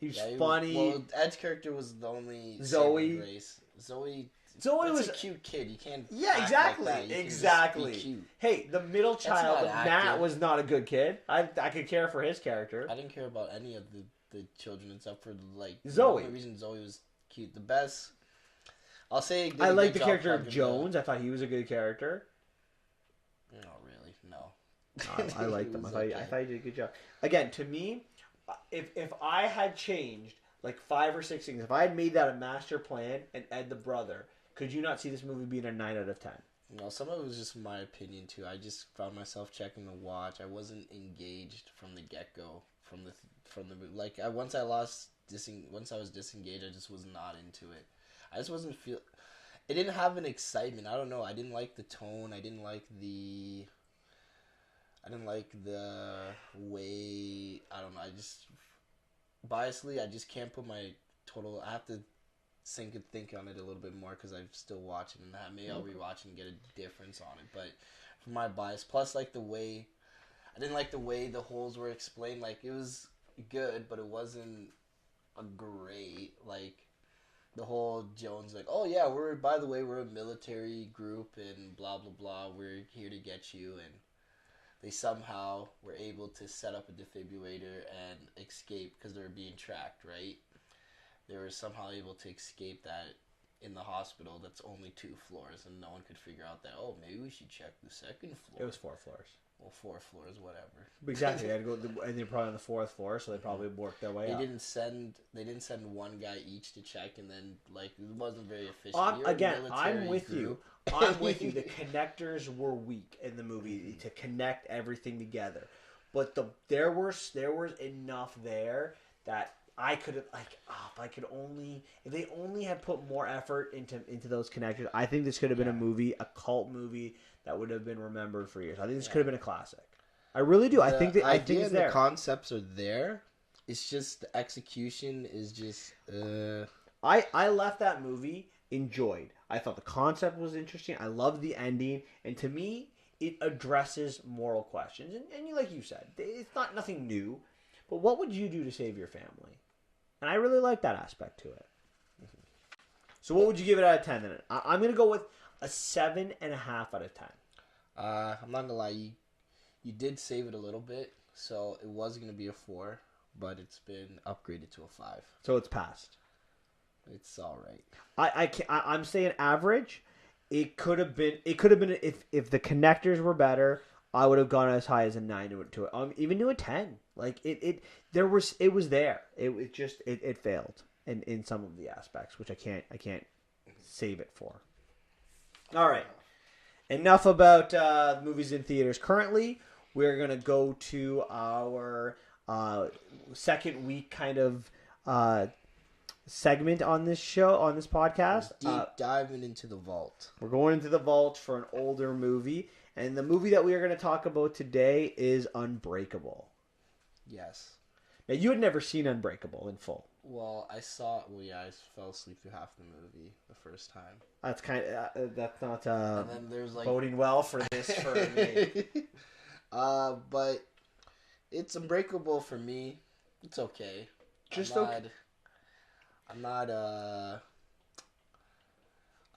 Speaker 1: He was funny.
Speaker 2: Well, Ed's character was the only
Speaker 1: Zoe.
Speaker 2: Race. Zoe
Speaker 1: was
Speaker 2: a cute kid. You can't.
Speaker 1: Yeah, exactly.
Speaker 2: Like that.
Speaker 1: Exactly.
Speaker 2: Cute.
Speaker 1: Hey, the middle child, Matt, was not a good kid. I could care for his character.
Speaker 2: I didn't care about any of the children except for like
Speaker 1: Zoe.
Speaker 2: The only reason Zoe was cute. The best. I'll say.
Speaker 1: I like the character of Jones. I thought he was a good character.
Speaker 2: No, really, no.
Speaker 1: I liked him. I thought he did a good job. Again, to me, if I had changed like 5 or 6 things, if I had made that a master plan and Ed the brother, could you not see this movie being a 9 out of 10?
Speaker 2: No, some of it was just my opinion too. I just found myself checking the watch. I wasn't engaged from the get go. From the like, once I was disengaged, I just was not into it. I just wasn't feel. It didn't have an excitement. I don't know. I didn't like the tone. I didn't like the way. I don't know. I just biasly, I just can't put my total. I have to think on it a little bit more because I'm still watching, and maybe I'll rewatch and get a difference on it. But for my bias, plus like the way, I didn't like the way the holes were explained. Like, it was good, but it wasn't a great, like, the whole Jones, like, oh yeah, we're a military group and blah blah blah, we're here to get you, and they somehow were able to set up a defibrillator and escape because they were being tracked, right? They were somehow able to escape that in the hospital that's only 2 floors, and no one could figure out that, oh, maybe we should check the second floor.
Speaker 1: It was 4 floors.
Speaker 2: Well, 4 floors, whatever.
Speaker 1: Exactly. They had to go, and they're probably on the 4th floor, so they probably worked their way up.
Speaker 2: They didn't send one guy each to check, and then, like, it wasn't very efficient.
Speaker 1: I'm with you. I'm with you. The connectors were weak in the movie to connect everything together, but there was enough there that I could have, like, if they only had put more effort into those connectors, I think this could have been a movie, a cult movie that would have been remembered for years. I think this could have been a classic. I really do. I think it's there.
Speaker 2: The concepts are there. It's just the execution is just.
Speaker 1: I left that movie enjoyed. I thought the concept was interesting. I loved the ending, and to me, it addresses moral questions. And like you said, it's not nothing new. But what would you do to save your family? And I really like that aspect to it. Mm-hmm. So what would you give it out of 10 then? I'm going to go with a 7.5 out of 10.
Speaker 2: I'm not going to lie. You did save it a little bit. So it was going to be a 4. But it's been upgraded to a 5.
Speaker 1: So it's passed.
Speaker 2: It's all right.
Speaker 1: I'm saying average. It could have been if the connectors were better, I would have gone as high as a 9 to it. Even to a 10. Like it was there. It failed in some of the aspects, which I can't save it for. All right. Enough about movies in theaters. Currently, we're gonna go to our second week kind of segment on this podcast.
Speaker 2: Deep diving into the vault.
Speaker 1: We're going into the vault for an older movie. And the movie that we are going to talk about today is Unbreakable.
Speaker 2: Yes.
Speaker 1: Now, you had never seen Unbreakable in full.
Speaker 2: Well, I fell asleep through half the movie the first time.
Speaker 1: That's that's not
Speaker 2: and then there's like
Speaker 1: boding well for this for me.
Speaker 2: But it's Unbreakable for me. It's okay. I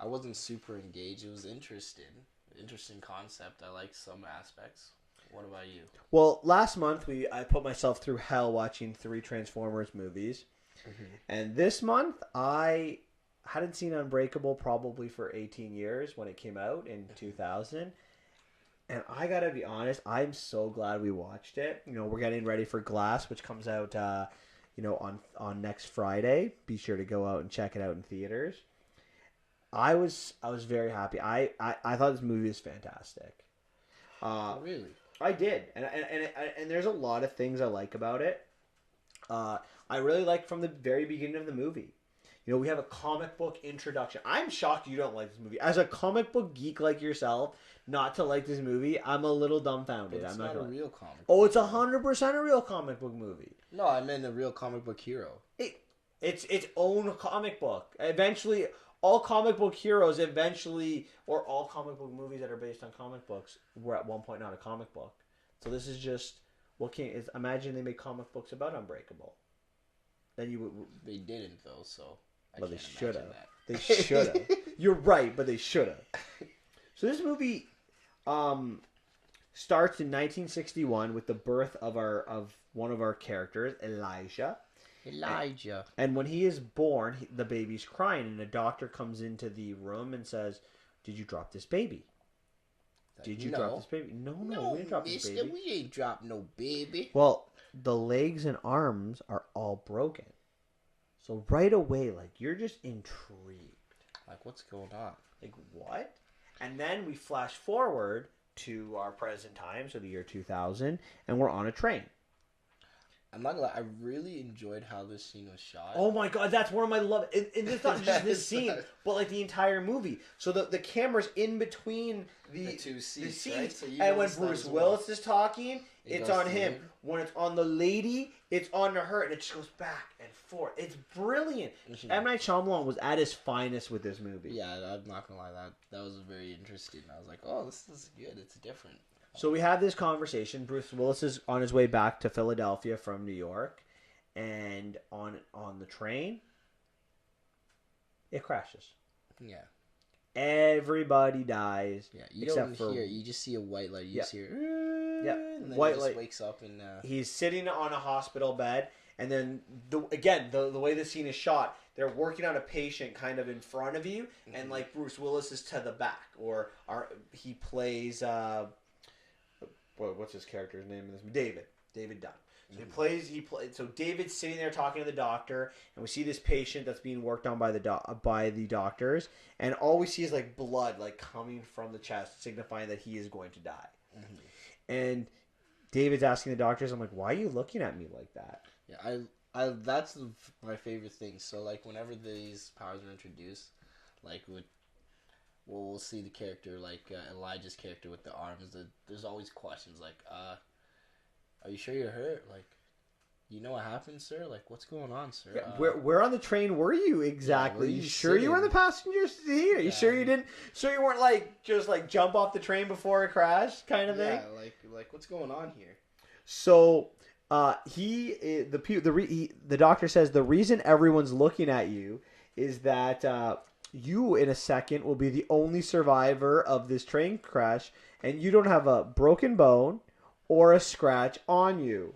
Speaker 2: wasn't super engaged. It was interesting concept. I like some aspects. What about you?
Speaker 1: Well, last month I put myself through hell watching 3 Transformers movies, and this month I hadn't seen Unbreakable probably for 18 years when it came out in 2000. And I gotta be honest, I'm so glad we watched it. You know, we're getting ready for Glass, which comes out, on next Friday. Be sure to go out and check it out in theaters. I was very happy. I thought this movie was fantastic.
Speaker 2: Really?
Speaker 1: I did, and there's a lot of things I like about it. I really like from the very beginning of the movie. You know, we have a comic book introduction. I'm shocked you don't like this movie. As a comic book geek like yourself, not to like this movie, I'm a little dumbfounded.
Speaker 2: But it's
Speaker 1: I'm
Speaker 2: not a
Speaker 1: gonna...
Speaker 2: real comic book.
Speaker 1: Oh, it's 100% a real comic book movie.
Speaker 2: No, I meant a real comic book hero.
Speaker 1: It's its own comic book. Eventually, all comic book heroes or all comic book movies that are based on comic books were at one point not a comic book. So this is just, imagine they made comic books about Unbreakable. Then you would...
Speaker 2: They didn't, though, so...
Speaker 1: But they should have. They should have. You're right, but they should have. So this movie starts in 1961 with the birth of one of our characters, Elijah. And when he is born, the baby's crying, and a doctor comes into the room and says, "Did you drop this baby? Did you drop this baby?" No, we didn't drop this baby.
Speaker 2: We ain't dropped no baby.
Speaker 1: Well, the legs and arms are all broken. So right away, like, you're just intrigued.
Speaker 2: Like, what's going on?
Speaker 1: Like, what? And then we flash forward to our present time, so the year 2000, and we're on a train.
Speaker 2: I'm not gonna lie, I really enjoyed how this scene was shot.
Speaker 1: Oh my god, that's one of my love. And it's not just this scene, but like the entire movie. So the camera's in between the two seats. Right? So and when Bruce Willis is talking, it's on him. When it's on the lady, it's on her, and it just goes back and forth. It's brilliant. Mm-hmm. M. Night Shyamalan was at his finest with this movie.
Speaker 2: Yeah, I'm not gonna lie, that was very interesting. I was like, oh, this is good. It's different.
Speaker 1: So we have this conversation. Bruce Willis is on his way back to Philadelphia from New York, and on the train, it crashes.
Speaker 2: Yeah.
Speaker 1: Everybody dies.
Speaker 2: Yeah, you don't hear. You just see a white light. You just hear.
Speaker 1: Yeah,
Speaker 2: and then
Speaker 1: white
Speaker 2: he
Speaker 1: light.
Speaker 2: Wakes up and
Speaker 1: he's sitting on a hospital bed, and then the way the scene is shot, they're working on a patient kind of in front of you, mm-hmm. and like Bruce Willis is to the back, he plays. What's his character's name in this? David Dunn. So so David's sitting there talking to the doctor, and we see this patient that's being worked on by the doctors, and all we see is like blood like coming from the chest, signifying that he is going to die. Mm-hmm. And David's asking the doctors, I'm like, why are you looking at me like that?
Speaker 2: Yeah, I that's my favorite thing. So like whenever these powers are introduced, like we'll see the character, like Elijah's character with the arms. There's always questions like, are you sure you're hurt? Like, you know what happened, sir? Like, what's going on, sir?
Speaker 1: Yeah, where on the train were you exactly? You sure you were in the passenger seat? Are you sure you didn't? Sure you weren't like just like jump off the train before it crashed, kind of thing?
Speaker 2: Yeah, like what's going on here?
Speaker 1: So, the doctor says the reason everyone's looking at you is that you in a second will be the only survivor of this train crash, and you don't have a broken bone or a scratch on you.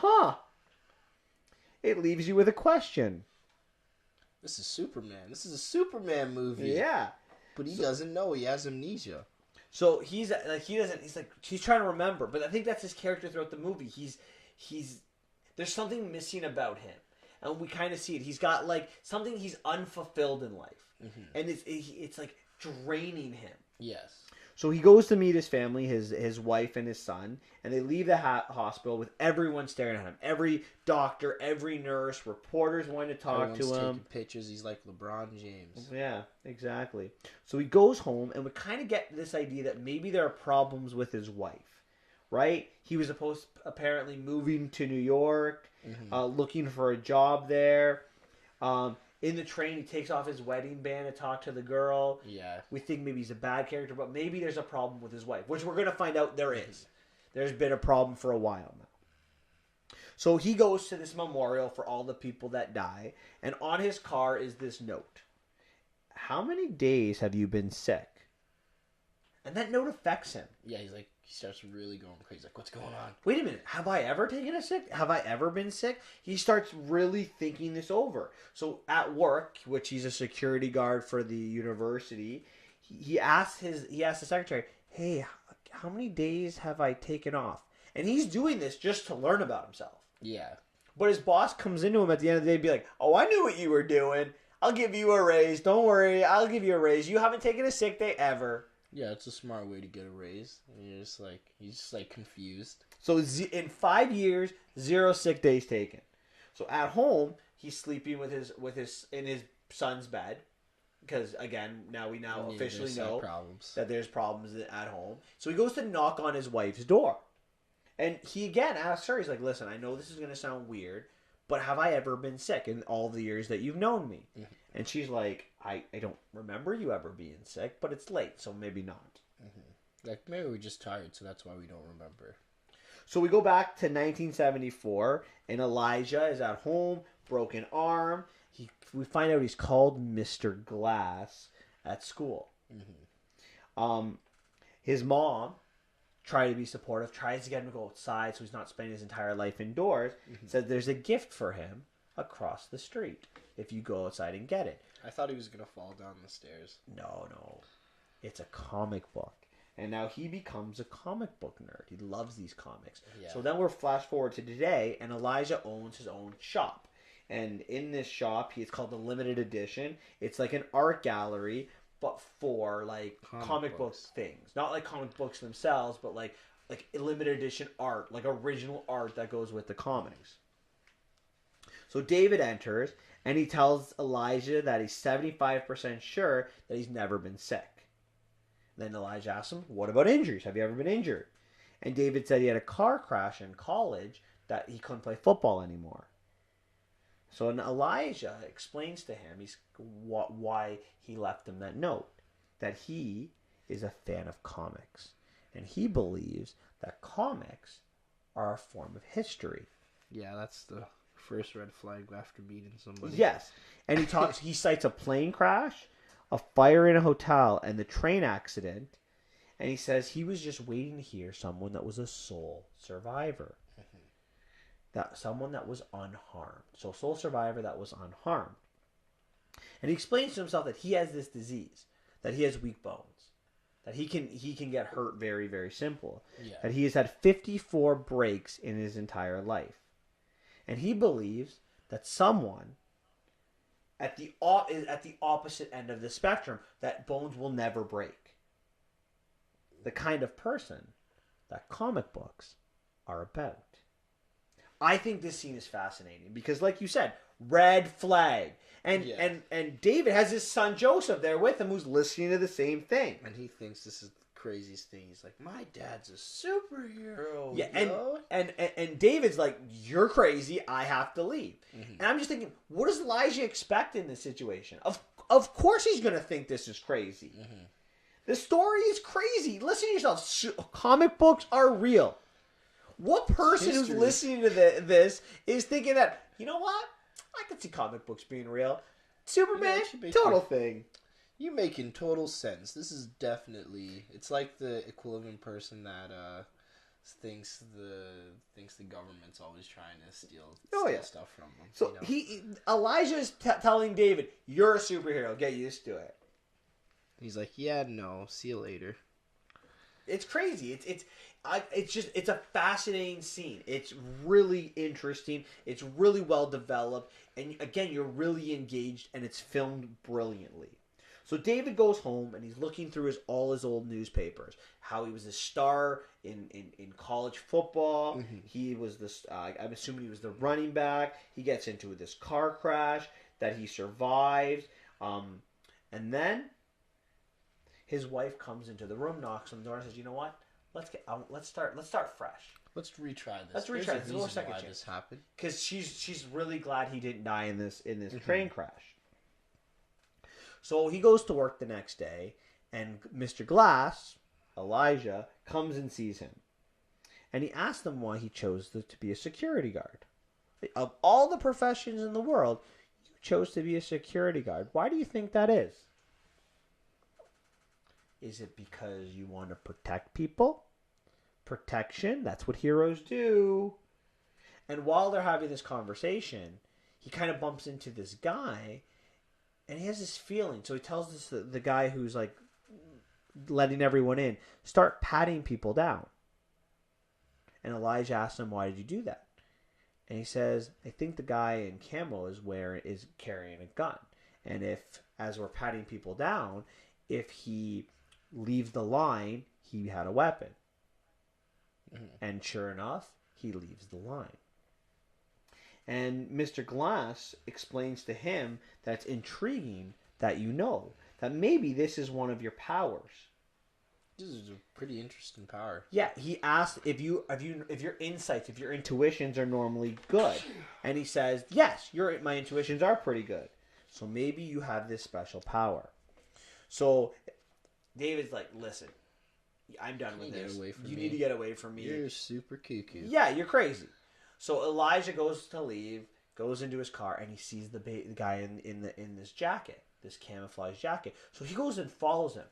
Speaker 1: Huh. It leaves you with a question.
Speaker 2: This is Superman. This is a Superman movie.
Speaker 1: Yeah.
Speaker 2: But he doesn't know. He has amnesia.
Speaker 1: So he's trying to remember, but I think that's his character throughout the movie. There's something missing about him. And we kind of see it. He's got like something he's unfulfilled in life. Mm-hmm. And it's like draining him.
Speaker 2: Yes.
Speaker 1: So he goes to meet his family, his wife and his son, and they leave the hospital with everyone staring at him. Every doctor, every nurse, reporters wanting to talk to him.
Speaker 2: Taking pictures. He's like LeBron James.
Speaker 1: Yeah, exactly. So he goes home, and we kind of get this idea that maybe there are problems with his wife, right? He was apparently moving to New York, mm-hmm. Looking for a job there. In the train, he takes off his wedding band to talk to the girl.
Speaker 2: Yeah.
Speaker 1: We think maybe he's a bad character, but maybe there's a problem with his wife, which we're going to find out there is. There's been a problem for a while now. So he goes to this memorial for all the people that die, and on his car is this note. How many days have you been sick? And that note affects him.
Speaker 2: Yeah, he's like, he starts really going crazy. Like, what's going on?
Speaker 1: Wait a minute. Have I ever taken a sick? Have I ever been sick? He starts really thinking this over. So at work, which he's a security guard for the university, he asked the secretary, "Hey, how many days have I taken off?" And he's doing this just to learn about himself.
Speaker 2: Yeah.
Speaker 1: But his boss comes into him at the end of the day and be like, "Oh, I knew what you were doing. I'll give you a raise. Don't worry. I'll give you a raise. You haven't taken a sick day ever."
Speaker 2: Yeah, it's a smart way to get a raise. And he's just like confused.
Speaker 1: So in 5 years, 0 sick days taken. So at home, he's sleeping in his son's bed. Because again, now we officially know that there's problems at home. So he goes to knock on his wife's door. And he again asks her, he's like, "Listen, I know this is going to sound weird, but have I ever been sick in all the years that you've known me?" Mm-hmm. And she's like, I don't remember you ever being sick, but it's late, so maybe not.
Speaker 2: Mm-hmm. Like, maybe we're just tired, so that's why we don't remember.
Speaker 1: So we go back to 1974, and Elijah is at home, broken arm. We find out he's called Mr. Glass at school. Mm-hmm. His mom tries to be supportive, tries to get him to go outside so he's not spending his entire life indoors. Mm-hmm. Says there's a gift for him across the street if you go outside and get it.
Speaker 2: I thought he was going to fall down the stairs.
Speaker 1: No. It's a comic book. And now he becomes a comic book nerd. He loves these comics. Yeah. So then we're flash forward to today, and Elijah owns his own shop. And in this shop, it's called the Limited Edition. It's like an art gallery, but for like comic book things. Not like comic books themselves, but like limited edition art, like original art that goes with the comics. So David enters, and he tells Elijah that he's 75% sure that he's never been sick. Then Elijah asks him, "What about injuries? Have you ever been injured?" And David said he had a car crash in college that he couldn't play football anymore. So Elijah explains to him why he left him that note, that he is a fan of comics, and he believes that comics are a form of history.
Speaker 2: Yeah, that's the first red flag after meeting somebody.
Speaker 1: Yes, and he cites a plane crash, a fire in a hotel, and the train accident, and he says he was just waiting to hear someone that was a sole survivor. That someone that was unharmed. So sole survivor that was unharmed. And he explains to himself that he has this disease, that he has weak bones, that he can get hurt very, very simple. Yeah. That he has had 54 breaks in his entire life. And he believes that someone at the opposite end of the spectrum, that bones will never break. The kind of person that comic books are about. I think this scene is fascinating because, like you said, red flag. And David has his son Joseph there with him who's listening to the same thing.
Speaker 2: And he thinks this is the craziest thing. He's like, "My dad's a superhero."
Speaker 1: Yeah, and David's like, "You're crazy. I have to leave." Mm-hmm. And I'm just thinking, what does Elijah expect in this situation? Of course he's going to think this is crazy. Mm-hmm. The story is crazy. Listen to yourself. Comic books are real. What person who's listening to this is thinking that, you know what? I could see comic books being real. Superman, total thing.
Speaker 2: You're making total sense. This is definitely... It's like the equivalent person that thinks the government's always trying to steal stuff from them.
Speaker 1: So Elijah's telling David, "You're a superhero. Get used to it."
Speaker 2: He's like, "Yeah, no. See you later."
Speaker 1: It's crazy. It's a fascinating scene. It's really interesting. It's really well developed. And again, you're really engaged, and it's filmed brilliantly. So David goes home, and he's looking through all his old newspapers. How he was a star in college football. Mm-hmm. He was I'm assuming he was the running back. He gets into this car crash that he survives. And then his wife comes into the room, knocks on the door, and says, "You know what? Let's start fresh.
Speaker 2: Let's retry this.
Speaker 1: Let's retry this.
Speaker 2: There's a reason why this happened."
Speaker 1: Because she's really glad he didn't die in this mm-hmm. train crash. So he goes to work the next day, and Mr. Glass, Elijah, comes and sees him, and he asks him why he chose to be a security guard. Of all the professions in the world, you chose to be a security guard. Why do you think that is? Is it because you want to protect people? protection. That's what heroes do. And while they're having this conversation, he kind of bumps into this guy, and he has this feeling. So he tells this the guy who's like letting everyone in, start patting people down. And Elijah asks him, "Why did you do that?" And he says, "I think the guy in camo is carrying a gun. And if, as we're patting people down, if he leaves the line, he had a weapon." Mm-hmm. And sure enough, he leaves the line. And Mr. Glass explains to him that it's intriguing that that maybe this is one of your powers.
Speaker 2: This is a pretty interesting power.
Speaker 1: Yeah, he asked if your insights, if your intuitions are normally good, and he says, "Yes, my intuitions are pretty good. So maybe you have this special power." So David's like, "Listen, I'm done with this. You need to get away from me.
Speaker 2: You're super cuckoo.
Speaker 1: Yeah, you're crazy." So Elijah goes to leave, goes into his car, and he sees the guy in this jacket, this camouflage jacket. So he goes and follows him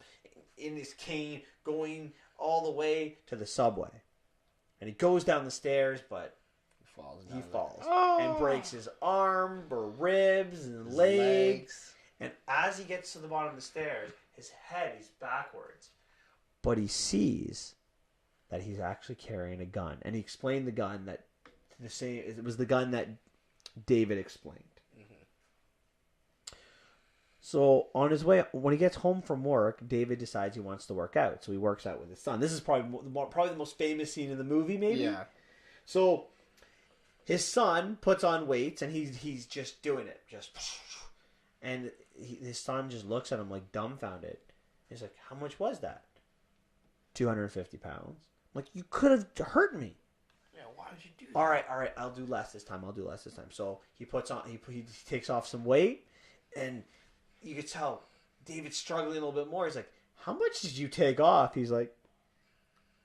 Speaker 1: in his cane, going all the way to the subway. And he goes down the stairs, but he falls and breaks his arm or ribs and legs. And as he gets to the bottom of the stairs, his head is backwards. But he sees that he's actually carrying a gun. And he explained the gun that it was the gun that David explained. Mm-hmm. So on his way, when he gets home from work, David decides he wants to work out. So he works out with his son. This is probably the most famous scene in the movie, maybe.
Speaker 2: Yeah.
Speaker 1: So his son puts on weights, and he's just doing it, and his son just looks at him like dumbfounded. He's like, "How much was that?" 250 pounds. I'm like, "You could have hurt me."
Speaker 2: Yeah, why would you do that?
Speaker 1: All right, I'll do less this time. So he takes off some weight, and you could tell David's struggling a little bit more. He's like, "How much did you take off?" He's like,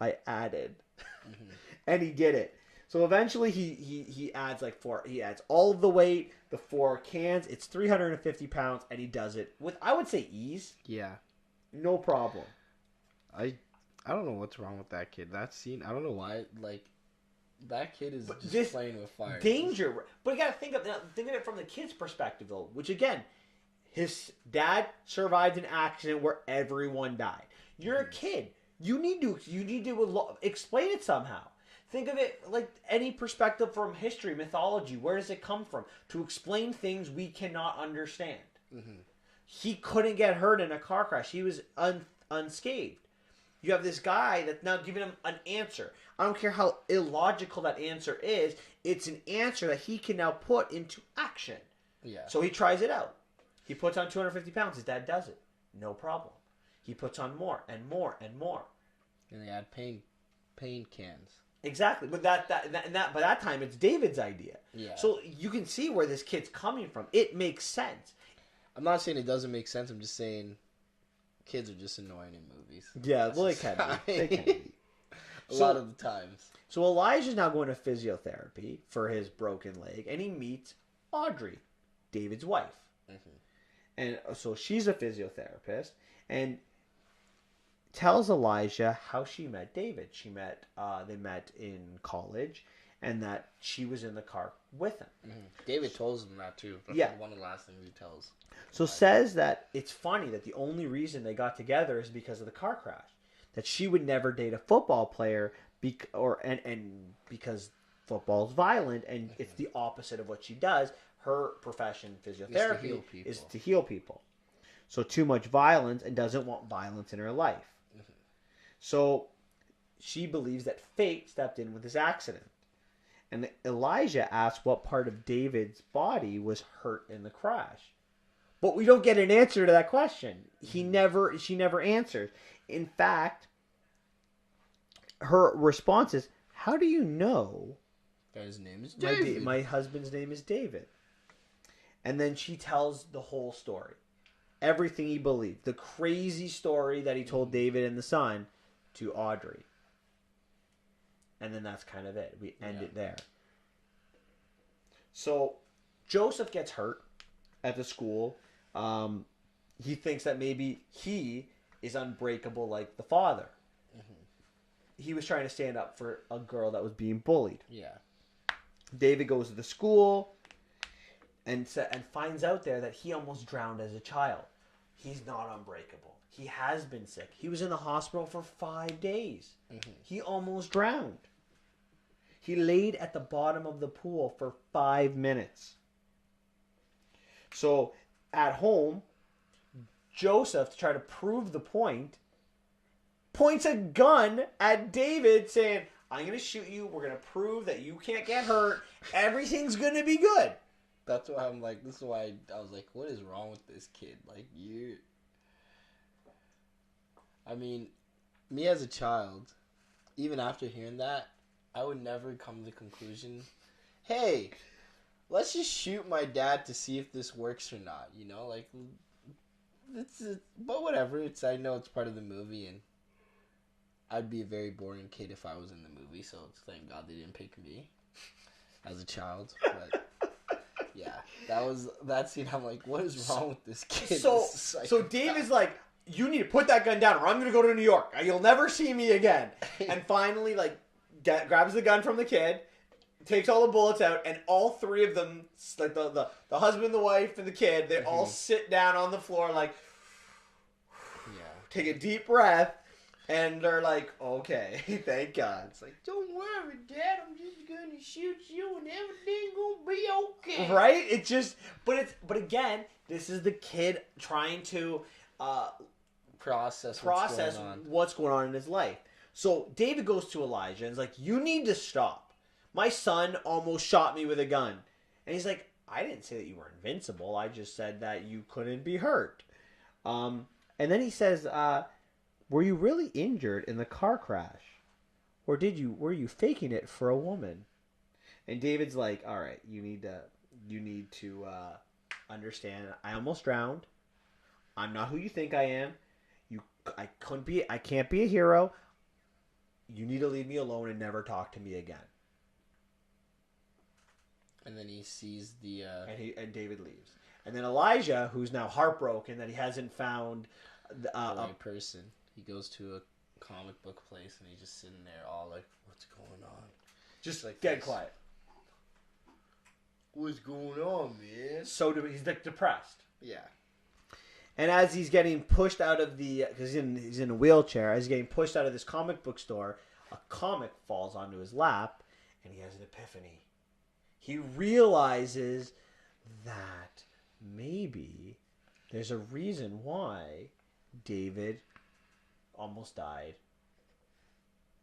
Speaker 1: "I added," mm-hmm. And he did it. So eventually he adds he adds all of the weight, the 4 cans. It's 350 pounds, and he does it with, I would say, ease.
Speaker 2: Yeah,
Speaker 1: no problem.
Speaker 2: I don't know what's wrong with that kid. That scene, I don't know why. Like, that kid is just playing with fire.
Speaker 1: Danger. But you got to think of it from the kid's perspective, though. Which, again, his dad survived an accident where everyone died. You're a kid. You need to explain it somehow. Think of it like any perspective from history, mythology. Where does it come from? To explain things we cannot understand. Mm-hmm. He couldn't get hurt in a car crash. He was unscathed. You have this guy that's now giving him an answer. I don't care how illogical that answer is. It's an answer that he can now put into action. Yeah. So he tries it out. He puts on 250 pounds. His dad does it. No problem. He puts on more and more and more.
Speaker 2: And they add pain cans.
Speaker 1: Exactly. But by that time, it's David's idea. Yeah. So you can see where this kid's coming from. It makes sense.
Speaker 2: I'm not saying it doesn't make sense. I'm just saying kids are just annoying in movies.
Speaker 1: Yeah, well, they can be. They can be.
Speaker 2: A lot of the times.
Speaker 1: So Elijah's now going to physiotherapy for his broken leg, and he meets Audrey, David's wife. Mm-hmm. And so she's a physiotherapist, and tells Elijah how she met David. They met in college, and that she was in the car with him.
Speaker 2: Mm-hmm. David tells him that too. That's one of the last things he tells.
Speaker 1: So says that it's funny that the only reason they got together is because of the car crash. That she would never date a football player because football's violent, and mm-hmm. it's the opposite of what she does. Her profession, physiotherapy, is to heal people. So too much violence, and doesn't want violence in her life. Mm-hmm. So she believes that fate stepped in with this accident. And Elijah asks what part of David's body was hurt in the crash. But we don't get an answer to that question. She never answers. In fact, her response is, "How do you know
Speaker 2: that his name is David?
Speaker 1: My husband's name is David." And then she tells the whole story. Everything he believed. The crazy story that he told David and the son to Audrey. And then that's kind of it. We end it there. So Joseph gets hurt at the school. He thinks that maybe he is unbreakable like the father. Mm-hmm. he was trying to stand up for a girl that was being bullied.
Speaker 2: Yeah.
Speaker 1: David goes to the school and finds out there that he almost drowned as a child. He's not unbreakable. He has been sick. He was in the hospital for 5 days. Mm-hmm. He almost drowned. He laid at the bottom of the pool for 5 minutes. So at home, Joseph, to try to prove the point, points a gun at David saying, I'm going to shoot you. We're going to prove that you can't get hurt. Everything's going to be good.
Speaker 2: That's why I'm like, this is why I was like, what is wrong with this kid? Like, you... I mean, me as a child, even after hearing that, I would never come to the conclusion, hey, let's just shoot my dad to see if this works or not, you know? Like, but whatever, I know it's part of the movie, and I'd be a very boring kid if I was in the movie, so thank God they didn't pick me as a child, but... Yeah, that scene. I'm like, what is wrong with this kid?
Speaker 1: So David's like, you need to put that gun down, or I'm gonna go to New York. You'll never see me again. And finally, like, grabs the gun from the kid, takes all the bullets out, and all three of them, like the husband, the wife, and the kid, they all sit down on the floor, like, take a deep breath. And they're like, okay, thank God. It's like,
Speaker 2: don't worry, Dad. I'm just gonna shoot you, and everything's gonna be okay.
Speaker 1: Right? It just, but again, this is the kid trying to
Speaker 2: process
Speaker 1: what's going on in his life. So David goes to Elijah and is like, you need to stop. My son almost shot me with a gun, and he's like, I didn't say that you were invincible. I just said that you couldn't be hurt. And then he says, were you really injured in the car crash? Or were you faking it for a woman? And David's like, all right, you need to understand. I almost drowned. I'm not who you think I am. I can't be a hero. You need to leave me alone and never talk to me again.
Speaker 2: And then he sees the...
Speaker 1: And David leaves. And then Elijah, who's now heartbroken that he hasn't found
Speaker 2: the right person. He goes to a comic book place and he's just sitting there all like, what's going on?
Speaker 1: Just like dead quiet.
Speaker 2: What's going on, man?
Speaker 1: So he's like depressed.
Speaker 2: Yeah.
Speaker 1: And as he's getting pushed out of because he's in a wheelchair, as he's getting pushed out of this comic book store, a comic falls onto his lap and he has an epiphany. He realizes that maybe there's a reason why David almost died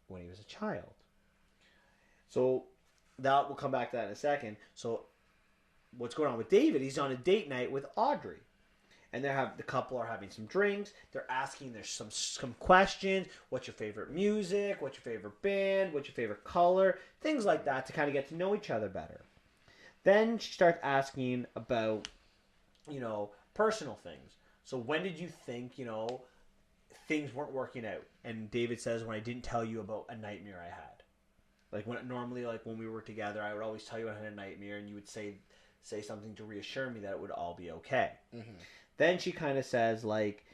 Speaker 1: when he was a child. So that we'll come back to that in a second. So what's going on with David? He's on a date night with Audrey, and the couple are having some drinks. They're asking there's some questions. What's your favorite music? What's your favorite band? What's your favorite color? Things like that to kind of get to know each other better. Then she starts asking about, personal things. So when did you think, things weren't working out? And David says, when I didn't tell you about a nightmare I had. Like when we were together, I would always tell you I had a nightmare, and you would say something to reassure me that it would all be okay. Mm-hmm. Then she kind of says, like,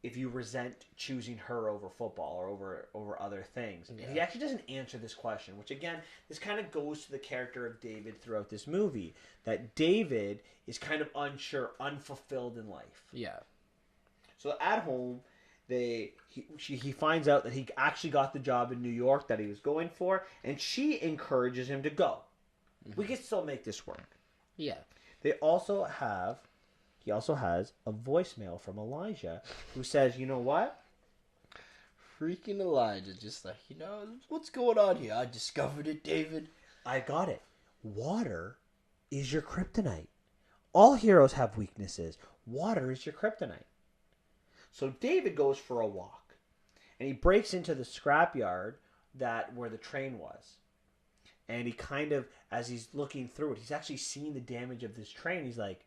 Speaker 1: if you resent choosing her over football or over other things. Yeah. And he actually doesn't answer this question, which again, this kind of goes to the character of David throughout this movie, that David is kind of unsure, unfulfilled in life.
Speaker 2: Yeah. So
Speaker 1: at home, he finds out that he actually got the job in New York that he was going for, and she encourages him to go. Mm-hmm. We can still make this work.
Speaker 2: Yeah.
Speaker 1: He also has a voicemail from Elijah who says, you know what?
Speaker 2: Freaking Elijah, just like, what's going on here? I discovered it, David.
Speaker 1: I got it. Water is your kryptonite. All heroes have weaknesses. Water is your kryptonite. So David goes for a walk, and he breaks into the scrapyard where the train was. And he kind of, as he's looking through it, he's actually seeing the damage of this train. He's like,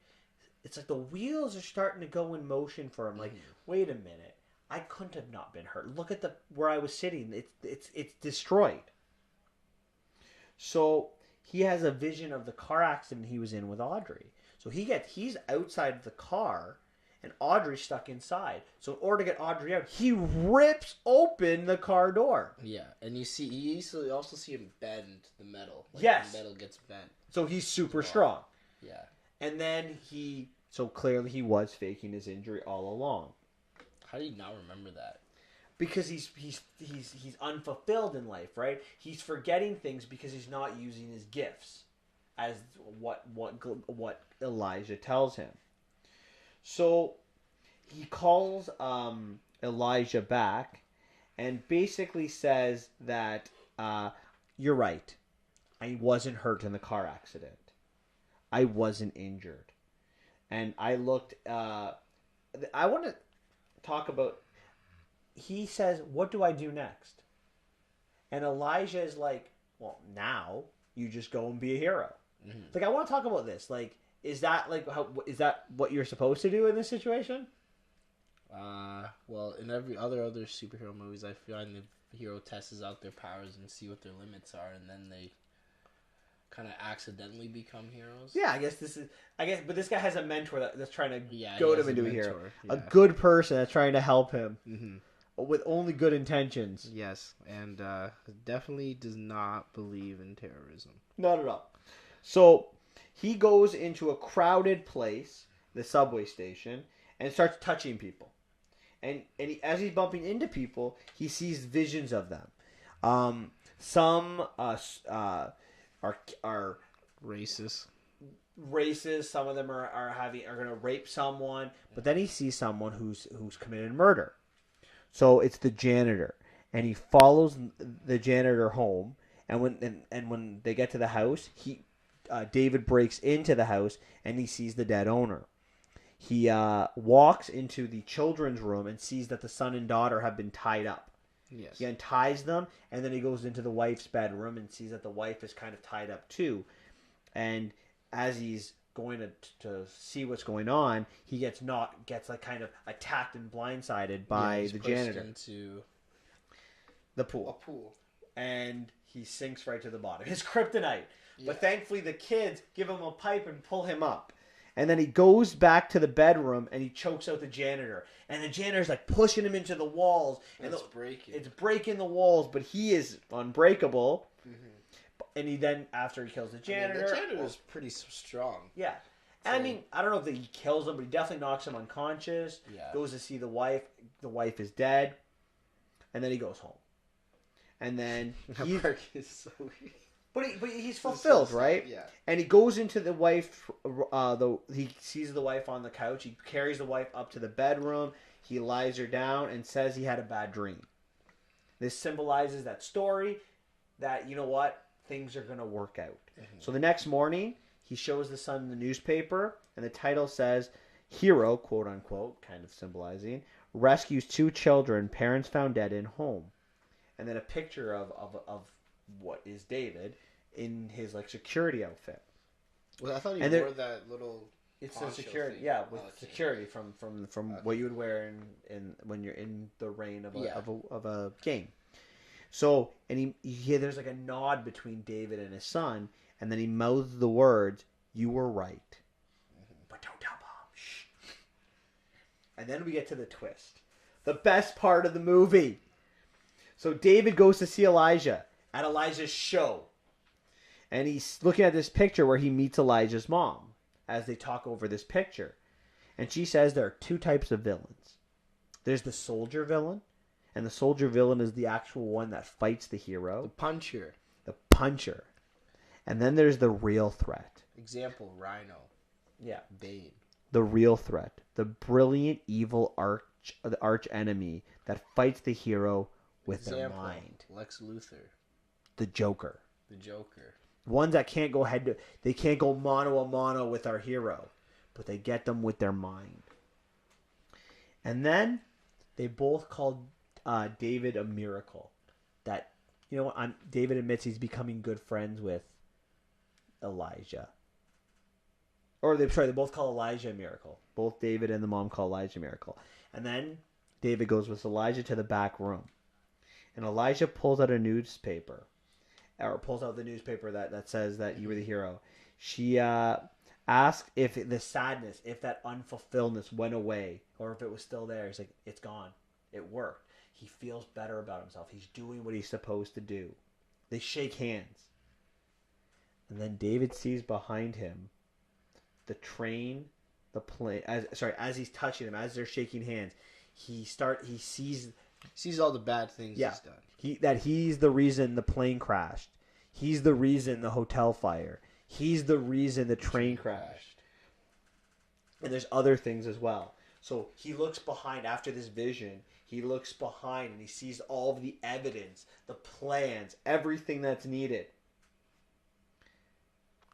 Speaker 1: it's like the wheels are starting to go in motion for him. Like, wait a minute, I couldn't have not been hurt. Look at where I was sitting. It's destroyed. So he has a vision of the car accident he was in with Audrey. So he's outside of the car, and Audrey's stuck inside. So in order to get Audrey out, he rips open the car door.
Speaker 2: Yeah, and you also see him bend the metal. Like
Speaker 1: yes.
Speaker 2: The metal gets bent.
Speaker 1: So he's super strong.
Speaker 2: Yeah.
Speaker 1: And then so clearly he was faking his injury all along.
Speaker 2: How do you not remember that?
Speaker 1: Because he's unfulfilled in life, right? He's forgetting things because he's not using his gifts, as what Elijah tells him. So he calls Elijah back and basically says that you're right. I wasn't hurt in the car accident. I wasn't injured. And I looked... I want to talk about... He says, what do I do next? And Elijah is like, well, now you just go and be a hero. Mm-hmm. Like, I want to talk about this. Like, is that what you're supposed to do in this situation?
Speaker 2: Well, in every other superhero movies, I find the hero tests out their powers and see what their limits are, and then they kind of accidentally become heroes.
Speaker 1: Yeah, but this guy has a mentor that's trying to goad him into a hero. Yeah. A good person that's trying to help him. Mm-hmm. With only good intentions.
Speaker 2: Yes, and definitely does not believe in terrorism.
Speaker 1: Not at all. So he goes into a crowded place, the subway station, and starts touching people. And as he's bumping into people, he sees visions of them. Some are
Speaker 2: racist.
Speaker 1: Some of them are going to rape someone. But then he sees someone who's committed murder. So it's the janitor, and he follows the janitor home. And when they get to the house, David breaks into the house and he sees the dead owner. He walks into the children's room and sees that the son and daughter have been tied up.
Speaker 2: Yes.
Speaker 1: He unties them, and then he goes into the wife's bedroom and sees that the wife is kind of tied up too. And as he's going to see what's going on, he gets like kind of attacked and blindsided by the janitor
Speaker 2: into
Speaker 1: the pool.
Speaker 2: A pool.
Speaker 1: And he sinks right to the bottom. His kryptonite. Yeah. But thankfully the kids give him a pipe and pull him up. And then he goes back to the bedroom and he chokes out the janitor. And the janitor's like pushing him into the walls. And it's breaking the walls, but he is unbreakable. Mm-hmm. And he then, after he kills the janitor...
Speaker 2: the janitor is pretty strong.
Speaker 1: Yeah. And I mean, I don't know if he kills him, but he definitely knocks him unconscious. Yeah. Goes to see the wife. The wife is dead. And then he goes home. And then...
Speaker 2: That part is so weird.
Speaker 1: But he's fulfilled, right?
Speaker 2: Yeah.
Speaker 1: And he goes into the wife... he sees the wife on the couch. He carries the wife up to the bedroom. He lies her down and says he had a bad dream. This symbolizes that story that, you know what? Things are going to work out. Mm-hmm. So the next morning, he shows the son the newspaper, and the title says, hero, quote unquote, kind of symbolizing, rescues 2 children, parents found dead in home. And then a picture of what is David in his like security outfit.
Speaker 2: Well, I thought he wore that little...
Speaker 1: It's a security, thing. Yeah, with security from what you would wear in when you're in the rain of a game. So, and there's like a nod between David and his son, and then he mouths the words, "You were right, but don't tell Mom." Shh. And then we get to the twist, the best part of the movie. So David goes to see Elijah at Elijah's show, and he's looking at this picture where he meets Elijah's mom as they talk over this picture, and she says there are 2 types of villains. There's the soldier villain. And the soldier villain is the actual one that fights the hero.
Speaker 2: The puncher.
Speaker 1: The puncher. And then there's the real threat.
Speaker 2: Example, Rhino.
Speaker 1: Yeah.
Speaker 2: Bane.
Speaker 1: The real threat. The brilliant, evil arch enemy that fights the hero with their mind.
Speaker 2: Lex Luthor.
Speaker 1: The Joker.
Speaker 2: The Joker.
Speaker 1: Ones that can't go they can't go mano a mano with our hero. But they get them with their mind. And then they both called David a miracle. That, you know what, David admits he's becoming good friends with Elijah. Or they both call Elijah a miracle. Both David and the mom call Elijah a miracle. And then David goes with Elijah to the back room. And Elijah pulls out a newspaper. Or pulls out the newspaper that says that you were the hero. She asked if the sadness, if that unfulfilledness went away, or if it was still there. He's like, it's gone. It worked. He feels better about himself. He's doing what he's supposed to do. They shake hands. And then David sees behind him the train, the plane. As he's touching them, as they're shaking hands, he sees
Speaker 2: all the bad things he's done.
Speaker 1: He's the reason the plane crashed. He's the reason the hotel fire. He's the reason the train crashed. And there's other things as well. So he looks behind after this vision. He looks behind and he sees all of the evidence, the plans, everything that's needed.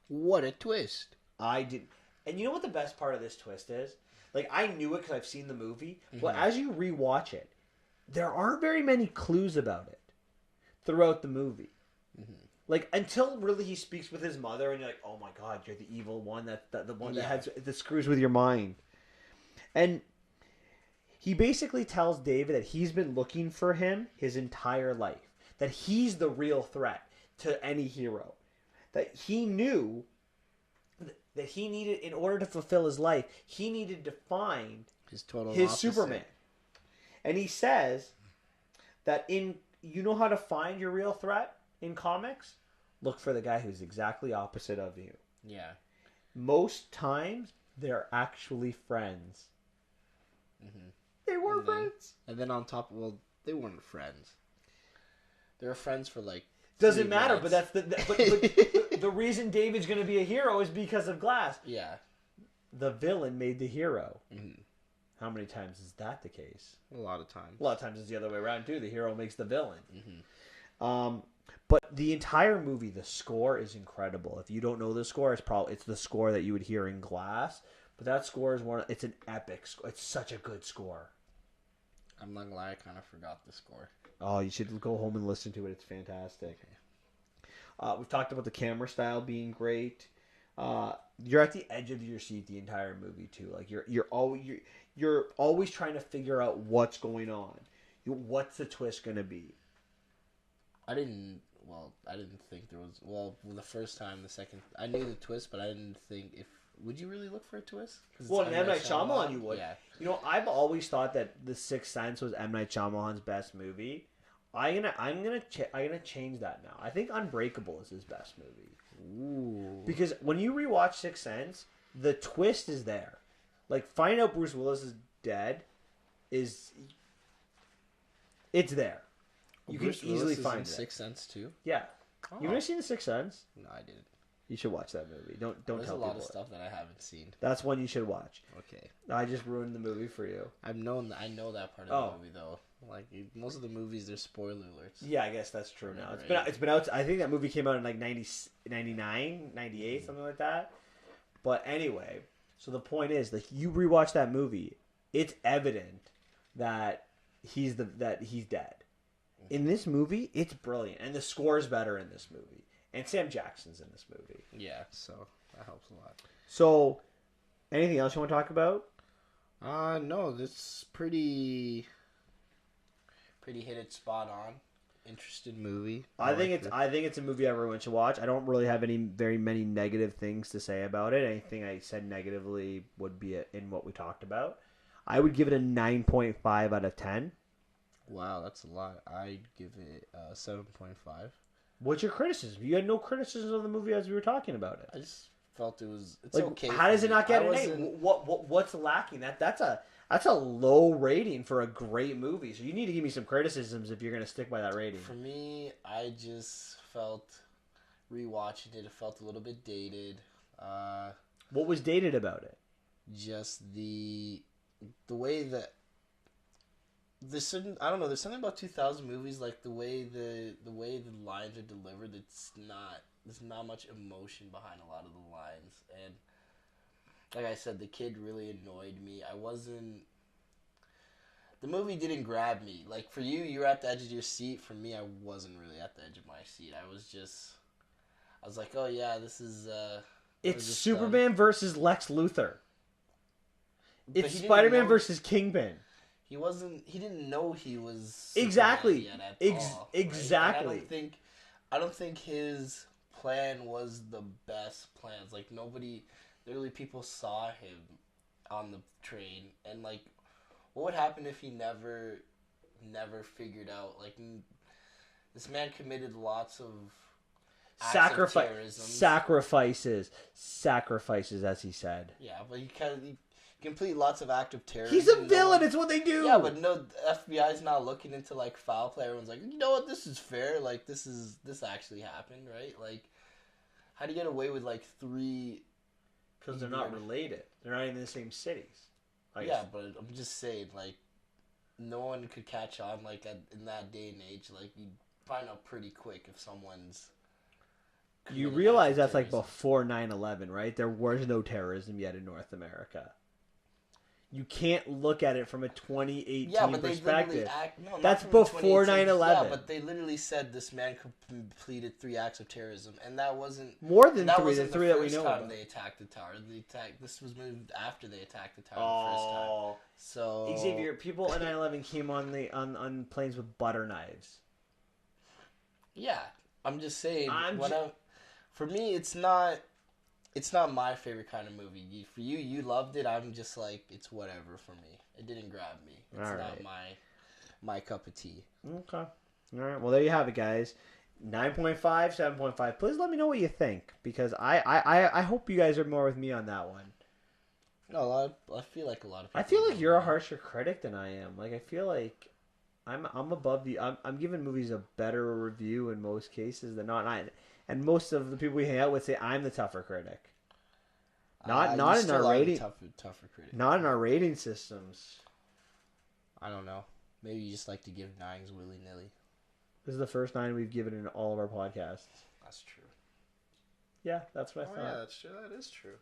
Speaker 2: What a twist.
Speaker 1: And you know what the best part of this twist is? Like, I knew it because I've seen the movie. But as you rewatch it, there aren't very many clues about it throughout the movie. Like, until really he speaks with his mother and you're like, oh my God, you're the evil one. The one that screws with your mind. And he basically tells David that he's been looking for him his entire life. That he's the real threat to any hero. That he knew that he needed, in order to fulfill his life, he needed to find his Superman. And he says that you know how to find your real threat in comics? Look for the guy who's exactly opposite of you.
Speaker 2: Yeah.
Speaker 1: Most times, they're actually friends. They were friends.
Speaker 2: And then on top, they weren't friends. They were friends for like.
Speaker 1: Doesn't matter, but that's but the reason David's going to be a hero is because of Glass.
Speaker 2: Yeah. The
Speaker 1: villain made the hero. How many times is that the case?
Speaker 2: A lot of times.
Speaker 1: A lot of times it's the other way around too. The hero makes the villain. But the entire movie, the score is incredible. If you don't know the score, it's the score that you would hear in Glass. But that score is it's an epic score. It's such a good score.
Speaker 2: I'm not gonna lie, I kind of forgot the score.
Speaker 1: Oh, you should go home and listen to it. It's fantastic. We've talked about the camera style being great. You're at the edge of your seat the entire movie too. Like you're always trying to figure out what's going on. What's the twist going to be?
Speaker 2: I didn't think there was. Well, the first time, the second, I knew the twist, but I didn't think if. Would you really look for a twist?
Speaker 1: Well, in M. Night Shyamalan, you would. Yeah. You know, I've always thought that The Sixth Sense was M. Night Shyamalan's best movie. I'm gonna change that now. I think Unbreakable is his best movie.
Speaker 2: Ooh.
Speaker 1: Because when you rewatch Sixth Sense, the twist is there. Like, finding out Bruce Willis is dead it's there. You
Speaker 2: Bruce
Speaker 1: can easily
Speaker 2: Willis
Speaker 1: find
Speaker 2: is in
Speaker 1: it.
Speaker 2: Sixth Sense too.
Speaker 1: Yeah.
Speaker 2: Oh.
Speaker 1: You've never seen The Sixth Sense?
Speaker 2: No, I didn't.
Speaker 1: You should watch that movie. Don't
Speaker 2: There's
Speaker 1: tell
Speaker 2: a lot
Speaker 1: people
Speaker 2: of stuff that I haven't seen.
Speaker 1: That's one you should watch.
Speaker 2: Okay.
Speaker 1: I just ruined the movie for you.
Speaker 2: I know that part of the movie though. Like most of the movies, there's spoiler alerts.
Speaker 1: Yeah, I guess that's true now. It's been out. I think that movie came out in like 99, 98, something like that. But anyway, so the point is, like, you rewatch that movie, it's evident that he's dead. In this movie, it's brilliant, and the score is better in this movie. And Sam Jackson's in this movie.
Speaker 2: Yeah, so that helps a lot.
Speaker 1: So, anything else you want to talk about?
Speaker 2: No, this is pretty hit it spot on. Interesting movie.
Speaker 1: I think it's a movie everyone should watch. I don't really have very many negative things to say about it. Anything I said negatively would be in what we talked about. I would give it a 9.5 out of 10.
Speaker 2: Wow, that's a lot. I'd give it 7.5.
Speaker 1: What's your criticism? You had no criticism of the movie as we were talking about it.
Speaker 2: I just felt it's
Speaker 1: like,
Speaker 2: okay.
Speaker 1: How does it not get an 8? What's lacking? That's a low rating for a great movie. So you need to give me some criticisms if you're going to stick by that rating.
Speaker 2: For me, I just felt rewatching it felt a little bit dated.
Speaker 1: What was dated about it?
Speaker 2: Just the way that there's something about 2000 movies, like the way the lines are delivered. There's not much emotion behind a lot of the lines, and like I said, the kid really annoyed me. The movie didn't grab me. Like, for you were at the edge of your seat. For me, I wasn't really at the edge of my seat. I was like, oh yeah, this is
Speaker 1: it's Superman versus Lex Luthor. It's Spider-Man versus Kingpin.
Speaker 2: He didn't know he was Superman
Speaker 1: exactly
Speaker 2: yet at all,
Speaker 1: exactly.
Speaker 2: Right? I don't think his plan was the best plans. Like, nobody, literally people saw him on the train, and like, what would happen if he never figured out, like, this man committed lots of
Speaker 1: sacrifices, as he said.
Speaker 2: Yeah, but he complete lots of acts of terrorism.
Speaker 1: He's a villain. It's what they do.
Speaker 2: Yeah, but no, the FBI's not looking into like foul play. Everyone's like, you know what, this is fair. Like, this actually happened, right? Like, how do you get away with like 3?
Speaker 1: Because they're not related. They're not even in the same cities.
Speaker 2: Yeah, but I'm just saying, like, no one could catch on like in that day and age. Like, you'd find out pretty quick if someone's.
Speaker 1: You realize that's like before 9/11, right? There was no terrorism yet in North America. You can't look at it from a 2018 perspective. That's before 9/11.
Speaker 2: Yeah, but they literally said this man completed 3 acts of terrorism, and that wasn't
Speaker 1: more than 3. The 3 that we know
Speaker 2: about. They attacked the tower. This was moved after they attacked the tower the first time. So
Speaker 1: Xavier, people in 9/11 came on planes with butter knives.
Speaker 2: Yeah, I'm just saying. For me, it's not my favorite kind of movie. For you, you loved it. I'm just like, it's whatever for me. It didn't grab me. It's not my cup of tea.
Speaker 1: Okay. All right. Well, there you have it, guys. 9.5, 7.5. Please let me know what you think, because I hope you guys are more with me on that one.
Speaker 2: No, I feel like a lot of people.
Speaker 1: I feel like you're a harsher critic than I am. Like, I feel like I'm above the. I'm giving movies a better review in most cases than not. And most of the people we hang out with say I'm the tougher critic. Not in our rating.
Speaker 2: Tougher critic.
Speaker 1: Not in our rating systems.
Speaker 2: I don't know. Maybe you just like to give 9s willy nilly.
Speaker 1: This is the first 9 we've given in all of our podcasts.
Speaker 2: That's true.
Speaker 1: Yeah, that's what I thought.
Speaker 2: Yeah, that's true. That is true.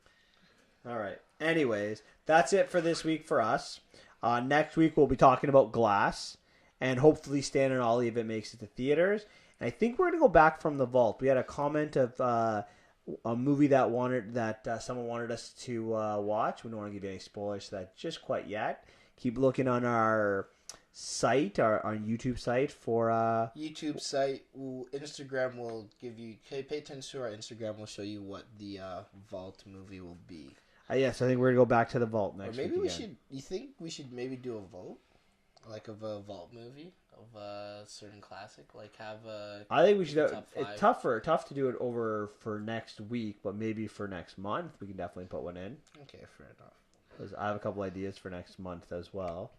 Speaker 1: All right. Anyways, that's it for this week for us. Next week we'll be talking about Glass, and hopefully Stan and Ollie if it makes it to theaters. And I think we're gonna go back from the vault. We had a comment of a movie that someone wanted us to watch. We don't want to give you any spoilers to that just quite yet. Keep looking on our site, our YouTube site for
Speaker 2: YouTube site. Instagram will give you. Pay attention to our Instagram. Will show you what the vault movie will be.
Speaker 1: Yes, I think we're gonna go back to the vault next week.
Speaker 2: Or maybe we should. You think we should maybe do a vote, like of a vault movie of a certain classic, like have a.
Speaker 1: I think we should. It's tough to do it over for next week, but maybe for next month we can definitely put one in.
Speaker 2: Okay, fair enough.
Speaker 1: Because I have a couple ideas for next month as well.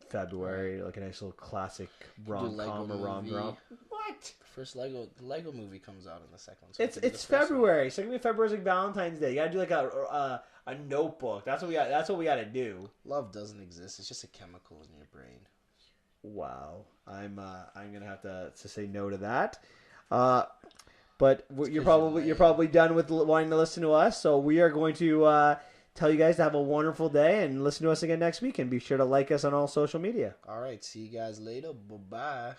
Speaker 1: February, like a nice little classic rom-com or rom-com. What?
Speaker 2: The Lego movie comes out in the second.
Speaker 1: So it's February. So maybe February's like Valentine's Day. You gotta do like a notebook. That's what we gotta do.
Speaker 2: Love doesn't exist. It's just a chemical in your brain.
Speaker 1: Wow. I'm gonna have to say no to that. But you're probably done with wanting to listen to us. So we are going to tell you guys to have a wonderful day and listen to us again next week. And be sure to like us on all social media.
Speaker 2: All right. See you guys later. Bye-bye.